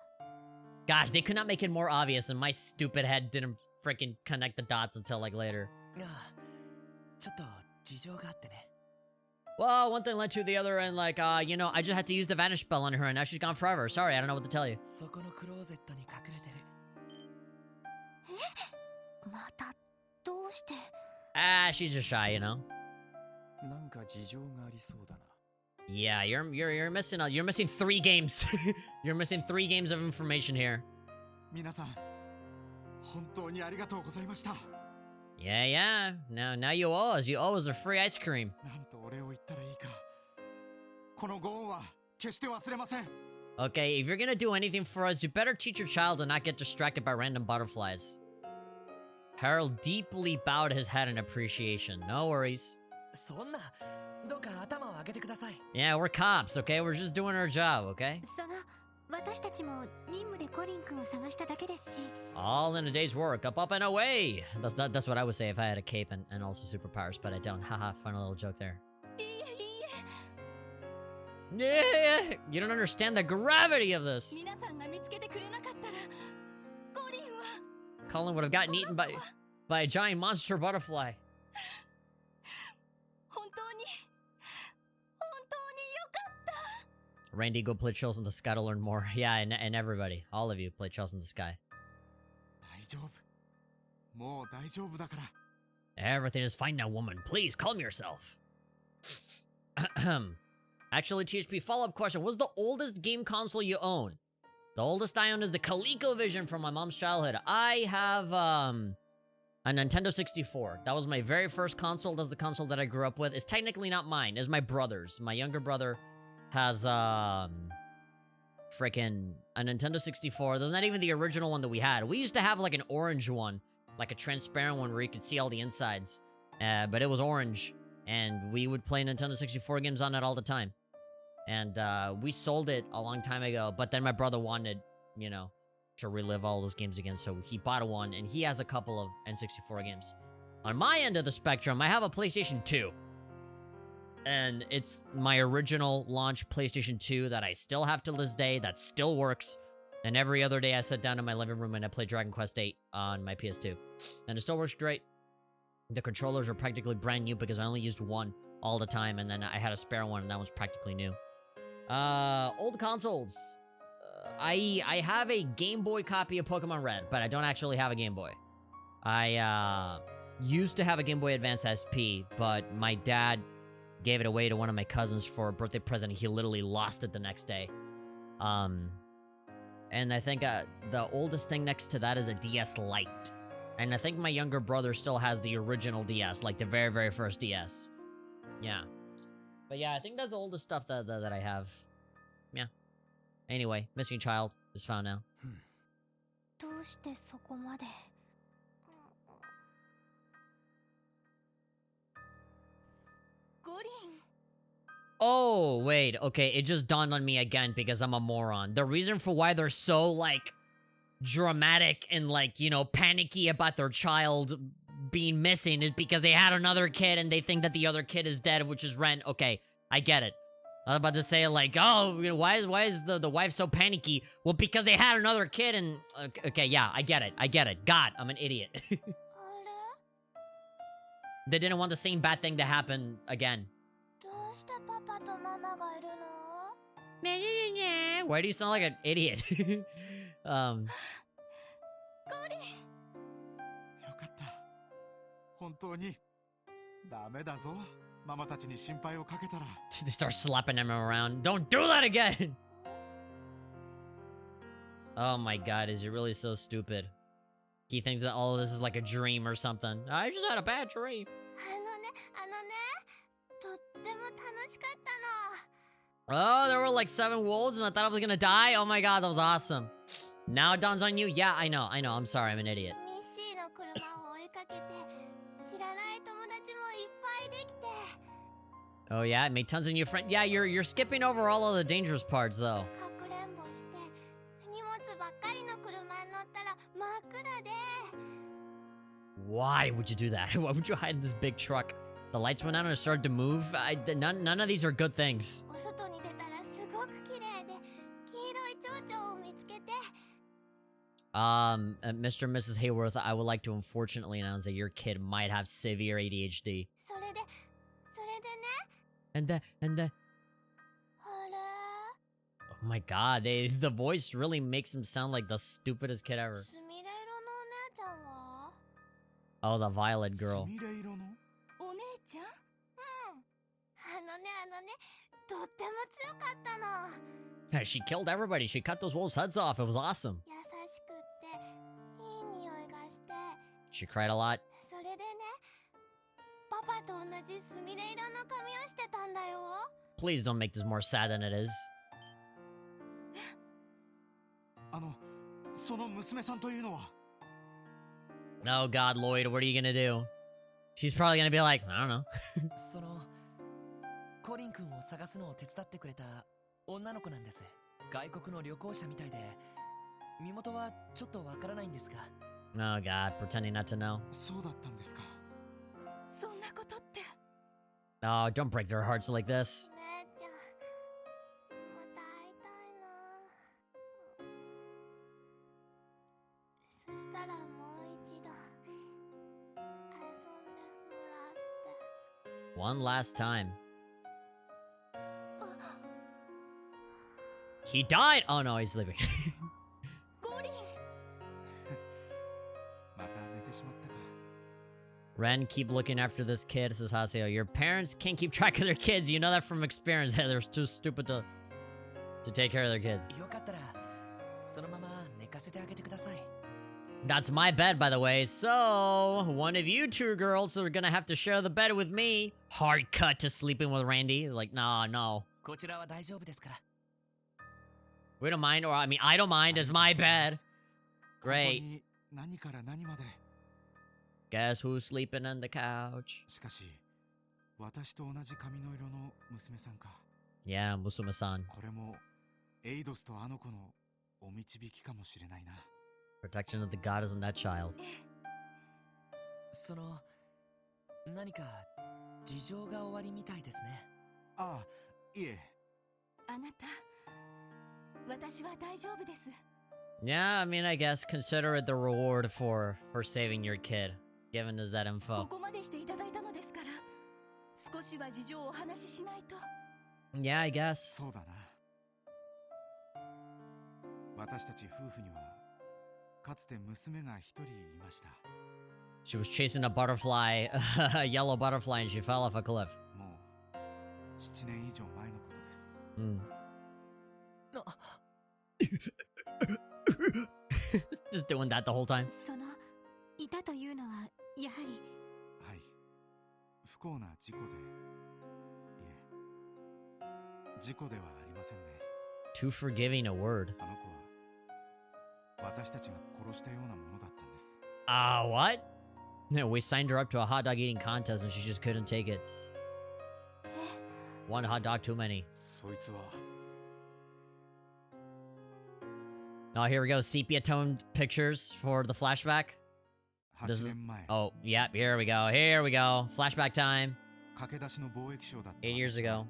Speaker 1: Gosh, they could not make it more obvious, and my stupid head didn't freaking connect the dots until like later.
Speaker 3: ああ、ちょっと事情があってね。
Speaker 1: Well, one thing led to the other, and like, you know, I just had to use the vanish spell on her, and now she's gone forever. Sorry, I don't know what to tell you.
Speaker 3: そこのクローゼットに隠れてる。
Speaker 2: また、どうして?
Speaker 1: Ah, she's just shy, you know.
Speaker 5: なんか事情がありそうだな。
Speaker 1: Yeah, you're missing you're missing 3 games. You're missing 3 games of information here.
Speaker 5: 皆さん、本当にありがとうございました。
Speaker 1: Yeah. Now you owe us. You owe us a free ice cream.
Speaker 5: なんとお礼を言ったらいいか。このご恩は決して忘れません。
Speaker 1: Okay, if you're gonna do anything for us, you better teach your child to not get distracted by random butterflies. Harold deeply bowed his head in appreciation. No worries.
Speaker 3: そんな、どうか頭を上げてください。
Speaker 1: Yeah, we're cops, okay? We're just doing our job, okay?
Speaker 2: その私たちも任務でコリン君を探しただけですし。
Speaker 1: All in a day's work, up and away. That's what I would say if I had a cape and also superpowers, but I don't. Haha, fun little joke there.
Speaker 2: いえいえ。
Speaker 1: Yeah, you don't understand the gravity of this.
Speaker 2: 皆さんが見つけてくれなかったら、コリンは
Speaker 1: Colin would have gotten eaten by a giant monster butterfly.
Speaker 2: 本当によかった。
Speaker 1: Randy, go play Trails in the Sky to learn more. Yeah, and everybody, all of you, play Trails in the Sky.
Speaker 5: 大丈夫。もう大丈夫だから。
Speaker 1: Everything is fine now, woman. Please calm yourself. Actually, THP, follow-up question. What's the oldest game console you own? The oldest I own is the ColecoVision from my mom's childhood. I have, a Nintendo 64. That was my very first console. That's the console that I grew up with. It's technically not mine. It's my brother's. My younger brother has, frickin' a Nintendo 64. That's not even the original one that we had. We used to have, like, an orange one. Like a transparent one where you could see all the insides. But it was orange. And we would play Nintendo 64 games on it all the time. And, we sold it a long time ago. But then my brother wanted, you know, to relive all those games again. So he bought one, and he has a couple of N64 games. On my end of the spectrum, I have a PlayStation 2. And it's my original launch PlayStation 2 that I still have to this day, that still works. And every other day I sit down in my living room and I play Dragon Quest VIII on my PS2. And it still works great. The controllers are practically brand new because I only used one all the time, and then I had a spare one, and that was practically new. Old consoles. I have a Game Boy copy of Pokemon Red, but I don't actually have a Game Boy. I, used to have a Game Boy Advance SP, but my dad gave it away to one of my cousins for a birthday present. He literally lost it the next day. And I think, the oldest thing next to that is a DS Lite. And I think my younger brother still has the original DS, like the very, very first DS. Yeah. But yeah, I think that's the oldest stuff that I have. Yeah. Anyway, missing child is found now.
Speaker 2: どうしてそこまで。コリン。
Speaker 1: Oh, wait. Okay, it just dawned on me again because I'm a moron. The reason for why they're so, like, dramatic and, like, you know, panicky about their child being missing is because they had another kid and they think that the other kid is dead, which is Ren. Okay, I get it. I was about to say, like, oh, you know, why is the wife so panicky? Well, because they had another kid and... Okay, yeah, I get it. God, I'm an idiot.
Speaker 2: あれ
Speaker 1: They didn't want the same bad thing to happen again.
Speaker 2: どうしてパパとママがいるの？
Speaker 1: Why do you sound like an idiot?
Speaker 2: コリン。
Speaker 5: よかった。本当に。ダメだぞ。ママたちに心配をかけたら。
Speaker 1: They start slapping him around. Don't do that again! Oh my god, is he really so stupid? He thinks that all of this is like a dream or something. I just had a bad dream.
Speaker 2: とっても楽しかったの。
Speaker 1: Oh, there were like 7 wolves and I thought I was gonna die? Oh my god, that was awesome. Now it dawns on you? Yeah, I know. I'm sorry, I'm an idiot.
Speaker 2: ミッシーの車を追いかけて、知らない友達もいっぱいできて。
Speaker 1: Oh yeah, it made tons of new friends. Yeah, you're skipping over all of the dangerous parts though.
Speaker 2: かくれんぼして、荷物ばっかりの車に乗ったら真っ暗で。
Speaker 1: Why would you do that? Why would you hide in this big truck? The lights went out and it started to move. None of these are good things.
Speaker 2: お外に出たらすごく綺麗で、黄色い蝶々を見つけて。
Speaker 1: Mr. and Mrs. Hayworth, I would like to unfortunately announce that your kid might have severe ADHD.
Speaker 2: それでね。
Speaker 1: And the...
Speaker 2: あれ
Speaker 1: Oh my god, the voice really makes him sound like the stupidest kid ever.
Speaker 2: すみれ色のお姉ちゃんは
Speaker 1: Oh, the violet girl.
Speaker 5: すみれ色の。
Speaker 2: お姉ちゃんとっても強かったの。
Speaker 1: She killed everybody. She cut those wolves' heads off. It was awesome.
Speaker 2: 優しくっていい匂いがして。
Speaker 1: She cried a lot.
Speaker 2: それでね、パパと同じすみれ色の髪をしてたんだよ。
Speaker 1: Please don't make this more sad than it is.
Speaker 5: その娘さんというのは
Speaker 1: Oh god, Lloyd, what are you gonna do? She's probably gonna be like, I don't know.
Speaker 3: そのコリン君を探すのを手伝ってくれた女の子なんです。外国の旅行者みたいで身元はちょっとわからないんですが。
Speaker 1: Oh god, pretending not to know.
Speaker 5: そうだったんですか。
Speaker 2: そんなことって。
Speaker 1: Oh, don't break their hearts like this.
Speaker 2: 姉ちゃん、また会いたいな。そしたらもう一度遊んでもらって。
Speaker 1: One last time. He died! Oh no, he's sleeping.
Speaker 2: ゴリン。
Speaker 5: また寝てしまったか。
Speaker 1: Ren, keep looking after this kid, says Haseo. Your parents can't keep track of their kids. You know that from experience. They're too stupid to take care of their kids.
Speaker 3: よかったらそのまま寝かせてあげてください。
Speaker 1: That's my bed, by the way. So, one of you two girls are gonna have to share the bed with me. Hard cut to sleeping with Randy. Like, nah, no.
Speaker 3: こちらは大丈夫ですから。
Speaker 1: We don't mind, or I mean, I don't mind. It's my bed.
Speaker 5: 本当
Speaker 1: Great.
Speaker 5: に何から何まで。
Speaker 1: Guess who's sleeping on the couch?
Speaker 5: しかし、私と同じ髪の色の娘さんか。
Speaker 1: Yeah, Musuma-san.
Speaker 5: これもエイドスとあの子のお導きかもしれないな。
Speaker 1: Protection of the goddess and that child.
Speaker 3: その何か事情が終わりみたいですね。
Speaker 5: ああ、いえ。
Speaker 2: あなた、私は大丈夫です。
Speaker 1: Yeah, I mean, I guess consider it the reward for saving your kid, giving us that
Speaker 2: こ
Speaker 1: info.
Speaker 2: こまでしていただいたのですから、少しは事情をお話ししないと。
Speaker 1: Yeah, I guess.
Speaker 5: そうだな。私たち夫婦にはかつて娘が一人いました。
Speaker 1: She was chasing a butterfly, a yellow butterfly, and she fell off a cliff.
Speaker 5: もう7年以上前のことです。
Speaker 1: Mm.
Speaker 3: あ
Speaker 1: Just doing that the whole time.
Speaker 2: その、いたというのは、やはり。
Speaker 5: はい。不幸な事故で。いえ。事故ではありませんね。
Speaker 1: Too forgiving a word.
Speaker 5: あの子は私たちが殺したようなものだったんです。
Speaker 1: What? No, we signed her up to a hot dog eating contest and she just couldn't take it. One hot dog too many.
Speaker 5: そいつは。
Speaker 1: Oh, here we go. Sepia toned pictures for the flashback.
Speaker 5: 8
Speaker 1: This is-
Speaker 5: 年前、
Speaker 1: Oh, yep. Here we go. Here we go. Flashback time.
Speaker 5: 駆け出しの貿易商だった
Speaker 1: 8 years
Speaker 5: 私は
Speaker 1: ago.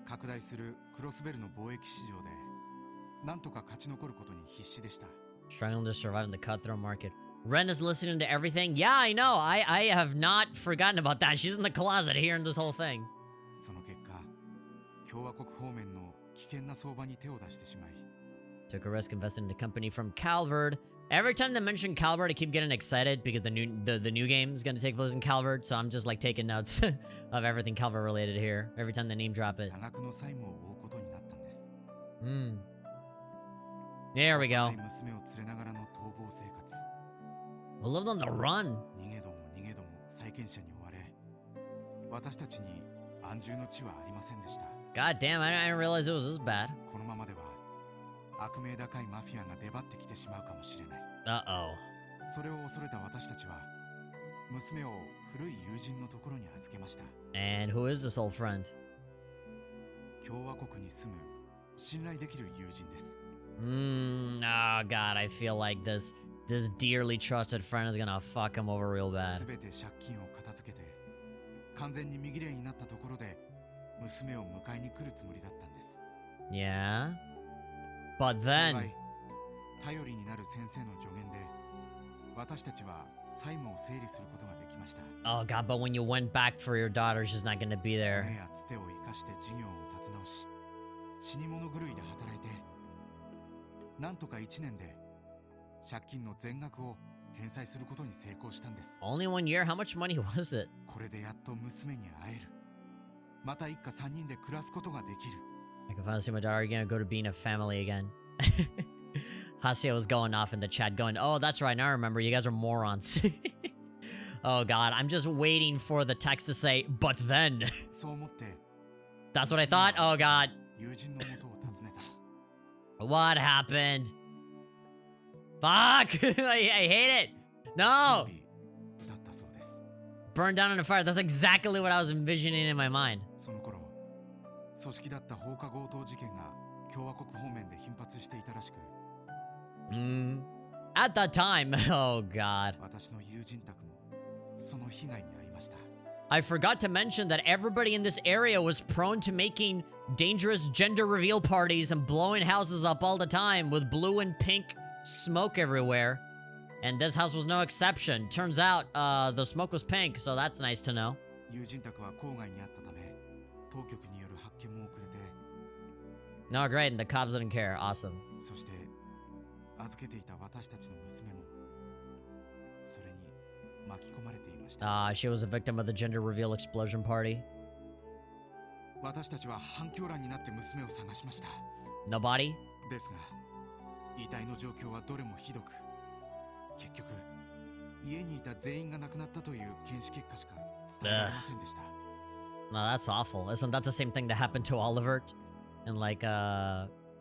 Speaker 5: 拡大するクロスベルの貿易市場でなんとか勝ち残ることに必死でした。
Speaker 1: Struggling to survive in the cutthroat market. Ren is listening to everything. Yeah, I know. I have not forgotten about that. She's in the closet hearing this whole thing.
Speaker 5: その結果、共和国方面の危険な相場に手を出してしまい、
Speaker 1: Took a risk investing in a company from Calvert. Every time they mention Calvert, I keep getting excited because the new game is gonna take place in Calvert. So I'm just like taking notes of everything Calvert related here. Every time they name drop it.
Speaker 5: 多額の債務を負うことになったんです。
Speaker 1: There we
Speaker 5: 幼
Speaker 1: go.
Speaker 5: い娘を連れながらの逃亡生活。
Speaker 1: We lived on the run.
Speaker 5: 逃げども逃げども債権者に追われ、私たちに安住の地はありませんでした。
Speaker 1: God damn, I didn't realize it was this bad.
Speaker 5: このままでは悪名高いマフィアが出張ってきてしまうかもしれない。
Speaker 1: Uh-oh.
Speaker 5: それを恐れた私たちは娘を古い友人のところに預けました。
Speaker 1: And who is this old friend?
Speaker 5: 共和国に住む信頼できる友人です。
Speaker 1: Oh god, I feel like this dearly trusted friend is gonna fuck him over real
Speaker 5: す
Speaker 1: bad.
Speaker 5: べて借金を片付けて完全に身切れになったところで娘を迎えに来るつもりだったんです。
Speaker 1: Yeah? But
Speaker 5: 幸
Speaker 1: then...
Speaker 5: い頼りになる先生の助言で私たちは債務を整理することができました。
Speaker 1: Oh god, but when you went back for your daughter, she's not gonna be
Speaker 5: 骨
Speaker 1: there.
Speaker 5: やつてを生かして事業を立て直し死に物狂いで働いてなんとか1年で借金の全額を返済することに成功したんです。
Speaker 1: Only 1 year? How much money was it?
Speaker 5: これでやっと娘に会える。また一家3人で暮らすことができる。
Speaker 1: I can finally see my daughter gonna go to being a family again. Haseo was going off in the chat going, oh, that's right, now I remember, you guys are morons. Oh god, I'm just waiting for the text to say, but then.
Speaker 5: そう思って
Speaker 1: That's what I thought? Oh god.
Speaker 5: 友人の元を訪ねた。
Speaker 1: What happened? Fuck! I hate it! No!
Speaker 5: 忍びだったそうです。
Speaker 1: Burned down in a fire. That's exactly what I was envisioning in my mind.
Speaker 5: その頃、組織だった放火強盗事件が共和国方面で頻発していたらしく、
Speaker 1: At that time, oh god.
Speaker 5: 私の友人宅もその被害に遭いました。
Speaker 1: I forgot to mention that everybody in this area was prone to making dangerous gender reveal parties and blowing houses up all the time with blue and pink smoke everywhere. And this house was no exception. Turns out, the smoke was pink, so that's nice to know.
Speaker 5: 友人宅は郊外にあったため、当局による発見も遅れて、
Speaker 1: No, great, and the cops didn't care. Awesome.
Speaker 5: そして預けていた私たちの娘もそれに巻き込まれていました。
Speaker 1: She was a victim of the gender reveal explosion party.
Speaker 5: 私たちは反響欄になって娘を探しました。
Speaker 1: No body?
Speaker 5: ですが、遺体の状況はどれもひどく、結局家にいた全員が亡くなったという検視結果しか伝えられませんでした。
Speaker 1: No, that's awful. Isn't that the same thing that happened to Olivert in like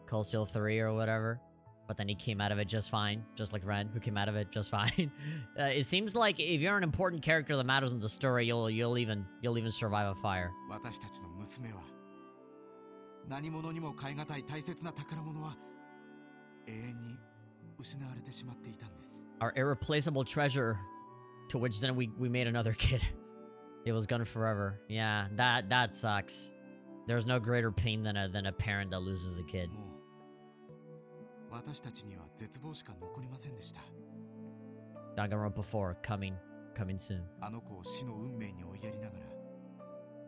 Speaker 1: Cold Steel 3 or whatever? But then he came out of it just fine, just like Ren, who came out of it just fine. It seems like if you're an important character that matters in the story, you'll even survive a fire.
Speaker 5: 私たちの娘は何者にも代え難い大切な宝物は永遠に失われてしまっていたんです。
Speaker 1: Our irreplaceable treasure, to which then we made another kid. It was gone forever. Yeah, that sucks. There's no greater pain than a parent that loses a kid.
Speaker 5: もう私たちには絶望しか残りませんでした。
Speaker 1: Danganronpa 4 coming soon.
Speaker 5: あの子を死の運命に追いやりながら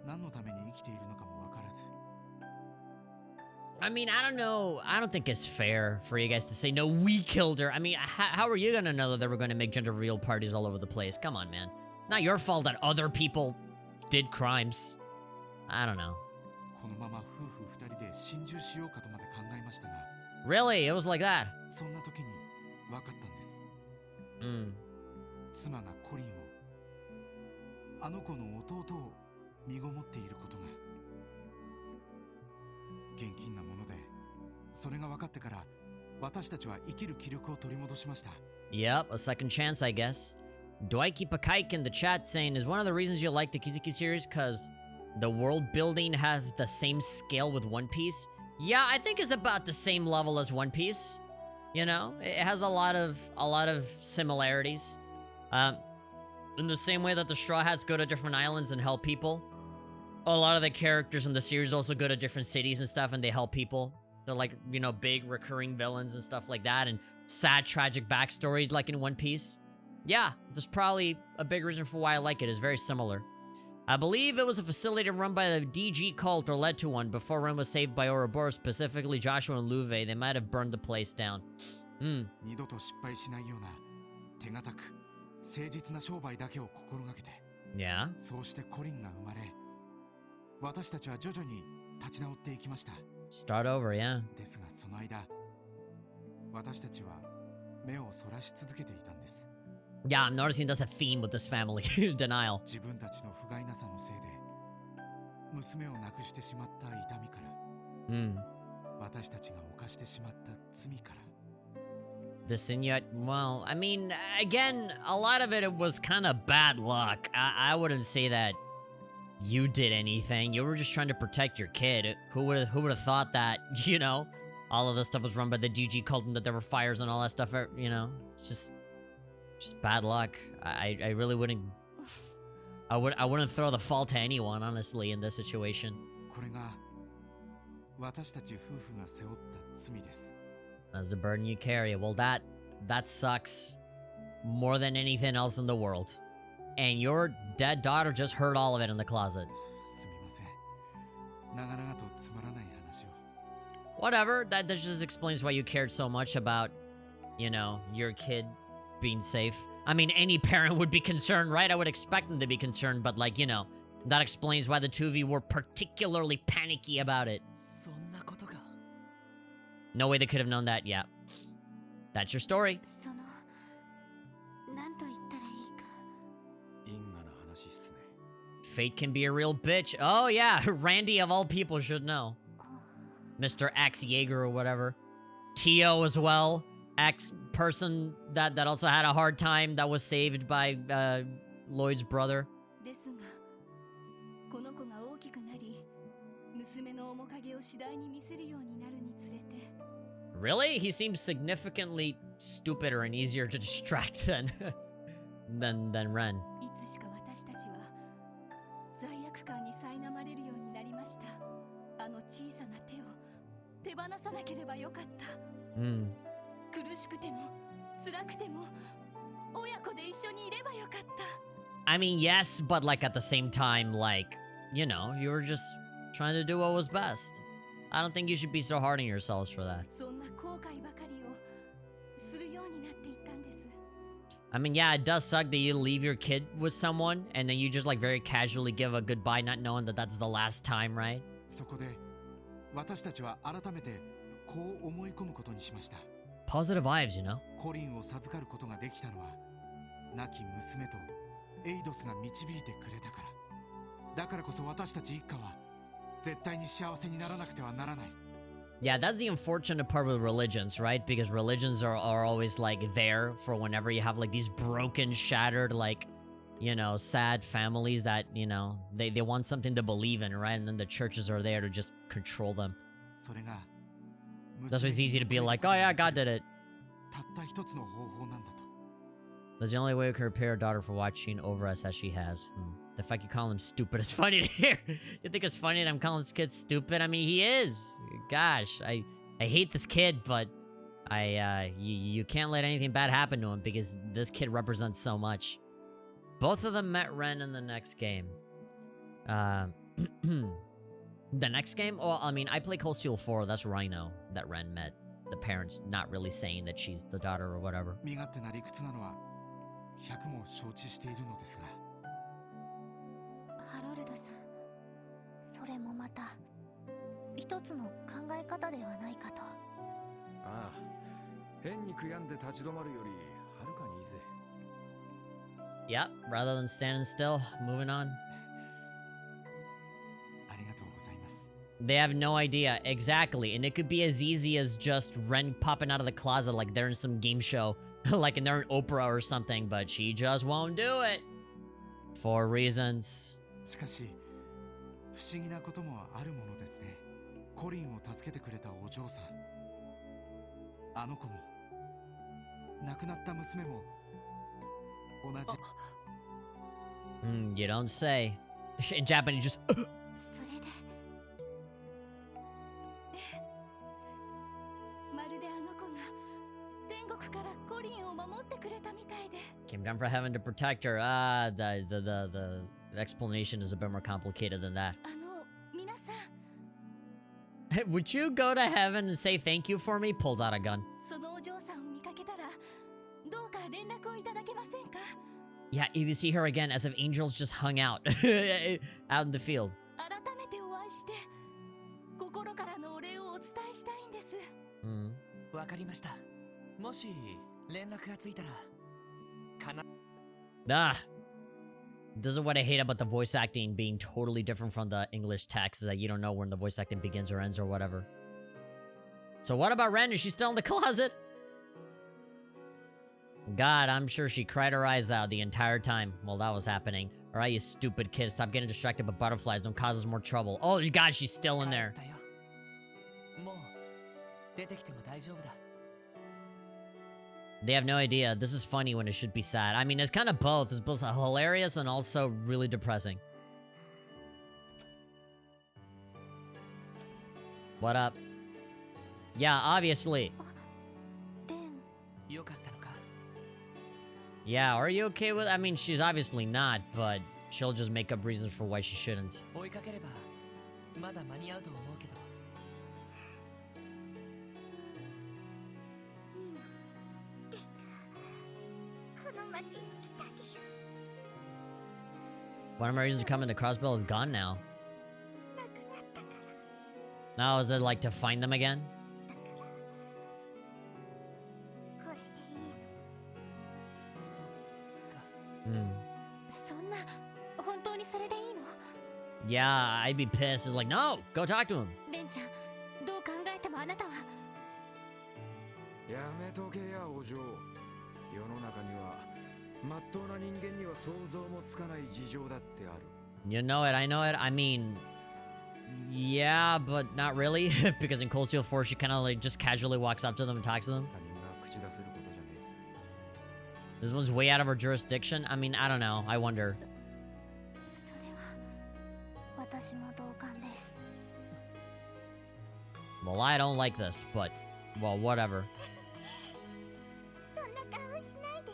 Speaker 5: 何のために生きているのかもわからず。
Speaker 1: I mean, I don't know. I don't think it's fair for you guys to say, no, we killed her. I mean, how are you gonna know that they were gonna make gender reveal parties all over the place? Come on, man. Not your fault that other people did crimes. I don't know.
Speaker 5: このまま夫婦二人で心中しようかとまで考えましたが、
Speaker 1: Really? It was like that?
Speaker 5: そんな時に分かったんです。 妻がコリンを、あの子の弟を身ごもっていることが。現金なもので、それが分かってから私たちは生きる気力を取り戻しました。
Speaker 1: Yep, a second chance, I guess. Do I keep a kike in the chat saying, is one of the reasons you like the Kizuki series because the world building has the same scale with One Piece? Yeah, I think it's about the same level as One Piece. You know, it has a lot of similarities. In the same way that the Straw Hats go to different islands and help people, a lot of the characters in the series also go to different cities and stuff and they help people. They're like, you know, big recurring villains and stuff like that, and sad, tragic backstories like in One Piece. Yeah, there's probably a big reason for why I like it. It's very similar. I believe it was a facility run by the DG cult or led to one before Ren was saved by Ouroboros, specifically Joshua and Luve. They might have burned the place down.
Speaker 5: 二度と失敗しないような手堅く誠実な商売だけを心がけて、
Speaker 1: Yeah?
Speaker 5: そうしてコリンが生まれ、私たちは徐々に立ち直っていきました。
Speaker 1: Start over, yeah.
Speaker 5: ですがその間、私たちは目をそらし続けていたんです。
Speaker 1: Yeah, I'm noticing there's a theme with this family. Denial.
Speaker 5: 自分たちの不甲斐なさのせいで娘を亡くしてしまった痛みから、私たちが犯してしまった罪から。
Speaker 1: This in yet, well, I mean, again, a lot of it was kind of bad luck. I wouldn't say that you did anything. You were just trying to protect your kid. Who would have thought that, you know, all of this stuff was run by the GG cult and that there were fires and all that stuff, you know? It's just bad luck. I really wouldn't I wouldn't throw the fault to anyone, honestly, in this situation.
Speaker 5: これが私たち夫婦が背負った罪です。
Speaker 1: That's the burden you carry. Well, that sucks more than anything else in the world. And your dead daughter just heard all of it in the closet.
Speaker 5: すみません。長々とつまらない話を。
Speaker 1: Whatever. That just explains why you cared so much about, you know, your kid being safe. I mean, any parent would be concerned, right? I would expect them to be concerned, but like, you know, that explains why the two of you were particularly panicky about it.
Speaker 3: そんなことが。
Speaker 1: No way they could have known that. Yeah. That's your story.
Speaker 2: そのなんと言ったらいいか。
Speaker 5: 因果な話っすね。
Speaker 1: fate can be a real bitch. Oh yeah, Randy of all people should know. Mr. Axe Jaeger or whatever. Tio as well. Ex-person that also had a hard time that was saved by Lloyd's brother.
Speaker 6: ですが、この子が大きくなり、娘の面影を次第に見せるようになるにつれて。
Speaker 1: Really? He seems significantly stupider and easier to distract than Ren.
Speaker 6: いつしか私たちは罪悪感に苛まれるようになりました。あの小さな手を手放さなければよかった。苦しくても辛くても親子で一緒にいればよかった。
Speaker 1: I mean, yes, but like at the same time, like, you know, you were just trying to do what was best. I don't think you should be so hard on yourselves for that.
Speaker 6: そんな後悔ばかりをするようになっていったんです。
Speaker 1: I mean, yeah, it does suck that you leave your kid with someone and then you just like very casually give a goodbye, not knowing that that's the last time, right?
Speaker 5: そこで私たちは改めてこう思い込むことにしました。
Speaker 1: Positive vibes, you know?
Speaker 5: コリンを授かることができたのは亡き娘とエイドスが導いてくれたから。だからこそ私たち一家は絶対に幸せにならなくてはならない。
Speaker 1: Yeah, that's the unfortunate part with religions, right? Because religions are always like there for whenever you have like these broken, shattered, like, you know, sad families that, you know, they want something to believe in, right? And then the churches are there to just control them.
Speaker 5: それが
Speaker 1: That's why it's easy to be like, oh yeah, God did it.
Speaker 5: たった一つの方法なんだと。
Speaker 1: That's the only way we can prepare a daughter for watching over us as she has. The fact you call him stupid is funny to hear. You think it's funny that I'm calling this kid stupid? I mean, he is. Gosh, I hate this kid, but you can't let anything bad happen to him because this kid represents so much. Both of them met Ren in the next game. The next game? Well, I mean, I play Cold Steel 4. That's where I know that Ren met the parents, not really saying that she's the daughter or whatever.
Speaker 5: 身勝手な理屈なのは100も承知しているのですが。
Speaker 2: ハロルドさん、それもまた一つの考え方ではないかと。
Speaker 7: ああ、変に悔やんで立ち止まるよりはるかにいいぜ。
Speaker 1: Yep, rather than standing still, moving on.
Speaker 5: ありがとうございます。
Speaker 1: They have no idea. Exactly. And it could be as easy as just Ren popping out of the closet like they're in some game show. Like they're in Oprah or something, but she just won't do it. For reasons.
Speaker 5: しかし不思議なこともあるものですね。コリンを助けてくれたお嬢さん、あの子も亡くなった娘も同じ。
Speaker 1: You don't say. In Japanese, just.
Speaker 2: それで
Speaker 6: まるであの子が天国からコリンを守ってくれたみたいで。
Speaker 1: Came down from heaven to protect her. The explanation is a bit more complicated than that.
Speaker 6: あの皆さん、
Speaker 1: Would you go to heaven and say thank you for me? Pulls out a gun.
Speaker 6: そのお嬢さんを見かけたらどうか連絡をいただけませんか。
Speaker 1: Yeah, if you see her again, as if angels just hung out out in the field.
Speaker 6: 改めてお会いして心からのお礼をお伝えしたいんです。
Speaker 3: わかりました。もし連絡がついたら、
Speaker 1: This is what I hate about the voice acting being totally different from the English text, is that you don't know when the voice acting begins or ends or whatever. So what about Ren? Is she still in the closet? God, I'm sure she cried her eyes out the entire time while that was happening. Alright, you stupid kid, stop getting distracted by butterflies, don't cause us more trouble. Oh God, she's still in there.
Speaker 3: もう出てきても大丈夫だ。
Speaker 1: They have no idea. This is funny when it should be sad. I mean, it's kind of both. It's both hilarious and also really depressing. What up? Yeah, obviously.
Speaker 2: レン、
Speaker 3: よかったのか。
Speaker 1: Yeah, are you okay with... I mean, she's obviously not, but she'll just make up reasons for why she shouldn't.
Speaker 3: 追いかければまだ間に合うと思うけど。
Speaker 2: いいの。レンがこの町に来た理由。
Speaker 1: One of my reasons for coming to Crossbell is gone now.
Speaker 2: 亡くなったから。
Speaker 1: Now, is it like to find them again?
Speaker 2: だからこれでいいの。
Speaker 3: そっか。
Speaker 2: そんなほ
Speaker 6: 本当にそれでいいの？
Speaker 1: Yeah, I'd be pissed. It's like, no, go talk to him.
Speaker 6: レンちゃん、どう考えてもあなたは。
Speaker 7: やめとけやお嬢。世の中にはまっとうな人間には想像もつかない事情だってある。
Speaker 1: You know it, I know it. I mean, yeah, but not really. Because in Cold Steel 4, she kind of like just casually walks up to them and talks to them.
Speaker 7: 他人が口出せることじゃね
Speaker 1: This one's way out of her jurisdiction. I mean, I don't know. I wonder.
Speaker 6: それは私も同感です。
Speaker 1: Well, I don't like this, but, well, whatever.
Speaker 2: そんな顔しないで。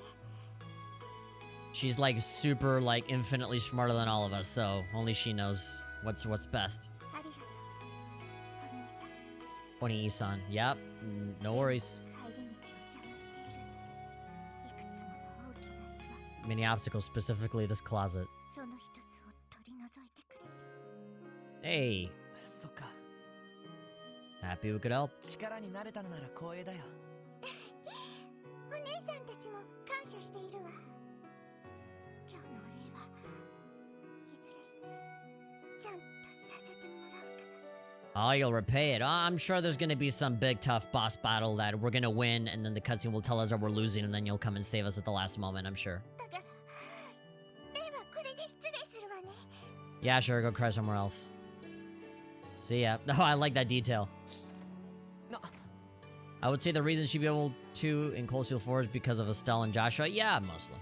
Speaker 1: She's like super, like infinitely smarter than all of us, so only she knows what's best.
Speaker 2: ありがとう、お兄さん。
Speaker 1: Oni-san, yep, no worries.
Speaker 2: 帰り道を邪魔している。いくつもの大きな岩、
Speaker 1: Many obstacles, specifically this closet.
Speaker 2: その一つを取り除いてくれて。
Speaker 1: Hey,
Speaker 3: そっか。
Speaker 1: happy we could help.
Speaker 3: 力になれたのなら光栄だよ。
Speaker 2: お姉さんたちも感謝しているわ。今日のお礼はいずれちゃんとさせてもらうから。
Speaker 1: Oh, you'll repay it. Oh, I'm sure there's gonna be some big tough boss battle that we're gonna win, and then the cutscene will tell us that we're losing, and then you'll come and save us at the last moment, I'm sure.
Speaker 2: だから、レイはこれで失礼するわね。
Speaker 1: Yeah, sure, go cry somewhere else. See ya. Oh, I like that detail.
Speaker 3: No.
Speaker 1: I would say the reason she'd be able to in Cold Steel 4 is because of Estelle and Joshua. Yeah, mostly.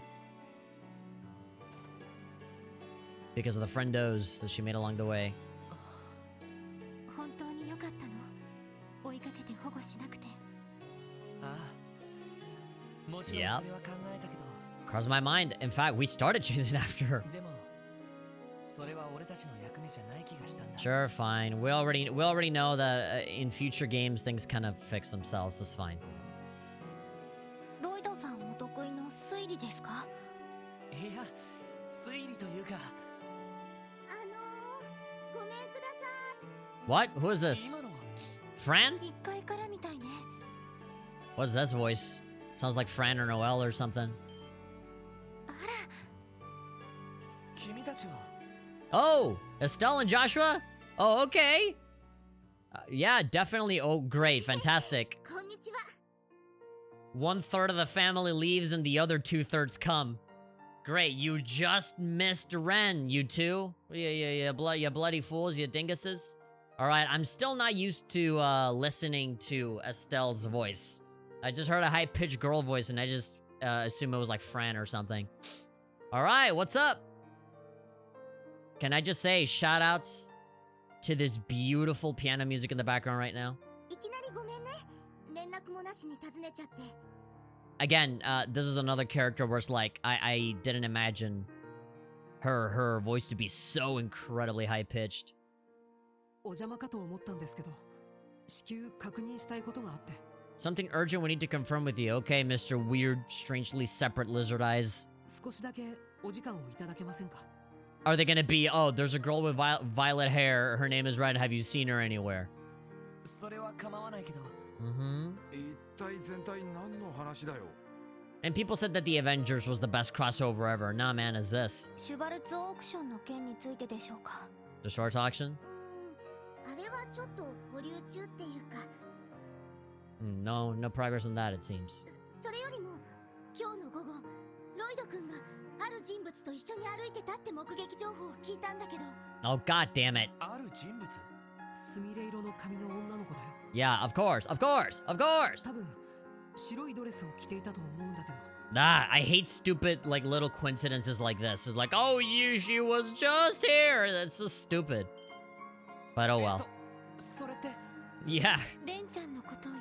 Speaker 1: Because of the friendos that she made along the way.
Speaker 6: 本当に良かったの？追いかけて保護しなくて。
Speaker 3: ああ。もちろんそれは考えたけど。
Speaker 1: Crossed my mind. In fact, we started chasing after her.
Speaker 3: でも、それは俺たちの役目じゃない気がしたんだ。
Speaker 1: Sure, fine. We already know that in future games things kind of fix themselves. That's fine.
Speaker 6: ロイドさんお得意の推理ですか？
Speaker 3: いや、推理というか。
Speaker 2: ごめんください。
Speaker 1: What? Who is this?
Speaker 3: 今のは。
Speaker 1: Fran?
Speaker 6: 1階からみたいね。
Speaker 1: What's this voice? Sounds like Fran or Noelle or something.
Speaker 6: あら、
Speaker 3: 君たちは。
Speaker 1: Oh, Estelle and Joshua? Oh, okay. Yeah, definitely. Oh, great. Fantastic.
Speaker 2: こんにちは。
Speaker 1: 1/3 of the family leaves and the other 2/3 come. Great. You just missed Ren, you two. Yeah, you bloody fools, you dinguses. All right, I'm still not used to listening to Estelle's voice. I just heard a high-pitched girl voice and I just assume it was like Fran or something. All right, what's up? Can I just say shout-outs to this beautiful piano music in the background right now?
Speaker 2: いきなりごめんね。連絡もなしに訪ねちゃって。
Speaker 1: Again, this is another character where it's like, I didn't imagine her voice to be so incredibly high-pitched.
Speaker 8: お邪魔かと思ったんですけど、至急確認したいことがあって。
Speaker 1: Something urgent we need to confirm with you. Okay, Mr. Weird, strangely separate lizard eyes.
Speaker 8: 少しだけお時間をいただけませんか？
Speaker 1: Are they gonna be, oh, there's a girl with violet hair, her name is Red, have you seen her anywhere?
Speaker 3: それは構わないけど。
Speaker 1: Mm-hmm.
Speaker 7: 一体全体何の話だよ。
Speaker 1: And people said that the Avengers was the best crossover ever. Nah, man, is this?
Speaker 6: シュバルツオークションの件についてでしょうか？
Speaker 1: The short auction?
Speaker 2: あれはちょっと保留中っていうか。
Speaker 1: No progress on that, it seems.
Speaker 2: それよりも今日の午後ロイド君がある人物と一緒に歩いてたって目撃情報を聞いたんだけど。
Speaker 1: Oh, god damn it.
Speaker 3: ある人物。
Speaker 8: すみれ色の髪の女の子だよ。
Speaker 1: Yeah, of course.
Speaker 8: 多分白いドレスを着ていたと思うんだけど。
Speaker 1: Ah, I hate stupid, like, little coincidences like this. It's like, oh, she was just here. That's so stupid. But oh well.
Speaker 3: それって。
Speaker 1: Yeah.
Speaker 6: レンちゃんのことよね。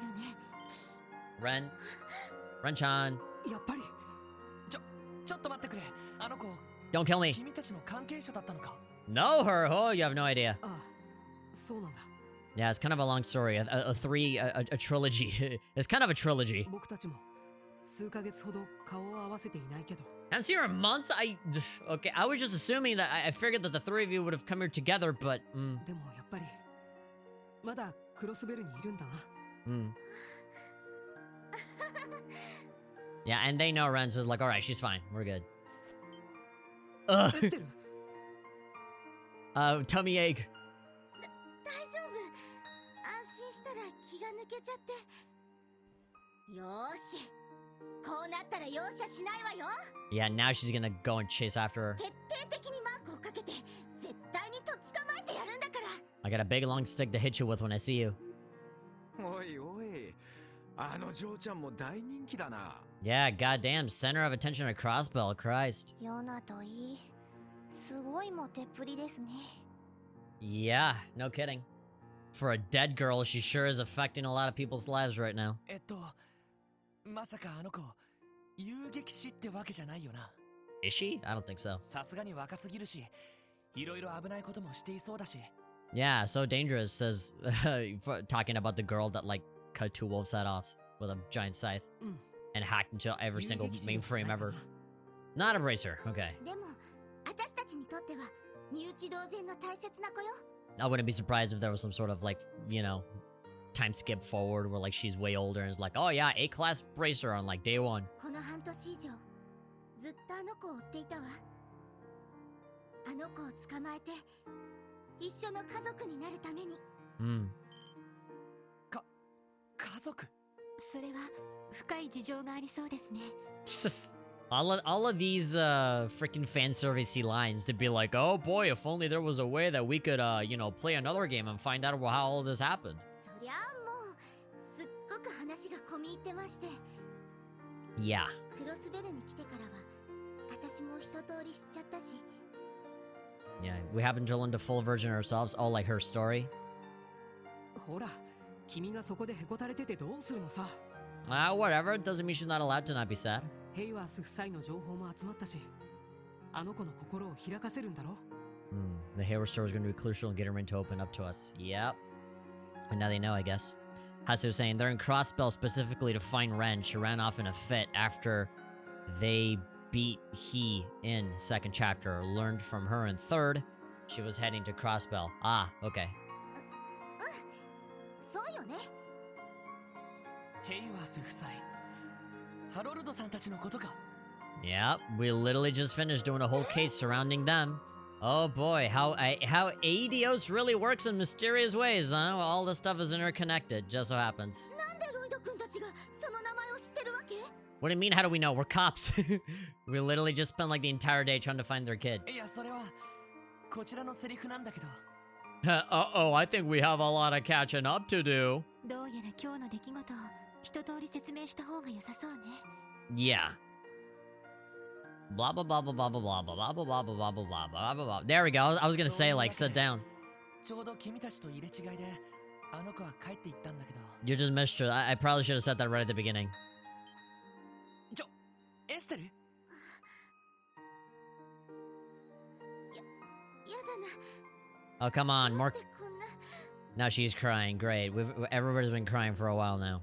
Speaker 1: Ren-chan.
Speaker 8: やっぱり。
Speaker 3: ちょっと待ってくれ。あの子。
Speaker 1: Don't kill me.
Speaker 3: 君たちの関係者だったのか。
Speaker 1: Know her? Oh, you have no idea.
Speaker 8: ああ、そうなんだ。
Speaker 1: Yeah, it's kind of a long story. A trilogy. It's kind of a trilogy.
Speaker 8: 僕たちも数ヶ月ほど顔を合わせていないけど。
Speaker 1: Haven't seen her in months? Okay, I was just assuming that I figured that the three of you would have come here together, but...
Speaker 8: でもやっぱりまだクロスベルにいるんだな。
Speaker 1: Yeah, and they know Ren, so it's like, alright, she's fine. We're good.
Speaker 8: エステル、
Speaker 1: tummy ache.
Speaker 2: 大丈夫。安心したら気が抜けちゃって。よーし。こうなったら容赦しないわよ。
Speaker 1: Yeah, now she's gonna go and chase after her.
Speaker 2: 徹底的にマークをかけて絶対にとっ捕まえてやるんだから。
Speaker 1: I got a big long stick to hit you with when I see you.
Speaker 7: おいおい、あの嬢ちゃんも大人気だな。
Speaker 1: Yeah, goddamn, center of attention at Crossbell, Christ.
Speaker 2: ヨナといい。すごいモテっぷりですね。
Speaker 1: Yeah, no kidding. For a dead girl, she sure is affecting a lot of people's lives right now.
Speaker 3: まさかあの子、遊撃士ってわけじゃないよな。
Speaker 1: Is she? I don't think so.
Speaker 3: さすがに若すぎるし、いろいろ危ないこともしていそうだし。
Speaker 1: Yeah, so dangerous, says talking about the girl that like cut two wolves' head off with a giant scythe and hacked into every single mainframe ever. Not a bracer, okay.
Speaker 2: でも私たちにとっては身内同然の大切な子よ。
Speaker 1: I wouldn't be surprised if there was some sort of like, you know, time skip forward where like she's way older and is like, oh yeah, A-class bracer on like day one.
Speaker 2: この半年以上ずっとあの子を追っていたわ。あの子を捕まえて一緒の家族になるために。
Speaker 3: 家族？
Speaker 6: それは深い事情がありそうですね。
Speaker 1: all of these freaking fan servicey lines to be like, oh boy, if only there was a way that we could you know, play another game and find out how all this happened.
Speaker 2: そりゃあもうすっごく話が込み入ってまして。
Speaker 1: Yeah.
Speaker 2: クロスベルに来てからは私も一通り知っちゃったし。
Speaker 1: Yeah, we happen to learn the full version ourselves, all like her story.
Speaker 8: ほら、君がそこでへこたれててどうするのさ。
Speaker 1: Whatever, doesn't mean she's not allowed to not be sad.
Speaker 8: ヘイワース夫妻の情報も集まったし、あの子の心を開かせるんだろ。
Speaker 1: The Hayward story is going to be crucial in getting Rin to open up to us. Yep. And now they know, I guess. Hatsu was saying they're in Crossbell specifically to find Ren. She ran off in a fit after they beat he in second chapter. Learned from her in third. She was heading to Crossbell. Ah, okay.
Speaker 2: そうよね。
Speaker 3: ヘイワース夫妻、ハロルドさんたちのことか。
Speaker 1: Yep, we literally just finished doing a whole case surrounding them. Oh boy, how AEDOS really works in mysterious ways, huh? Well, all this stuff is interconnected, just so happens.
Speaker 2: なんでロイド君たちがその名前を知ってるわけ？
Speaker 1: What do you mean, how do we know? We're cops. We literally just spent like the entire day trying to find their kid.
Speaker 3: いや、それはこちらのセリフなんだけど。
Speaker 1: Uh-oh, I think we have a lot of catching up to do.
Speaker 6: どうやら今日の出来事を一通り説明した方が良さそうね。
Speaker 1: Yeah. Blah blah blah blah blah blah blah blah blah blah blah blah blah blah blah blah. There we go. I was gonna say like sit down.
Speaker 3: ちょうど君たちと入れ違いで、あの子は帰っていったんだけど。
Speaker 1: You just missed her. I probably should have said that right at the beginning.
Speaker 3: エステル？
Speaker 2: やだな。
Speaker 1: Oh, come on,
Speaker 2: どう
Speaker 1: more.
Speaker 2: してこんな。
Speaker 1: Now she's crying. Great. Everybody's been crying for a while now.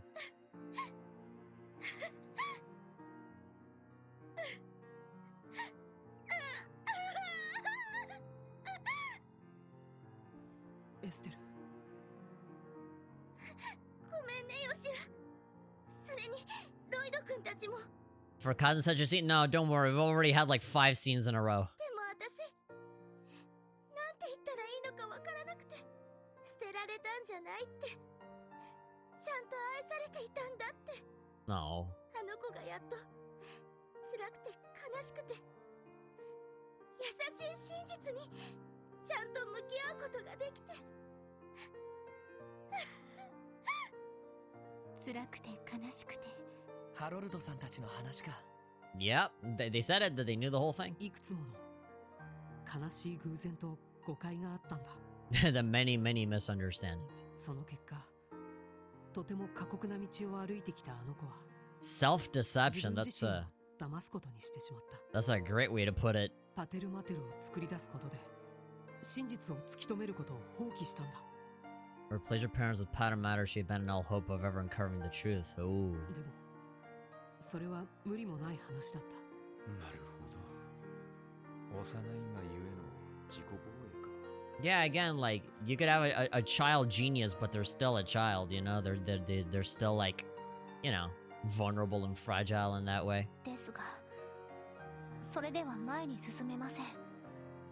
Speaker 8: エステル。
Speaker 2: ごめんね、ヨシラ。それに、ロイド君たちも。
Speaker 1: For causing such a scene? No, don't worry. We've already had like 5 scenes in a row.
Speaker 2: でも私、なんて言ったらいいのかわからなくて、捨てられたんじゃないって。ちゃんと愛されていたんだって。
Speaker 1: No.
Speaker 2: あの子がやっと、辛くて悲しくて、優しい真実に、ちゃんと向き合うことができて。
Speaker 6: 辛くて悲しくて。
Speaker 3: ハロルドさんたちの話か。
Speaker 1: Yep. They said it, that they knew the whole thing.
Speaker 8: いくつもの悲しい偶然と誤解があったんだ。
Speaker 1: The many, many misunderstandings.
Speaker 8: その結果、とても過酷な道を歩いてきたあの子は、
Speaker 1: Self-deception.
Speaker 8: 自分自身を騙すことにしてしまった。
Speaker 1: That's a great way to put it.
Speaker 8: パテルマテルを作り出すことで、真実を突き止めることを放棄したんだ。
Speaker 1: Replace her parents with pattern matter. She abandoned all hope of ever uncovering the truth. Ooh.
Speaker 8: でも、それは無理もない話だった。
Speaker 7: なるほど。幼いがゆえの自己防衛か。
Speaker 1: Yeah, again, like you could have a child genius, but they're still a child. You know, they're still like, you know, vulnerable and fragile in that way.
Speaker 2: ですが、それでは前に進めません。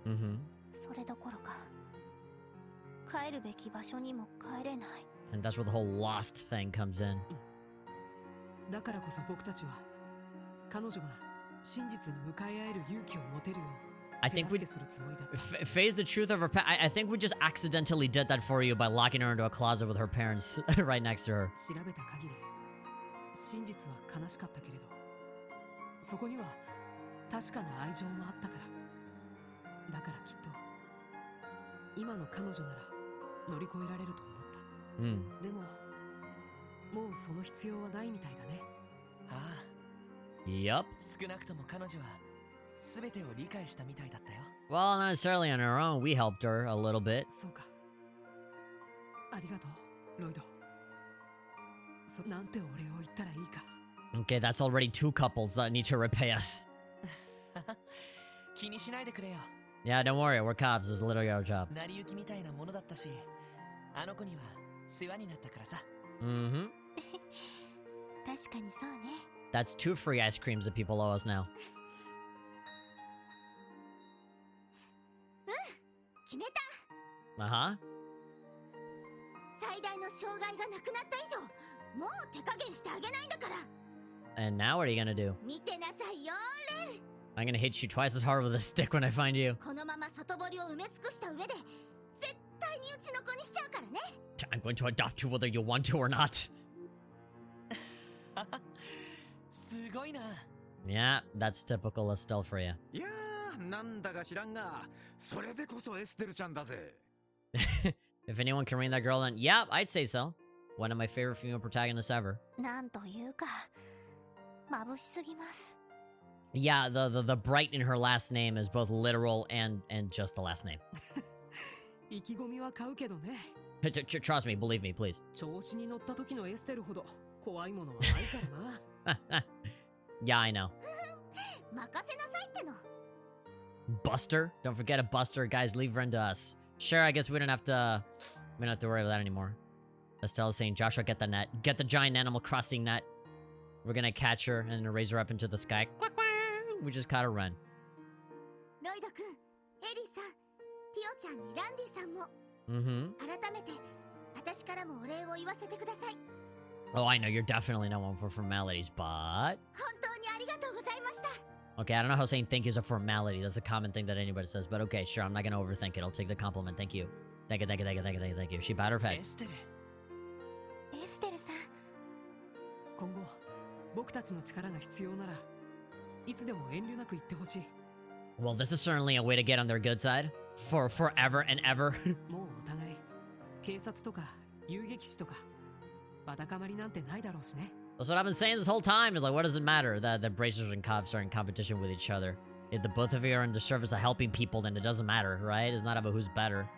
Speaker 1: Mm-hmm.
Speaker 2: それどころか。帰るべき場所にも帰れない。
Speaker 1: And that's where the whole lost thing comes in.
Speaker 8: だからこそ僕たちは彼女が真実に向かい合える勇気を持てるよう
Speaker 1: I think we
Speaker 8: 手助けするつもりだった。
Speaker 1: phase the truth of her I think we just accidentally did that for you by locking her into a closet with her parents right next to her.
Speaker 8: 調べた限り真実は悲しかったけれどそこには確かな愛情もあったからだからきっと今の彼女なら乗り越えられると思った、でももうその必要はないみたいだね。
Speaker 3: ああ
Speaker 1: Yup.
Speaker 3: 少なくとも彼女は全てを理解したみたいだったよ。
Speaker 1: Well, not necessarily on her own. We helped her a little bit.
Speaker 8: そうかありがとうロイド。なんてお礼を言ったらいいか。
Speaker 1: Okay, that's already 2 couples that need to repay us.
Speaker 3: 気にしないでくれよ。
Speaker 1: Yeah, don't worry. We're cops. It's literally our job.
Speaker 3: 成り行きみたいなものだったし、あの子には世話になったからさ。
Speaker 1: Mm-hmm.
Speaker 2: 確かにそうね。
Speaker 1: That's 2 free ice creams that people owe us now.
Speaker 2: 決めた。
Speaker 1: Uh-huh.
Speaker 2: 最大の障害がなくなった以上もう手加減してあげないんだから。
Speaker 1: And now what are you gonna do?
Speaker 2: 見てなさいよレン。
Speaker 1: I'm gonna hit you twice as hard with a stick when I find you.
Speaker 2: このまま外堀を埋め尽くした上で絶対にうちの子にしちゃうからね。
Speaker 1: I'm going to adopt you whether you want to or not.
Speaker 3: すごいな。
Speaker 1: Yeah, that's typical Estelle for you.
Speaker 7: いやー、なんだか知らんが、それでこそエステルちゃんだぜ。
Speaker 1: If anyone can ring that girl, then yeah, I'd say so. One of my favorite female protagonists ever.
Speaker 2: なんというか眩しすぎます。
Speaker 1: Yeah, the bright in her last name is both literal and just the last name.
Speaker 8: 意気込みは買うけどね。
Speaker 1: Trust me, believe me, please.
Speaker 8: 調子に乗った時のエステルほど怖いものはないからな。
Speaker 1: Yeah, I know.
Speaker 2: 任せなさいっての。
Speaker 1: Buster? Don't forget a Buster. Guys, leave Ren to us. Sure, I guess we don't have to worry about that anymore. Estelle's saying, Joshua, get the net. Get the giant Animal Crossing net. We're gonna catch her and raise her up into the sky. Quack, quack. We just caught a Ren.
Speaker 2: ロイド君、エリーさん、ティオちゃんにランディさんも。
Speaker 1: Mm-hmm.
Speaker 2: 改めて私からもお礼を言わせてください。
Speaker 1: Oh, I know, you're definitely not one for formalities, but...
Speaker 2: 本当にありがとうございました。
Speaker 1: Okay, I don't know how saying thank you is a formality. That's a common thing that anybody says, but okay, sure, I'm not gonna overthink it. I'll take the compliment. Thank you. Thank you, thank you, thank you, thank you, thank you, thank you. She bowed her head.
Speaker 3: エステル。
Speaker 2: エステルさん、
Speaker 8: 今後僕たちの力が必要ならいつでも遠慮なく言ってほしい。
Speaker 1: Well, this is certainly a way to get on their good side. For forever and ever.
Speaker 8: もうお互い警察とか遊撃士とかわだかまりなんてないだろうしね。
Speaker 1: That's what I've been saying this whole time. Is like, what does it matter that the bracers and cops are in competition with each other? If the both of you are in the service of helping people, then it doesn't matter, right? It's not about who's better.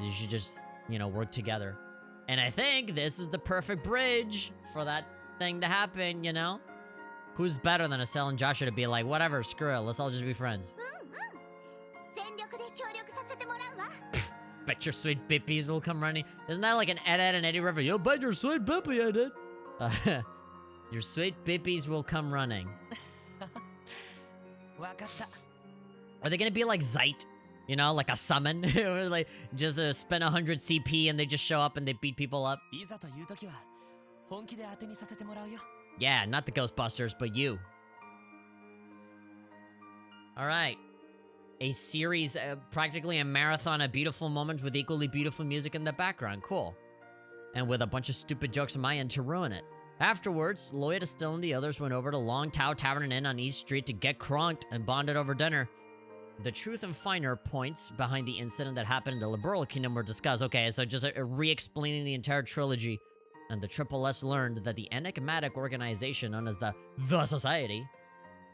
Speaker 1: You should just, you know, work together. And I think this is the perfect bridge for that thing to happen, you know? Who's better than Estelle and Joshua to be like, whatever, screw it, let's all just be friends.
Speaker 2: 全力で協力させてもらうわ。
Speaker 1: Bet your sweet bippies will come running. Isn't that like an Ed and Eddie River? Yo, bet your sweet bippy, Ed. Your sweet bippies will come running.
Speaker 3: わかった。
Speaker 1: Are they gonna be like Zeit? You know, like a summon? Or like, just spend 100 CP and they just show up and they beat people up?
Speaker 3: いざという時は本気で当てにさせてもらうよ。
Speaker 1: Yeah, not the Ghostbusters, but you. Alright. A series, practically a marathon of beautiful moments with equally beautiful music in the background. Cool. And with a bunch of stupid jokes on my end to ruin it. Afterwards, Lloyd, Estelle, and the others went over to Long Tao Tavern and Inn on East Street to get crunked and bonded over dinner. The truth and finer points behind the incident that happened in the Liberal Kingdom were discussed. Okay, so just re-explaining the entire trilogy. And the Triple S learned that the enigmatic organization known as the Society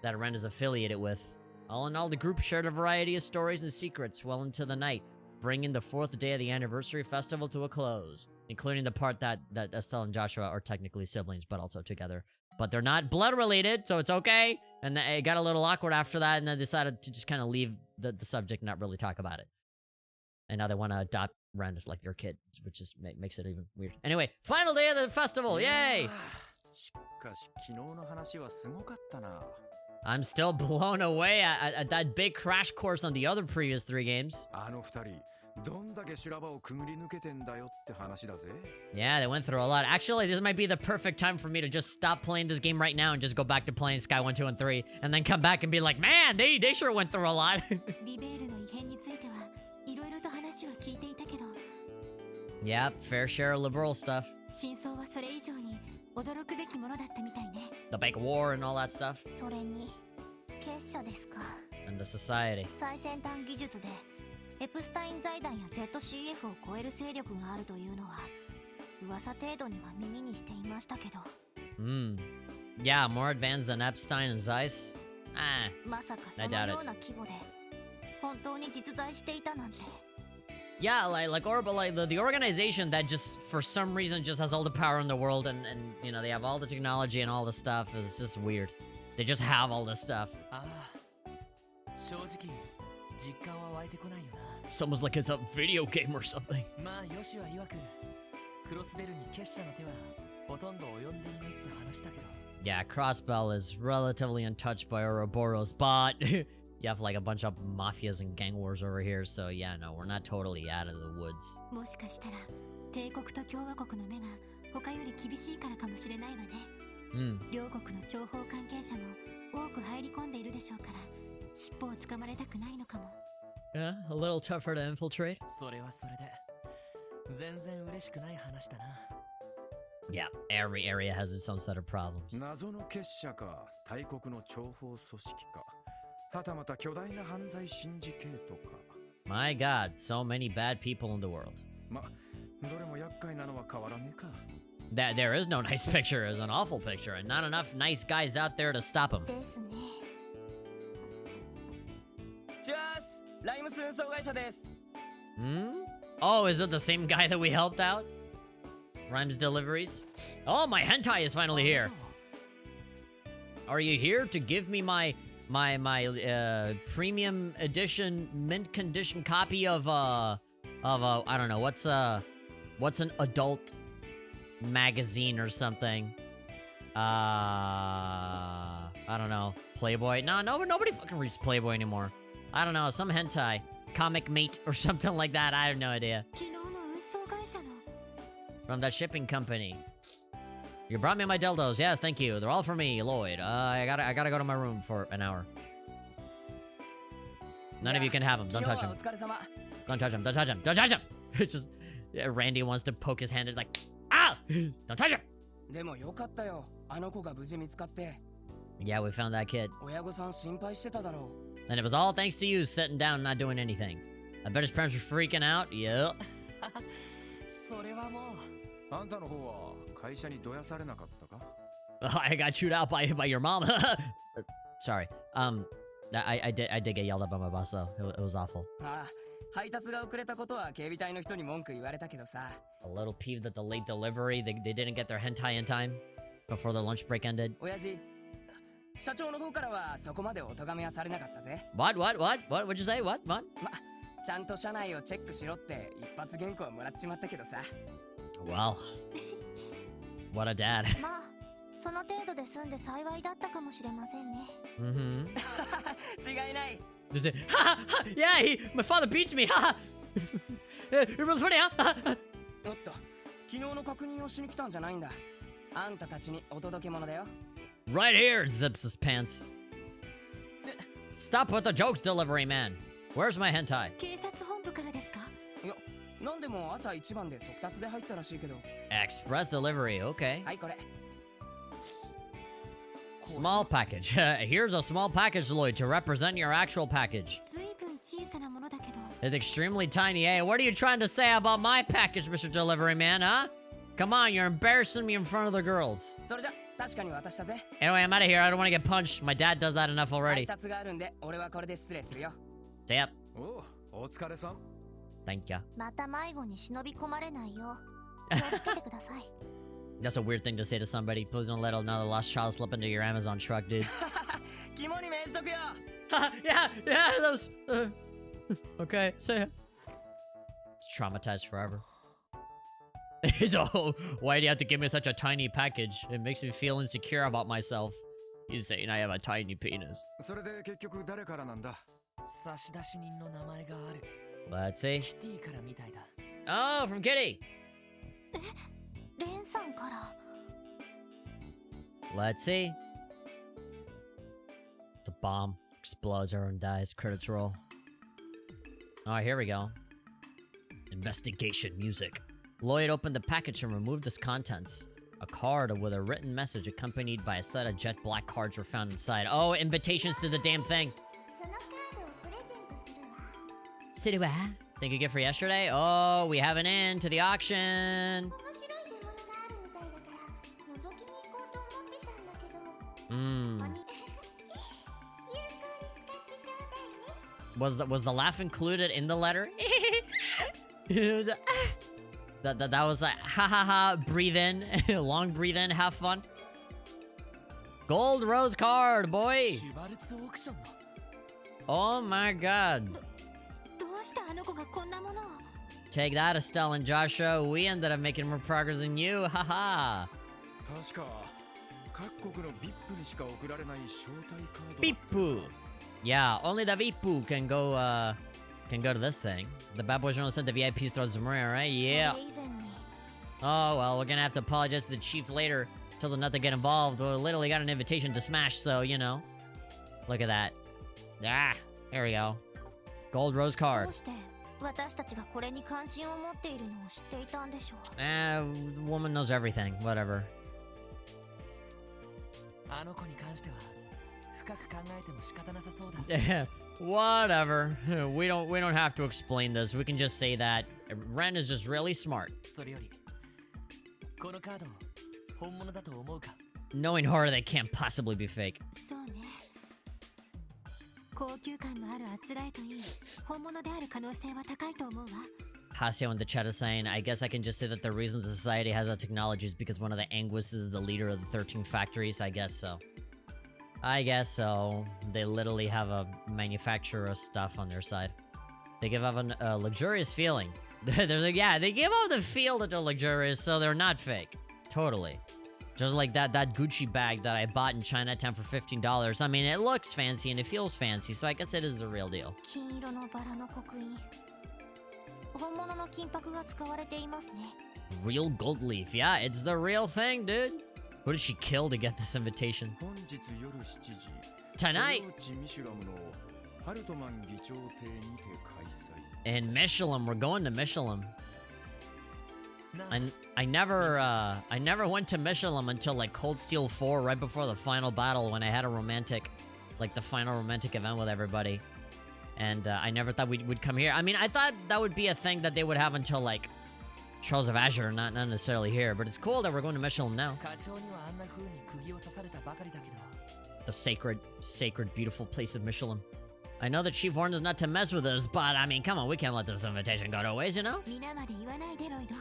Speaker 1: that Ren is affiliated with. All in all, the group shared a variety of stories and secrets well into the night, bringing the 4th day of the anniversary festival to a close, including the part that Estelle and Joshua are technically siblings, but also together. But they're not blood related, so it's okay. And it got a little awkward after that, and they decided to just kind of leave the subject and not really talk about it. And now they want to adopt Ren as like their kid, which just makes it even weird. Anyway, final day of the festival, yay!
Speaker 7: しかし昨日の話はすごかったな。
Speaker 1: I'm still blown away at that big crash course on the other previous 3 games.
Speaker 7: あの二人、どんだけ修羅場をくぐり抜けてんだよって話だぜ。
Speaker 1: Yeah, they went through a lot. Actually, this might be the perfect time for me to just stop playing this game right now and just go back to playing Sky 1, 2, and 3, and then come back and be like, man, they sure went through a lot.
Speaker 6: リベールの異変についてはいろいろと話は聞いていたけど、
Speaker 1: Yeah, fair share of liberal stuff.
Speaker 6: 真相はそれ以上に驚くべきものだったみたいね。
Speaker 1: The big war and all that stuff.
Speaker 2: それに結社ですか。
Speaker 1: And the society.
Speaker 2: 最先端技術でエプスタイン財団や ZCF を超える勢力があるというのは噂程度には耳にしていましたけど、
Speaker 1: Yeah, more advanced than Epstein and Zeiss.
Speaker 2: まさかそ
Speaker 1: I
Speaker 2: の
Speaker 1: doubt
Speaker 2: よ
Speaker 1: it.
Speaker 2: うな規模で本当に実在していたなんて。
Speaker 1: Yeah, the organization that just for some reason just has all the power in the world and you know they have all the technology and all the stuff is just weird. They just have all this stuff.
Speaker 3: ああ、正直実感は湧いてこないよな。
Speaker 1: Someone's like it's a video game or something.
Speaker 3: まあヨシは曰くクロスベルに結社の手はほとんど及んでいないって話だけど。
Speaker 1: Yeah, Crossbell is relatively untouched by Ouroboros, but you have like a bunch of mafias and gang wars over here, so yeah, no, we're not totally out of the woods.
Speaker 6: もしかしたら帝国と共和国の目が他より厳しいからかもしれないわね。両国の諜報関係者も多く入り込んでいるでしょうから、尻尾をつかまれたくないのかも。
Speaker 1: Yeah, a little tougher to infiltrate.
Speaker 3: それはそれで全然嬉しくない話だな。
Speaker 1: Yeah, every area has its own set of problems.
Speaker 7: 謎の結社か、大国の諜報組織か、はたまた巨大な犯罪シンジケートか。
Speaker 1: My god, so many bad people in the world.
Speaker 7: ま、どれも厄介なのは変わらねえか。
Speaker 1: There is no nice picture, it's an awful picture, and not enough nice guys out there to stop him.
Speaker 2: ですね。
Speaker 4: チャース、ライムス運送会社です。
Speaker 1: Oh, is it the same guy that we helped out? Rhymes deliveries? Oh, my hentai is finally here. Are you here to give me my premium edition mint condition copy of I don't know, what's an adult magazine or something? I don't know. Playboy? No, nobody fucking reads Playboy anymore. I don't know, some hentai. Comic Mate or something like that. I have no idea.
Speaker 6: 昨日の運送会社の
Speaker 1: From that shipping company. You brought me my dildos. Yes, thank you. They're all for me, Lloyd. I gotta go to my room for an hour. None of you can have them. Don't touch them.
Speaker 4: お疲れ様。
Speaker 1: Don't touch him. Don't touch him. Don't touch him. It's just Randy wants to poke his hand in like, ah! Don't touch him.
Speaker 4: でもよかったよ。あの子が無事見つかって。
Speaker 1: Yeah, we found that kid.
Speaker 4: 親御さん心配してただろう。
Speaker 1: And it was all thanks to you sitting down and not doing anything. I bet his parents were freaking out. Yep.
Speaker 3: それはもう。
Speaker 7: あんたの方は会社にどやされなかったか？
Speaker 1: I got chewed out by your mom. Sorry. I did get yelled at by my boss though. It was awful.
Speaker 4: ああ、配達が遅れたことは警備隊の人に文句言われたけどさ。
Speaker 1: A little peeved at the late delivery. They didn't get their hentai in time before the lunch break ended.
Speaker 4: 親父、社長の方からはそこまでお咎めはされなかったぜ。
Speaker 1: What'd you say? What?
Speaker 4: ま、ちゃんと社内をチェックしろって一発原稿はもらっちまったけどさ。
Speaker 1: Well, what a dad.
Speaker 2: まあその程度で済んで幸いだったかもしれませんね。
Speaker 4: 違いない。
Speaker 1: Just say, ha, ha, yeah, my father beats me. Ha. It was funny, huh?
Speaker 4: おっと、昨日の確認をしに来たんじゃないんだ。あんたたちにお届け物だよ。
Speaker 1: Right here, zips his pants. Stop with the jokes, delivery man. Where's my hentai?
Speaker 6: 警察本部からですか？
Speaker 4: いや、なんでも朝一番で速達で入ったらしいけど。
Speaker 1: Express delivery, okay.
Speaker 4: はい、これ。
Speaker 1: Small package. Here's a small package, Lloyd, to represent your actual package.
Speaker 6: ずいぶん小さなものだけど。
Speaker 1: It's extremely tiny. Hey, what are you trying to say about my package, Mr. Delivery Man, huh? Come on, you're embarrassing me in front of the girls.
Speaker 4: それじゃ、確かに渡したぜ。
Speaker 1: Anyway, I'm out of here. I don't want to get punched. My dad does that enough
Speaker 4: 配
Speaker 1: already.
Speaker 4: 達があるんで、俺はこれで失礼するよ。
Speaker 1: See ya.
Speaker 7: お疲れさん。
Speaker 1: Thank ya.
Speaker 2: また迷子に忍び込まれないよう気をつけてください。
Speaker 1: That's a weird thing to say to somebody. Please don't let another lost child slip into your Amazon truck, dude.
Speaker 4: 肝に銘じとくよ。
Speaker 1: yeah, those. Okay, say it. It's traumatized forever. So, why do you have to give me such a tiny package? It makes me feel insecure about myself. He's saying I have a tiny penis.
Speaker 7: それで結局誰からなんだ？
Speaker 3: 差出人の名前がある。
Speaker 1: Let's see.
Speaker 3: キティからみたいだ。
Speaker 1: Oh, from Kitty.
Speaker 2: レンさんから。
Speaker 1: Let's see. The bomb explodes, everyone dies, credits roll. Oh, here we go. Investigation music. Lloyd opened the package and removed its contents. A card with a written message accompanied by a set of jet black cards were found inside. Oh, invitations to the damn thing.
Speaker 2: そのカードをプレゼントするわ。
Speaker 1: Think you get for yesterday? Oh, we have an end to the auction.
Speaker 2: 面白い出物があるみたいだから覗きに行こうと思ってたんだけど。
Speaker 1: Hmm.
Speaker 2: 有効に使ってちょうだいね。
Speaker 1: Was the laugh included in the letter? that was like ha ha ha, breathe in, long breathe in, have fun. Gold rose card, boy.
Speaker 3: シュバルツオークションの。
Speaker 1: Oh my god.
Speaker 6: どうしてあの子がこんなものを。
Speaker 1: Take that, Estelle and Joshua. We ended up making more progress than you. Haha.
Speaker 7: 確か各国の VIP にしか送られない招待カード。
Speaker 1: Bipu. Yeah, only the Bipu can go to this thing. The bad boys only sent the VIPs towards the Maria, right? Yeah.
Speaker 2: それ以前に。
Speaker 1: Oh, well, we're gonna have to apologize to the chief later. Tell them not to get involved. We literally got an invitation to Smash, so, you know. Look at that. Ah, there we go. Gold rose
Speaker 2: ど
Speaker 1: card.
Speaker 2: うして私たちがこれに関心を持っているのを知っていたんでしょう。
Speaker 1: Woman knows everything. Whatever.
Speaker 3: あの子に関しては深く考えても仕方なさそうだ。
Speaker 1: Whatever. We don't have to explain this. We can just say that Ren is just really smart.
Speaker 3: それよりこのカード本物だと思うか。
Speaker 1: Knowing horror, they can't possibly be fake.
Speaker 6: そうね。高級感のあるあつらえといい、本物である可能性は高いと思うわ。
Speaker 1: Hasio in the chat is saying, I guess I can just say that the reason the society has that technology is because one of the Anguis is the leader of the 13 factories. I guess so. I guess so. They literally have a manufacturer of stuff on their side. They give off a luxurious feeling. There's like, yeah, they give off the feel that they're luxurious, so they're not fake. Totally. Just like that Gucci bag that I bought in Chinatown for $15. I mean, it looks fancy and it feels fancy, so I guess it is the real deal.
Speaker 2: 金色のバラの刻印。本物の金箔が使われていますね。
Speaker 1: Real gold leaf. Yeah, it's the real thing, dude. Who did she kill to get this invitation?
Speaker 7: 本日夜7時
Speaker 1: Tonight
Speaker 7: 豊内ミシュラムのハルトマン議長邸にて開催
Speaker 1: in Michelin. We're going to Michelin.
Speaker 3: な
Speaker 1: I never went to Michelin until like Cold Steel 4 right before the final battle when I had a romantic, like the final romantic event with everybody. And I never thought we'd come here. I mean, I thought that would be a thing that they would have until like Charles of Azure, not necessarily here. But it's cool that we're going to Michelin now.
Speaker 3: 課長にはあんな風に釘を刺されたばかりだけど。
Speaker 1: The sacred, beautiful place of Michelin. I know the chief warned us not to mess with us, but I mean, come on, we can't let this invitation go to waste, you know?
Speaker 6: 皆まで言わないでロイド。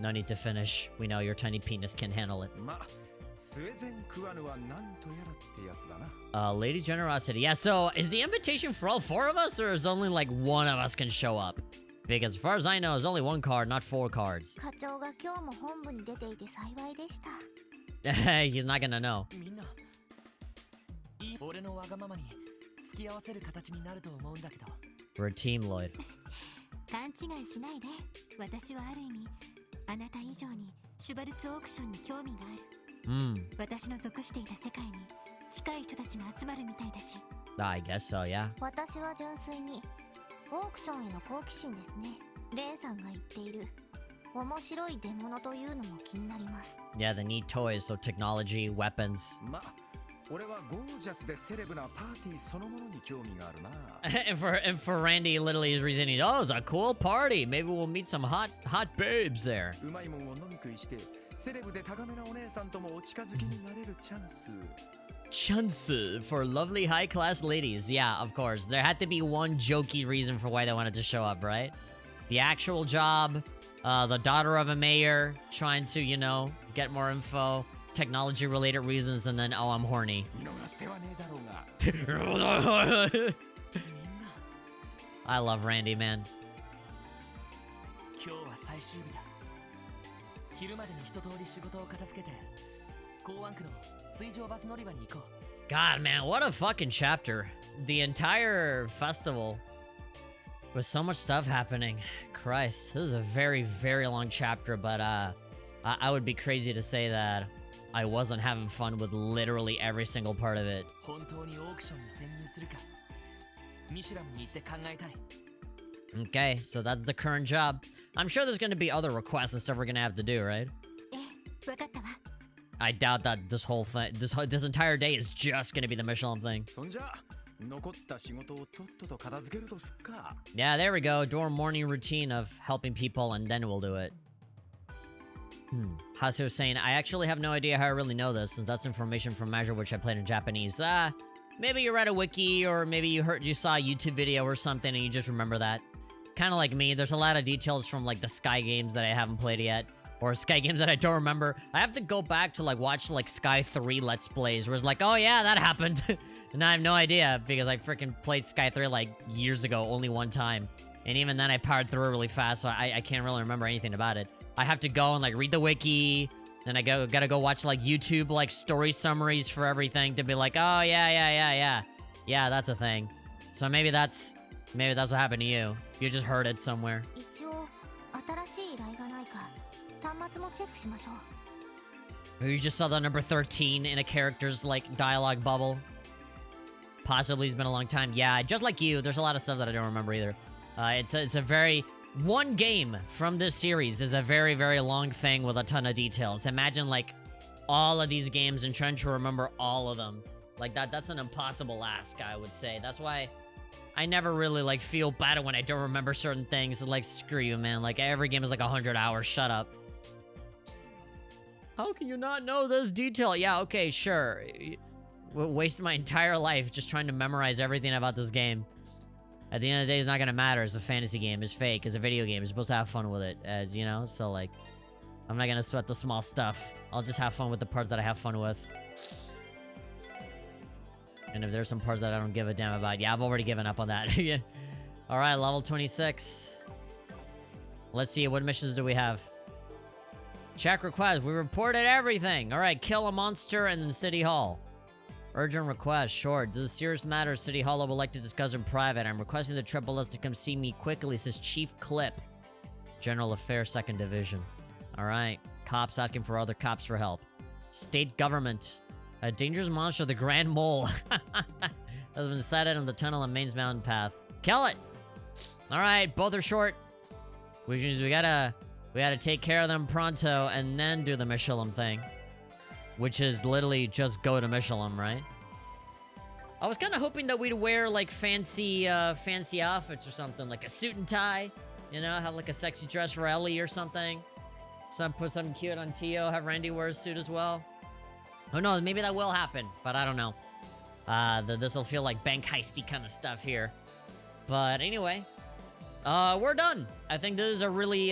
Speaker 1: No need to finish. We know your tiny penis can handle it.
Speaker 7: まスウェゼンクワヌはなんとやらってやつだな
Speaker 1: Lady Generosity. Yeah, so is the invitation for all 4 of us, or is only like 1 of us can show up? Because as far as I know, there's only 1 card, not 4 cards.
Speaker 2: 課長が今日も本部に出ていて幸いでした。
Speaker 1: He's not gonna know.
Speaker 3: みんな、俺のわがままに付き合わせる形になると思うんだけど。
Speaker 1: We're a team, Lloyd.
Speaker 6: 勘違いしないで。私はある意味、あなた以上にシュバルツオークションに興味がある。私の属していた世界に近い人たちが集まるみたいだし。
Speaker 1: I guess so, yeah.
Speaker 2: 私は純粋にオークションへの好奇心ですね。レンさんが言っている面白い出物というのも気になります。
Speaker 1: Yeah, they need toys, so technology, weapons.
Speaker 7: ま俺はゴージャスでセレブなパーティーそのものに興味があるな
Speaker 1: and for Randy, literally is reasoning, oh, it's a cool party. Maybe we'll meet some hot babes there.
Speaker 7: うまいもんを飲み食いしてセレブで高めなお姉さんともお近づきになれるチャンス
Speaker 1: Chance for lovely high-class ladies. Yeah, of course. There had to be one jokey reason for why they wanted to show up, right? The actual job, the daughter of a mayor, trying to, you know, get more info, technology-related reasons, and then, oh, I'm horny.
Speaker 7: 見逃す手はねえだろうが
Speaker 1: I love Randy, man.
Speaker 3: 今日は最終日だ。昼までに一通り仕事を片付けて、港湾区の水上バス乗り場に行こう。
Speaker 1: God, man, what a fucking chapter. The entire festival With so much stuff happening. Christ, this is a very, very long chapter, but I would be crazy to say that I wasn't having fun with literally every single part of it. Okay, so that's the current job. I'm sure there's gonna be other requests and stuff we're gonna have to do, right? I doubt that this whole thing, this entire day is just gonna be the Michelin thing. Yeah, there we go. Do our morning routine of helping people and then we'll do it. Hasu was saying, I actually have no idea how I really know this, since that's information from Measure which I played in Japanese. Maybe you read a wiki, or maybe you saw a YouTube video or something and you just remember that. Kind of like me, there's a lot of details from like the Sky games that I haven't played yet, or Sky games that I don't remember. I have to go back to like watch like Sky 3 Let's Plays, where it's like, oh yeah, that happened. And I have no idea, because I freaking played Sky 3 like years ago, only one time. And even then I powered through it really fast, so I can't really remember anything about it. I have to go and like read the wiki, then I gotta go watch like YouTube like story summaries for everything to be like, oh yeah, that's a thing. So maybe that's what happened to you. You just heard it somewhere. Or you just saw the number 13 in a character's like dialogue bubble. Possibly it's been a long time. Yeah, just like you, there's a lot of stuff that I don't remember either. It's a very... One game from this series is a very, very long thing with a ton of details. Imagine, like, all of these games and trying to remember all of them. Like, that's an impossible ask, I would say. That's why I never really, like, feel bad when I don't remember certain things. Like, screw you, man. Like, every game is like 100 hours. Shut up. How can you not know this detail? Yeah, okay, sure. Wasted my entire life just trying to memorize everything about this game. At the end of the day, it's not gonna matter. It's a fantasy game. It's fake. It's a video game. You're supposed to have fun with it, as you know? So, like, I'm not gonna sweat the small stuff. I'll just have fun with the parts that I have fun with. And if there's some parts that I don't give a damn about, yeah, I've already given up on that. Yeah. Alright, level 26. Let's see, what missions do we have? Check request. We reported everything. Alright, kill a monster and then City Hall. Urgent request, short. This is a serious matter. City Hall would like to discuss in private. I'm requesting the Triple S to come see me quickly, says Chief Clip. General Affairs, 2nd Division. Alright. Cops asking for other cops for help. State government. A dangerous monster, the Grand Mole. Has been sighted on the tunnel on Maine's mountain path. Kill it! Alright, both are short. Which means we gotta take care of them pronto and then do the Michelin thing. Which is literally just go to Michelin, right? I was kind of hoping that we'd wear, like, fancy outfits or something. Like a suit and tie. You know, have, like, a sexy dress for Ellie or something. Put something cute on Tio. Have Randy wear a suit as well. Who knows? Maybe that will happen. But I don't know. This'll feel like bank heisty kind of stuff here. But anyway. We're done. I think this is a really,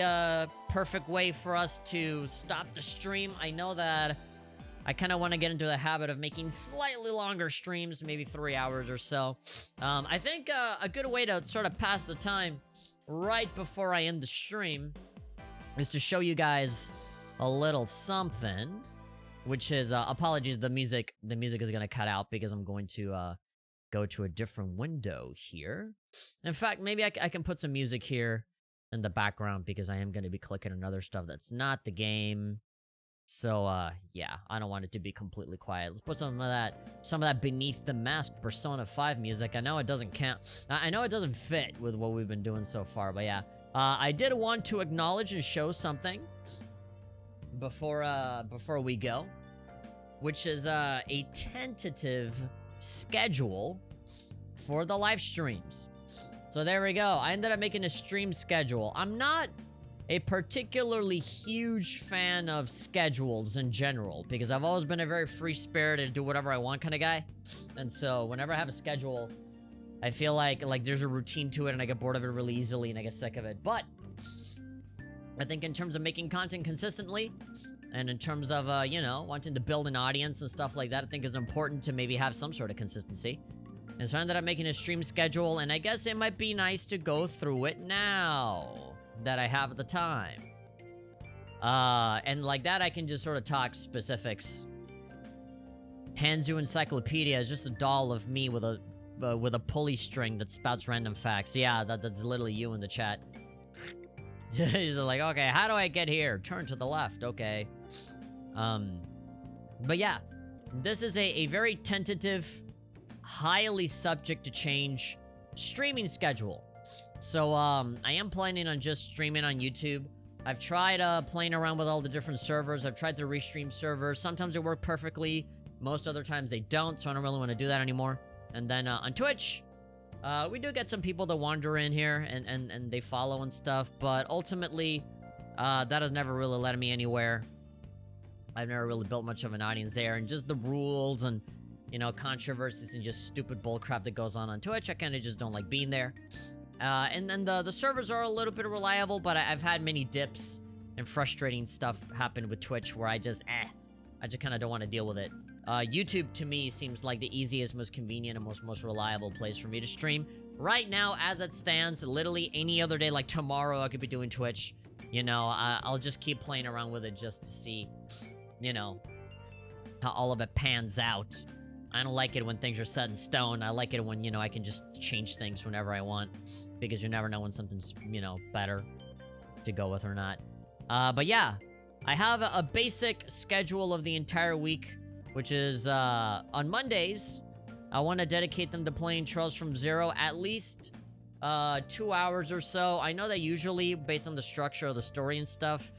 Speaker 1: perfect way for us to stop the stream. I know that... I kind of want to get into the habit of making slightly longer streams, maybe 3 hours or so. I think a good way to sort of pass the time right before I end the stream is to show you guys a little something, which is, apologies, the music is going to cut out because I'm going to go to a different window here. In fact, maybe I can put some music here in the background because I am going to be clicking on other stuff that's not the game. So, yeah, I don't want it to be completely quiet. Let's put some of that Beneath the Mask Persona 5 music. I know it doesn't count. I know it doesn't fit with what we've been doing so far, but yeah. I did want to acknowledge and show something before we go, which is, a tentative schedule for the live streams. So there we go. I ended up making a stream schedule. I'm not a particularly huge fan of schedules in general, because I've always been a very free-spirited, do whatever I want kind of guy. And so whenever I have a schedule, I feel like there's a routine to it and I get bored of it really easily and I get sick of it. But I think in terms of making content consistently, and in terms of, you know, wanting to build an audience and stuff like that, I think it's important to maybe have some sort of consistency. And so I ended up making a stream schedule, and I guess it might be nice to go through it now that I have the time. And like that, I can just sort of talk specifics. Hanzu Encyclopedia is just a doll of me with a with a pulley string that spouts random facts. Yeah, that's literally you in the chat. He's like, okay, how do I get here? Turn to the left. Okay. But yeah, this is a very tentative, highly subject to change streaming schedule. So, I am planning on just streaming on YouTube. I've tried playing around with all the different servers. I've tried to restream servers. Sometimes they work perfectly. Most other times they don't, so I don't really want to do that anymore. And then on Twitch, we do get some people that wander in here and they follow and stuff. But ultimately, that has never really led me anywhere. I've never really built much of an audience there. And just the rules and, you know, controversies and just stupid bullcrap that goes on Twitch, I kind of just don't like being there. And then the servers are a little bit reliable, but I've had many dips and frustrating stuff happen with Twitch where I just kind of don't want to deal with it. YouTube, to me, seems like the easiest, most convenient, and most reliable place for me to stream. Right now, as it stands, literally any other day, like tomorrow, I could be doing Twitch. You know, I'll just keep playing around with it just to see, you know, how all of it pans out. I don't like it when things are set in stone. I like it when, you know, I can just change things whenever I want. Because you never know when something's, you know, better to go with or not. But yeah, I have a basic schedule of the entire week, which is on Mondays, I want to dedicate them to playing Trails from Zero at least 2 hours or so. I know that usually, based on the structure of the story and stuff,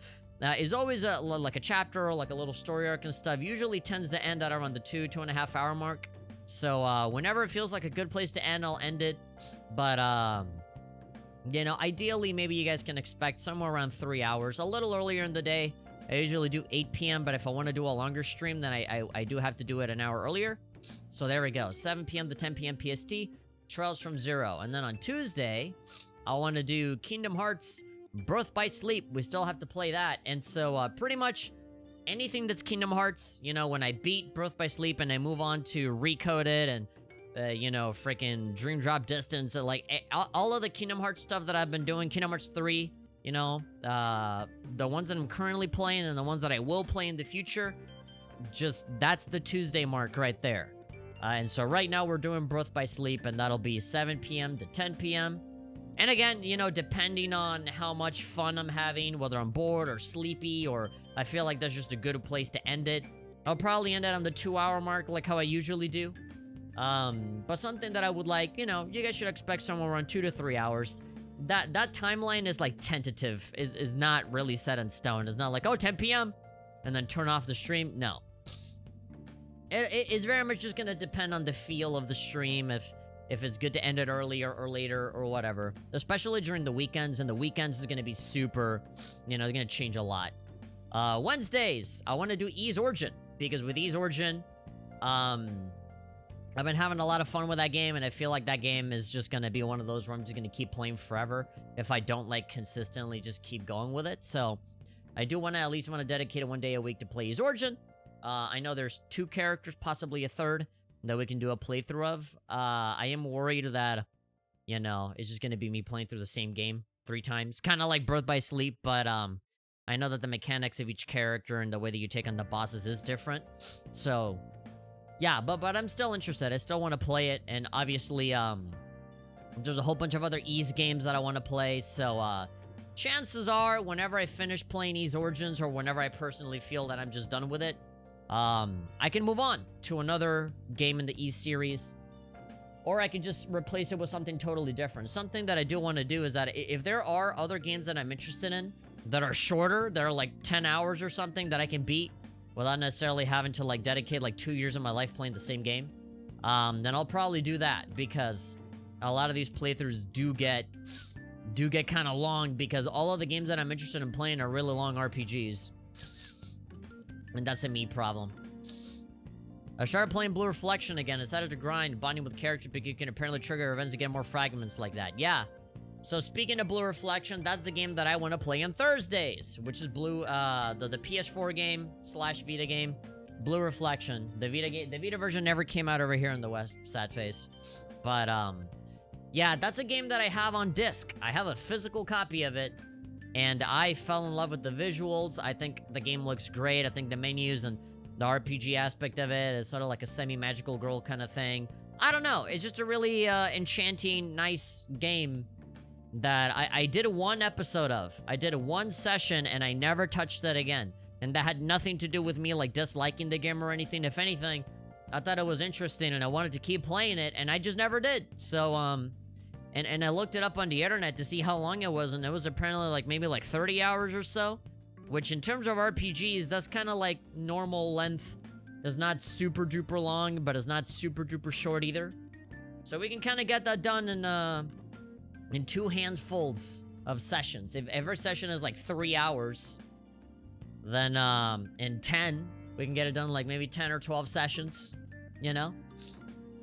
Speaker 1: is always like a chapter or like a little story arc and stuff. Usually tends to end at around the 2.5 hour mark. So whenever it feels like a good place to end, I'll end it. But you know, ideally, maybe you guys can expect somewhere around 3 hours. A little earlier in the day. I usually do 8 p.m., but if I want to do a longer stream, then I do have to do it an hour earlier. So there we go. 7 p.m. to 10 p.m. PST, Trails from Zero. And then on Tuesday, I want to do Kingdom Hearts Birth by Sleep. We still have to play that. And so pretty much anything that's Kingdom Hearts, you know, when I beat Birth by Sleep and I move on to Recode It and you know, freaking Dream Drop Distance, like all of the Kingdom Hearts stuff that I've been doing, Kingdom Hearts 3, you know, the ones that I'm currently playing and the ones that I will play in the future, just, that's the Tuesday mark right there. And so right now we're doing Birth by Sleep, and that'll be 7 p.m. to 10 p.m. And again, you know, depending on how much fun I'm having, whether I'm bored or sleepy, or I feel like that's just a good place to end it, I'll probably end it on the 2 hour mark like how I usually do. But something that I would like, you know, you guys should expect somewhere around 2 to 3 hours. That timeline is like tentative, is not really set in stone. It's not like, oh, 10 p.m. and then turn off the stream. No. It is very much just gonna depend on the feel of the stream, if it's good to end it earlier or later or whatever. Especially during the weekends, and the weekends is gonna be super, you know, they're gonna change a lot. Wednesdays, I want to do Ys Origin, because with Ys Origin, I've been having a lot of fun with that game, and I feel like that game is just gonna be one of those where I'm just gonna keep playing forever if I don't, like, consistently just keep going with it. So, I do want to at least dedicate one day a week to play Ys Origin. I know there's 2 characters, possibly a third, that we can do a playthrough of. I am worried that, you know, it's just gonna be me playing through the same game 3 times. Kind of like Birth by Sleep, but, I know that the mechanics of each character and the way that you take on the bosses is different. So, yeah, but I'm still interested. I still want to play it, and obviously, there's a whole bunch of other Ys games that I want to play, so, chances are, whenever I finish playing Ys Origins, or whenever I personally feel that I'm just done with it, I can move on to another game in the Ys series, or I can just replace it with something totally different. Something that I do want to do is that if there are other games that I'm interested in that are shorter, that are like 10 hours or something that I can beat without necessarily having to like dedicate like 2 years of my life playing the same game, then I'll probably do that, because a lot of these playthroughs do get kind of long, because all of the games that I'm interested in playing are really long RPGs. And that's a me problem. I started playing Blue Reflection again. I decided to grind, bonding with characters, but you can apparently trigger events to get more fragments like that. Yeah. So speaking of Blue Reflection, that's the game that I want to play on Thursdays, which is the PS4 game / Vita game, Blue Reflection. The Vita version never came out over here in the West, sad face. But yeah, that's a game that I have on disc. I have a physical copy of it, and I fell in love with the visuals. I think the game looks great. I think the menus and the RPG aspect of it is sort of like a semi-magical girl kind of thing. I don't know. It's just a really enchanting, nice game that I did one episode of. I did one session and I never touched it again. And that had nothing to do with me like disliking the game or anything. If anything, I thought it was interesting and I wanted to keep playing it and I just never did. So, and I looked it up on the internet to see how long it was, and it was apparently like maybe like 30 hours or so. Which in terms of RPGs, that's kind of like normal length. It's not super duper long, but it's not super duper short either. So we can kind of get that done in 2 handfuls of sessions. If every session is like 3 hours, then in 10, we can get it done like maybe 10 or 12 sessions, you know?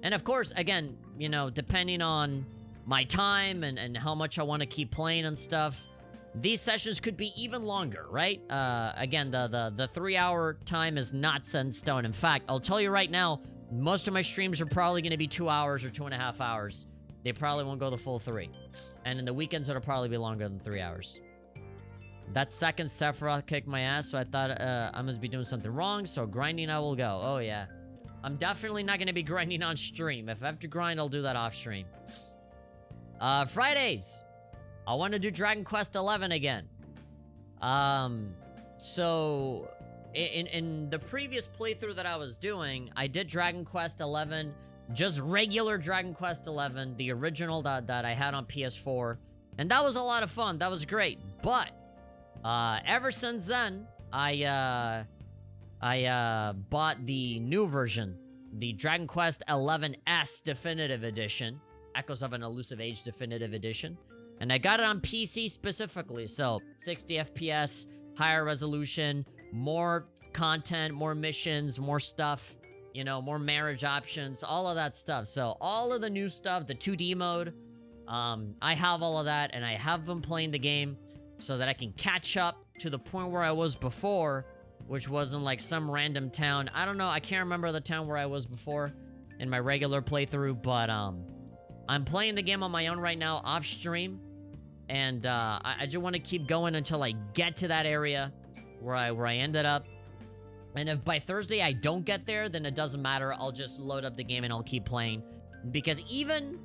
Speaker 1: And of course, again, you know, depending on my time and how much I want to keep playing and stuff, these sessions could be even longer, right? Again, the 3-hour time is not set in stone. In fact, I'll tell you right now, most of my streams are probably going to be 2 hours or 2.5 hours. They probably won't go the full 3. And in the weekends, it'll probably be longer than 3 hours. That second Sephiroth kicked my ass, so I thought I must be doing something wrong, so grinding I will go. Oh, yeah. I'm definitely not going to be grinding on stream. If I have to grind, I'll do that off stream. Fridays. I want to do Dragon Quest 11 again. So in the previous playthrough that I was doing, I did Dragon Quest 11, just regular Dragon Quest 11, the original that I had on PS4, and that was a lot of fun. That was great. But ever since then, I bought the new version, the Dragon Quest 11S Definitive Edition, Echoes of an Elusive Age Definitive Edition. And I got it on PC specifically, so 60 FPS, higher resolution, more content, more missions, more stuff, you know, more marriage options, all of that stuff. So all of the new stuff, the 2D mode, I have all of that, and I have been playing the game so that I can catch up to the point where I was before, which was in like some random town. I don't know, I can't remember the town where I was before in my regular playthrough, but I'm playing the game on my own right now, off stream, and I just want to keep going until I get to that area where I ended up. And if by Thursday I don't get there, then it doesn't matter. I'll just load up the game and I'll keep playing. Because even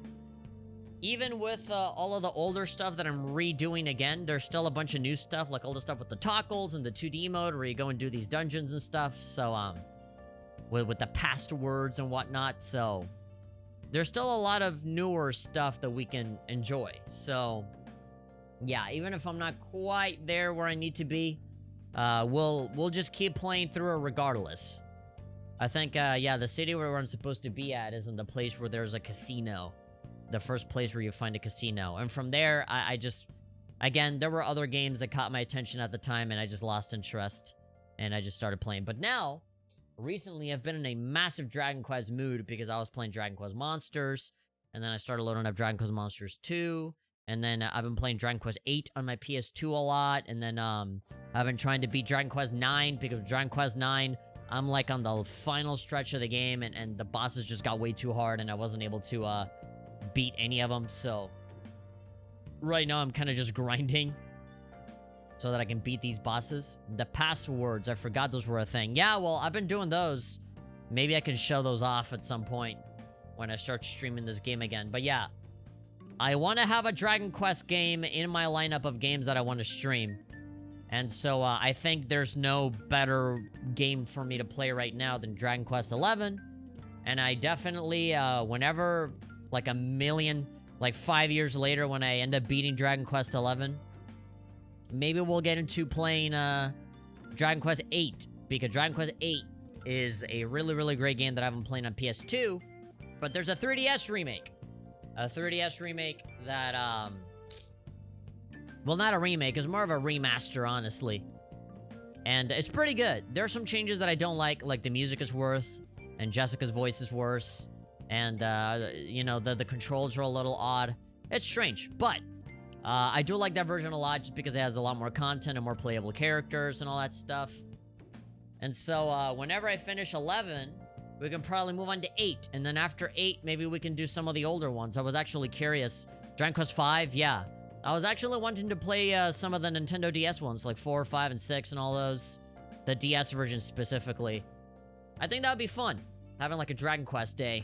Speaker 1: with all of the older stuff that I'm redoing again, there's still a bunch of new stuff, like all the stuff with the toggles and the 2D mode where you go and do these dungeons and stuff. So, with the passwords and whatnot. So, there's still a lot of newer stuff that we can enjoy. So, yeah, even if I'm not quite there where I need to be, we'll just keep playing through it regardless. I think, yeah, the city where I'm supposed to be at is in the place where there's a casino. The first place where you find a casino. And from there, I just... Again, there were other games that caught my attention at the time, and I just lost interest. And I just started playing. But now, recently, I've been in a massive Dragon Quest mood because I was playing Dragon Quest Monsters. And then I started loading up Dragon Quest Monsters 2. And then I've been playing Dragon Quest 8 on my PS2 a lot. And then I've been trying to beat Dragon Quest 9 because Dragon Quest 9... I'm like on the final stretch of the game, and the bosses just got way too hard, and I wasn't able to beat any of them. So right now I'm kind of just grinding so that I can beat these bosses. The passwords, I forgot those were a thing. Yeah, well, I've been doing those. Maybe I can show those off at some point when I start streaming this game again. But yeah, I want to have a Dragon Quest game in my lineup of games that I want to stream. And so, I think there's no better game for me to play right now than Dragon Quest 11. And I definitely, whenever, like 5 years later when I end up beating Dragon Quest 11, maybe we'll get into playing, Dragon Quest 8. Because Dragon Quest 8 is a really, really great game that I've been playing on PS2. But there's a 3DS remake. A 3DS remake that, well, not a remake. It's more of a remaster, honestly. And it's pretty good. There are some changes that I don't like the music is worse, and Jessica's voice is worse, and, you know, the controls are a little odd. It's strange, but I do like that version a lot just because it has a lot more content and more playable characters and all that stuff. And so, whenever I finish 11, we can probably move on to 8, and then after 8, maybe we can do some of the older ones. I was actually curious. Dragon Quest 5, yeah. I was actually wanting to play some of the Nintendo DS ones, like 4, 5, and 6, and all those. The DS version specifically. I think that would be fun, having like a Dragon Quest day.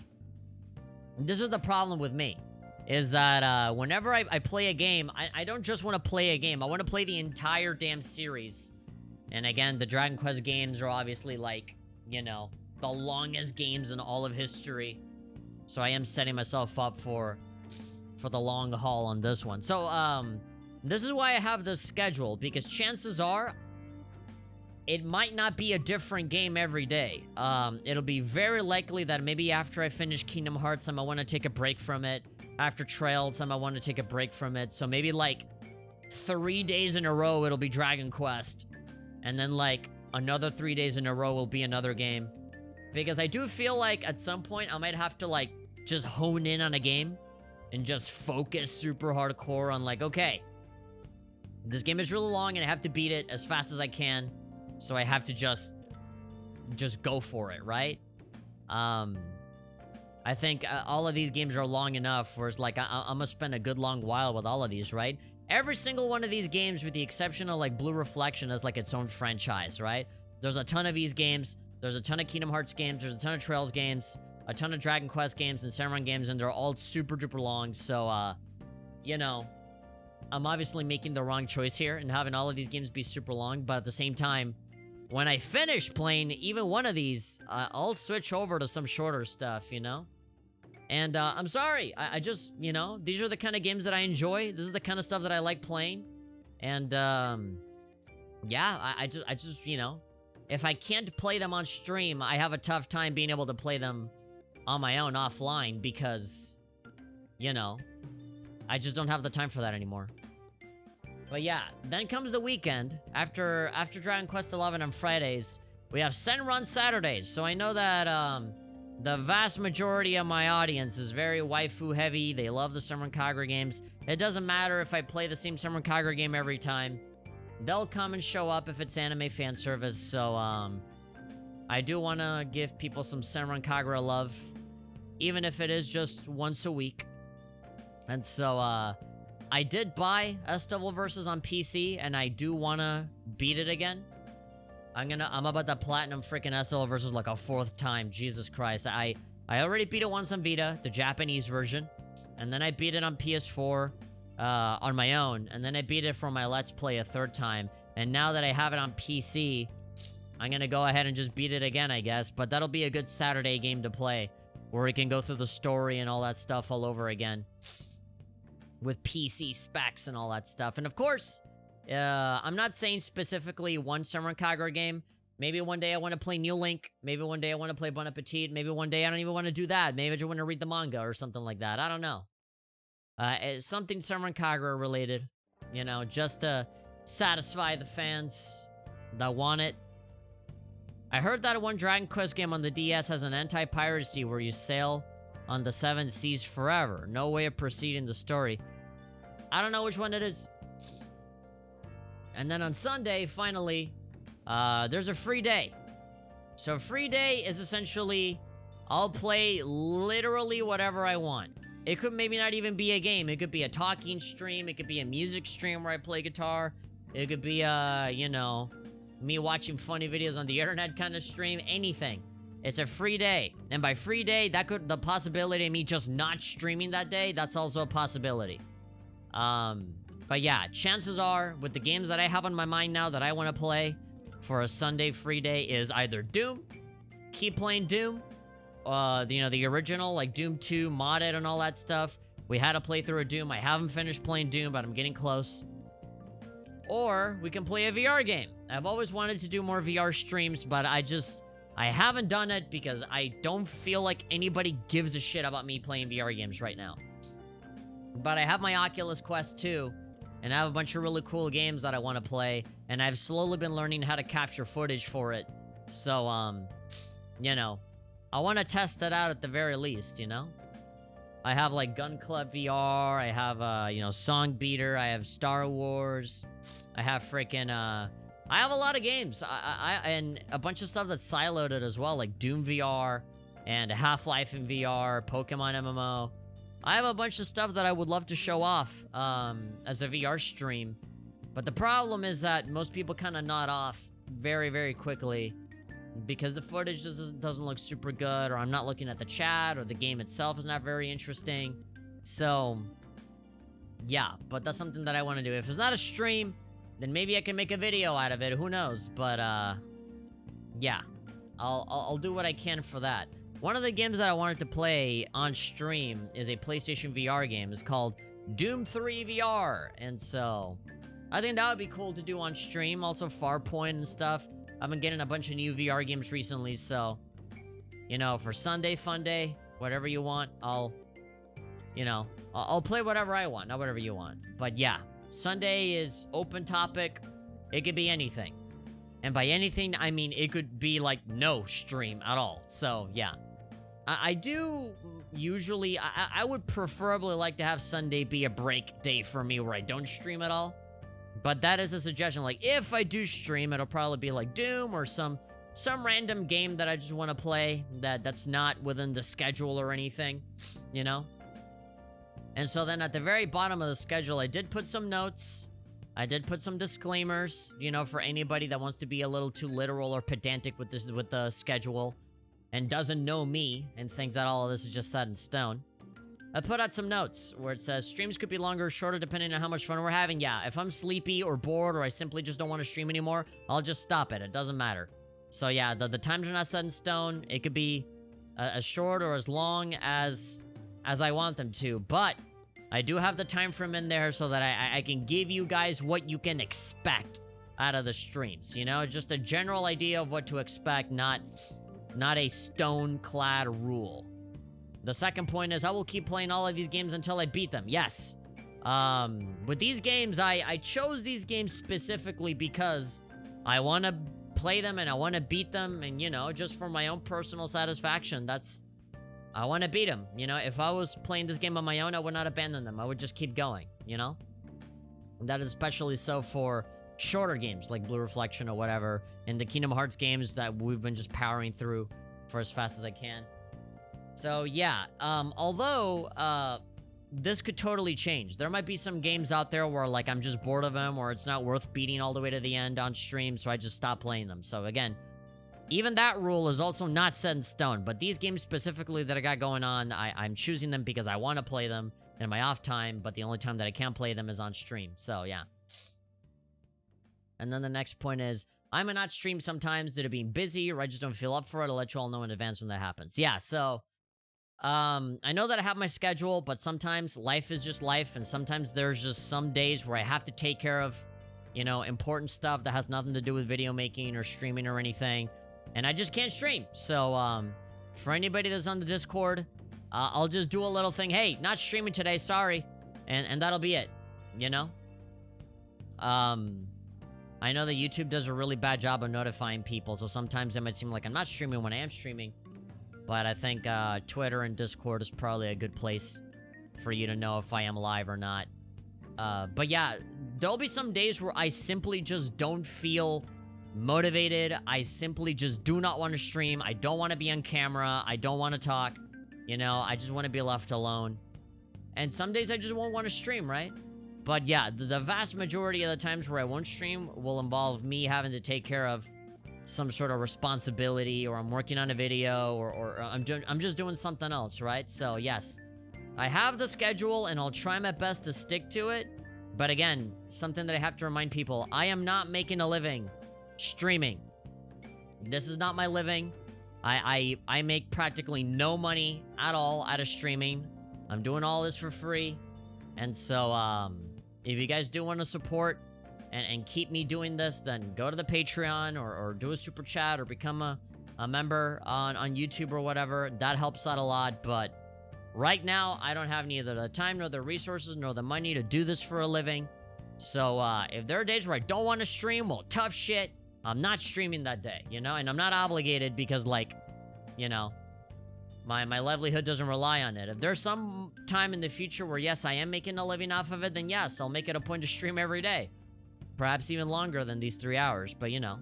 Speaker 1: this is the problem with me, is that whenever I play a game, I don't just want to play a game. I want to play the entire damn series. And again, the Dragon Quest games are obviously like, you know, the longest games in all of history. So I am setting myself up for the long haul on this one. So, this is why I have this schedule, because chances are it might not be a different game every day. It'll be very likely that maybe after I finish Kingdom Hearts, I might want to take a break from it. After Trails, I might want to take a break from it. So maybe like 3 days in a row, it'll be Dragon Quest. And then like another 3 days in a row will be another game. Because I do feel like at some point I might have to like just hone in on a game and just focus super hardcore on like, okay, this game is really long and I have to beat it as fast as I can. So I have to just go for it, right? I think all of these games are long enough where it's like, I'm gonna spend a good long while with all of these, right? Every single one of these games, with the exception of like Blue Reflection, is like its own franchise, right? There's a ton of these games. There's a ton of Kingdom Hearts games. There's a ton of Trails games. A ton of Dragon Quest games and Samurai games, and they're all super duper long. So, you know, I'm obviously making the wrong choice here and having all of these games be super long. But at the same time, when I finish playing even one of these, I'll switch over to some shorter stuff, you know? And I'm sorry, I just, you know, these are the kind of games that I enjoy. This is the kind of stuff that I like playing. And, yeah, I just, you know, if I can't play them on stream, I have a tough time being able to play them on my own offline because, you know, I just don't have the time for that anymore. But yeah, then comes the weekend. After Dragon Quest XI on Fridays, we have Senran Saturdays. So I know that the vast majority of my audience is very waifu heavy. They love the Senran Kagura games. It doesn't matter if I play the same Senran Kagura game every time. They'll come and show up if it's anime fan service. So I do want to give people some Senran Kagura love, even if it is just once a week. And so I did buy S-Double Versus on PC, and I do want to beat it again. I'm about to platinum freaking S-Double Versus like a 4th time. Jesus Christ. I already beat it once on Vita, the Japanese version. And then I beat it on PS4 on my own. And then I beat it for my Let's Play a 3rd time. And now that I have it on PC, I'm going to go ahead and just beat it again, I guess. But that'll be a good Saturday game to play, where we can go through the story and all that stuff all over again, with PC specs and all that stuff. And of course, I'm not saying specifically one Senran Kagura game. Maybe one day I want to play New Link. Maybe one day I want to play Bon Appetit. Maybe one day I don't even want to do that. Maybe I just want to read the manga or something like that. I don't know. It's something Senran Kagura related, you know, just to satisfy the fans that want it. I heard that one Dragon Quest game on the DS has an anti-piracy where you sail on the 7 seas forever. No way of proceeding the story. I don't know which one it is. And then on Sunday, finally, there's a free day. So free day is essentially, I'll play literally whatever I want. It could maybe not even be a game. It could be a talking stream. It could be a music stream where I play guitar. It could be, you know, me watching funny videos on the internet kind of stream. Anything. It's a free day. And by free day, the possibility of me just not streaming that day, that's also a possibility. But yeah, chances are, with the games that I have on my mind now that I want to play for a Sunday free day, is either Doom, keep playing Doom, you know, the original, like Doom 2, modded and all that stuff. We had a playthrough of Doom. I haven't finished playing Doom, but I'm getting close. Or we can play a VR game. I've always wanted to do more VR streams, but I haven't done it because I don't feel like anybody gives a shit about me playing VR games right now. But I have my Oculus Quest 2, and I have a bunch of really cool games that I want to play, and I've slowly been learning how to capture footage for it. So, you know, I want to test it out at the very least, you know? I have, like, Gun Club VR, I have, you know, Song Beater, I have Star Wars, I have freaking, I have a lot of games, and a bunch of stuff that's siloed as well, like Doom VR, and Half-Life in VR, Pokemon MMO. I have a bunch of stuff that I would love to show off, as a VR stream, but the problem is that most people kind of nod off very, very quickly because the footage doesn't look super good, or I'm not looking at the chat, or the game itself is not very interesting. So, yeah, but that's something that I want to do. If it's not a stream, then maybe I can make a video out of it. Who knows? But, yeah, I'll do what I can for that. One of the games that I wanted to play on stream is a PlayStation VR game. It's called Doom 3 VR. And so, I think that would be cool to do on stream. Also, Farpoint and stuff. I've been getting a bunch of new VR games recently, so, you know, for Sunday Fun Day, whatever you want, I'll play whatever I want, not whatever you want. But yeah, Sunday is open topic. It could be anything. And by anything, I mean it could be like no stream at all. So yeah, I do usually, I would preferably like to have Sunday be a break day for me where I don't stream at all. But that is a suggestion. Like, if I do stream, it'll probably be like Doom or some random game that I just want to play that's not within the schedule or anything, you know? And so then at the very bottom of the schedule, I did put some notes. I did put some disclaimers, you know, for anybody that wants to be a little too literal or pedantic with the schedule and doesn't know me and thinks that all of this is just set in stone. I put out some notes where it says streams could be longer or shorter depending on how much fun we're having. Yeah, if I'm sleepy or bored or I simply just don't want to stream anymore, I'll just stop it. It doesn't matter. So yeah, the times are not set in stone. It could be as short or as long as I want them to. But I do have the time frame in there so that I can give you guys what you can expect out of the streams. You know, just a general idea of what to expect, not a stone-clad rule. The second point is I will keep playing all of these games until I beat them. Yes. With these games, I chose these games specifically because I want to play them and I want to beat them. And, you know, just for my own personal satisfaction, I want to beat them. You know, if I was playing this game on my own, I would not abandon them. I would just keep going, you know? And that is especially so for shorter games like Blue Reflection or whatever. And the Kingdom Hearts games that we've been just powering through for as fast as I can. So yeah, although this could totally change. There might be some games out there where like I'm just bored of them or it's not worth beating all the way to the end on stream, so I just stop playing them. So again, even that rule is also not set in stone, but these games specifically that I got going on, I'm choosing them because I want to play them in my off time, but the only time that I can play them is on stream. So yeah. And then the next point is, I might not stream sometimes due to being busy or I just don't feel up for it. I'll let you all know in advance when that happens. Yeah, so I know that I have my schedule, but sometimes life is just life, and sometimes there's just some days where I have to take care of, you know, important stuff that has nothing to do with video making or streaming or anything, and I just can't stream. So, for anybody that's on the Discord, I'll just do a little thing. Hey, not streaming today, sorry, and that'll be it, you know? I know that YouTube does a really bad job of notifying people, so sometimes it might seem like I'm not streaming when I am streaming. But I think Twitter and Discord is probably a good place for you to know if I am live or not. But yeah, there'll be some days where I simply just don't feel motivated. I simply just do not want to stream. I don't want to be on camera. I don't want to talk. You know, I just want to be left alone. And some days I just won't want to stream, right? But yeah, the vast majority of the times where I won't stream will involve me having to take care of some sort of responsibility, or I'm working on a video, or I'm just doing something else, right? So yes, I have the schedule and I'll try my best to stick to it. But again, something that I have to remind people, I am not making a living streaming. This is not my living. I make practically no money at all out of streaming. I'm doing all this for free. And so, if you guys do want to support and keep me doing this, then go to the Patreon or do a super chat or become a member on YouTube or whatever. That helps out a lot. But right now, I don't have neither the time nor the resources nor the money to do this for a living. So if there are days where I don't want to stream, well, tough shit, I'm not streaming that day, you know? And I'm not obligated because, like, you know, my livelihood doesn't rely on it. If there's some time in the future where, yes, I am making a living off of it, then yes, I'll make it a point to stream every day. Perhaps even longer than these 3 hours, but you know,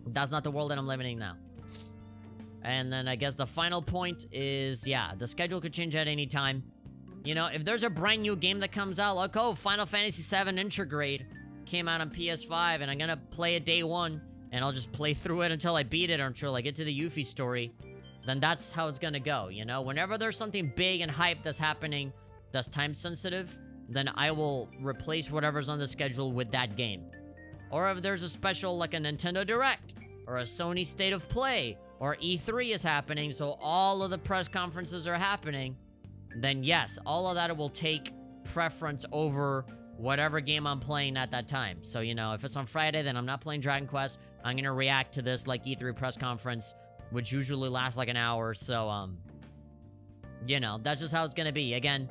Speaker 1: that's not the world that I'm living in now. And then I guess the final point is, yeah, the schedule could change at any time. You know, if there's a brand new game that comes out, like, oh, Final Fantasy VII Intergrade came out on PS5, and I'm gonna play it day one, and I'll just play through it until I beat it or until I get to the Yuffie story, then that's how it's gonna go, you know? Whenever there's something big and hype that's happening that's time sensitive, then I will replace whatever's on the schedule with that game. Or if there's a special like a Nintendo Direct or a Sony State of Play or E3 is happening, so all of the press conferences are happening, then yes, all of that will take preference over whatever game I'm playing at that time. So, you know, if it's on Friday, then I'm not playing Dragon Quest. I'm gonna react to this like E3 press conference, which usually lasts like an hour. So, you know, that's just how it's gonna be. Again,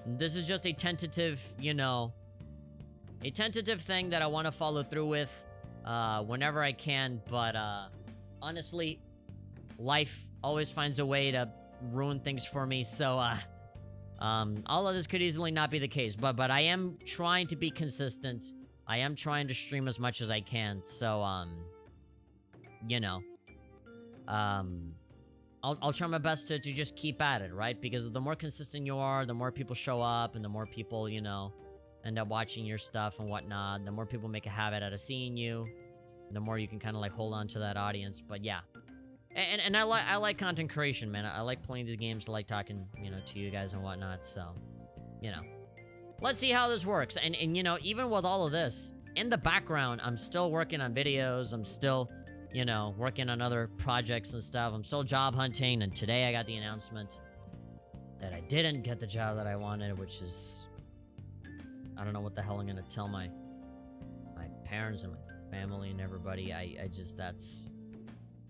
Speaker 1: this is just a tentative, you know, a tentative thing that I want to follow through with whenever I can. But honestly, life always finds a way to ruin things for me. So, all of this could easily not be the case. But I am trying to be consistent. I am trying to stream as much as I can. So, you know, I'll try my best to just keep at it, right? Because the more consistent you are, the more people show up, and the more people, you know, end up watching your stuff and whatnot. The more people make a habit out of seeing you, the more you can kind of like hold on to that audience. But yeah, and I like content creation, man. I like playing these games. I like talking, you know, to you guys and whatnot. So, you know, let's see how this works. And you know, even with all of this in the background, I'm still working on videos. I'm still, you know, working on other projects and stuff. I'm still job hunting, and today I got the announcement that I didn't get the job that I wanted, which is, I don't know what the hell I'm gonna tell my parents and my family and everybody. I just, that's,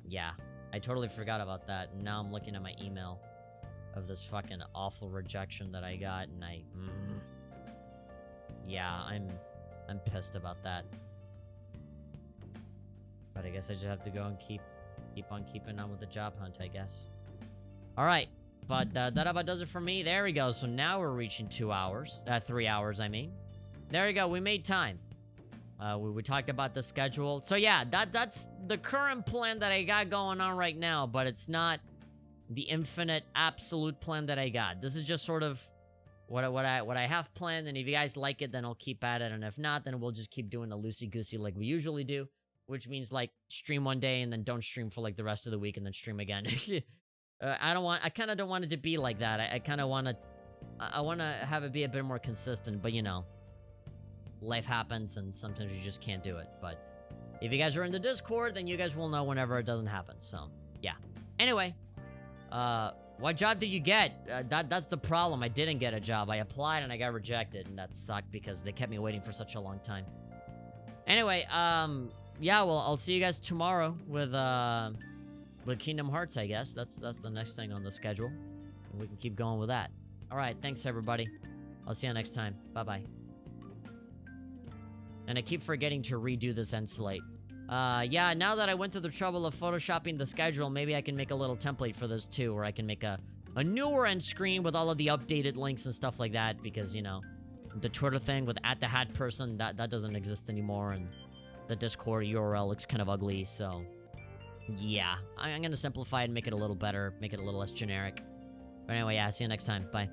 Speaker 1: yeah, I totally forgot about that. And now I'm looking at my email of this fucking awful rejection that I got, and yeah, I'm pissed about that. But I guess I just have to go and keep on keeping on with the job hunt, I guess. All right, but that about does it for me. There we go. So now we're reaching 2 hours. 3 hours, I mean. There we go. We made time. We talked about the schedule. So yeah, that's the current plan that I got going on right now. But it's not the infinite, absolute plan that I got. This is just sort of what I have planned. And if you guys like it, then I'll keep at it. And if not, then we'll just keep doing the loosey-goosey like we usually do. Which means, like, stream one day and then don't stream for, like, the rest of the week and then stream again. I kind of don't want it to be like that. I kind of want to... I want to have it be a bit more consistent, but, you know, life happens and sometimes you just can't do it. But if you guys are in the Discord, then you guys will know whenever it doesn't happen. So, yeah. Anyway, what job did you get? That's the problem. I didn't get a job. I applied and I got rejected, and that sucked because they kept me waiting for such a long time. Anyway, yeah, well, I'll see you guys tomorrow with Kingdom Hearts, I guess. That's the next thing on the schedule. And we can keep going with that. All right, thanks, everybody. I'll see you next time. Bye-bye. And I keep forgetting to redo this end slate. Yeah, now that I went through the trouble of photoshopping the schedule, maybe I can make a little template for this, too, where I can make a newer end screen with all of the updated links and stuff like that, because, you know, the Twitter thing with @thehatperson, that doesn't exist anymore, and the Discord URL looks kind of ugly, so yeah, I'm gonna simplify it and make it a little better, make it a little less generic. But anyway, yeah, see you next time. Bye.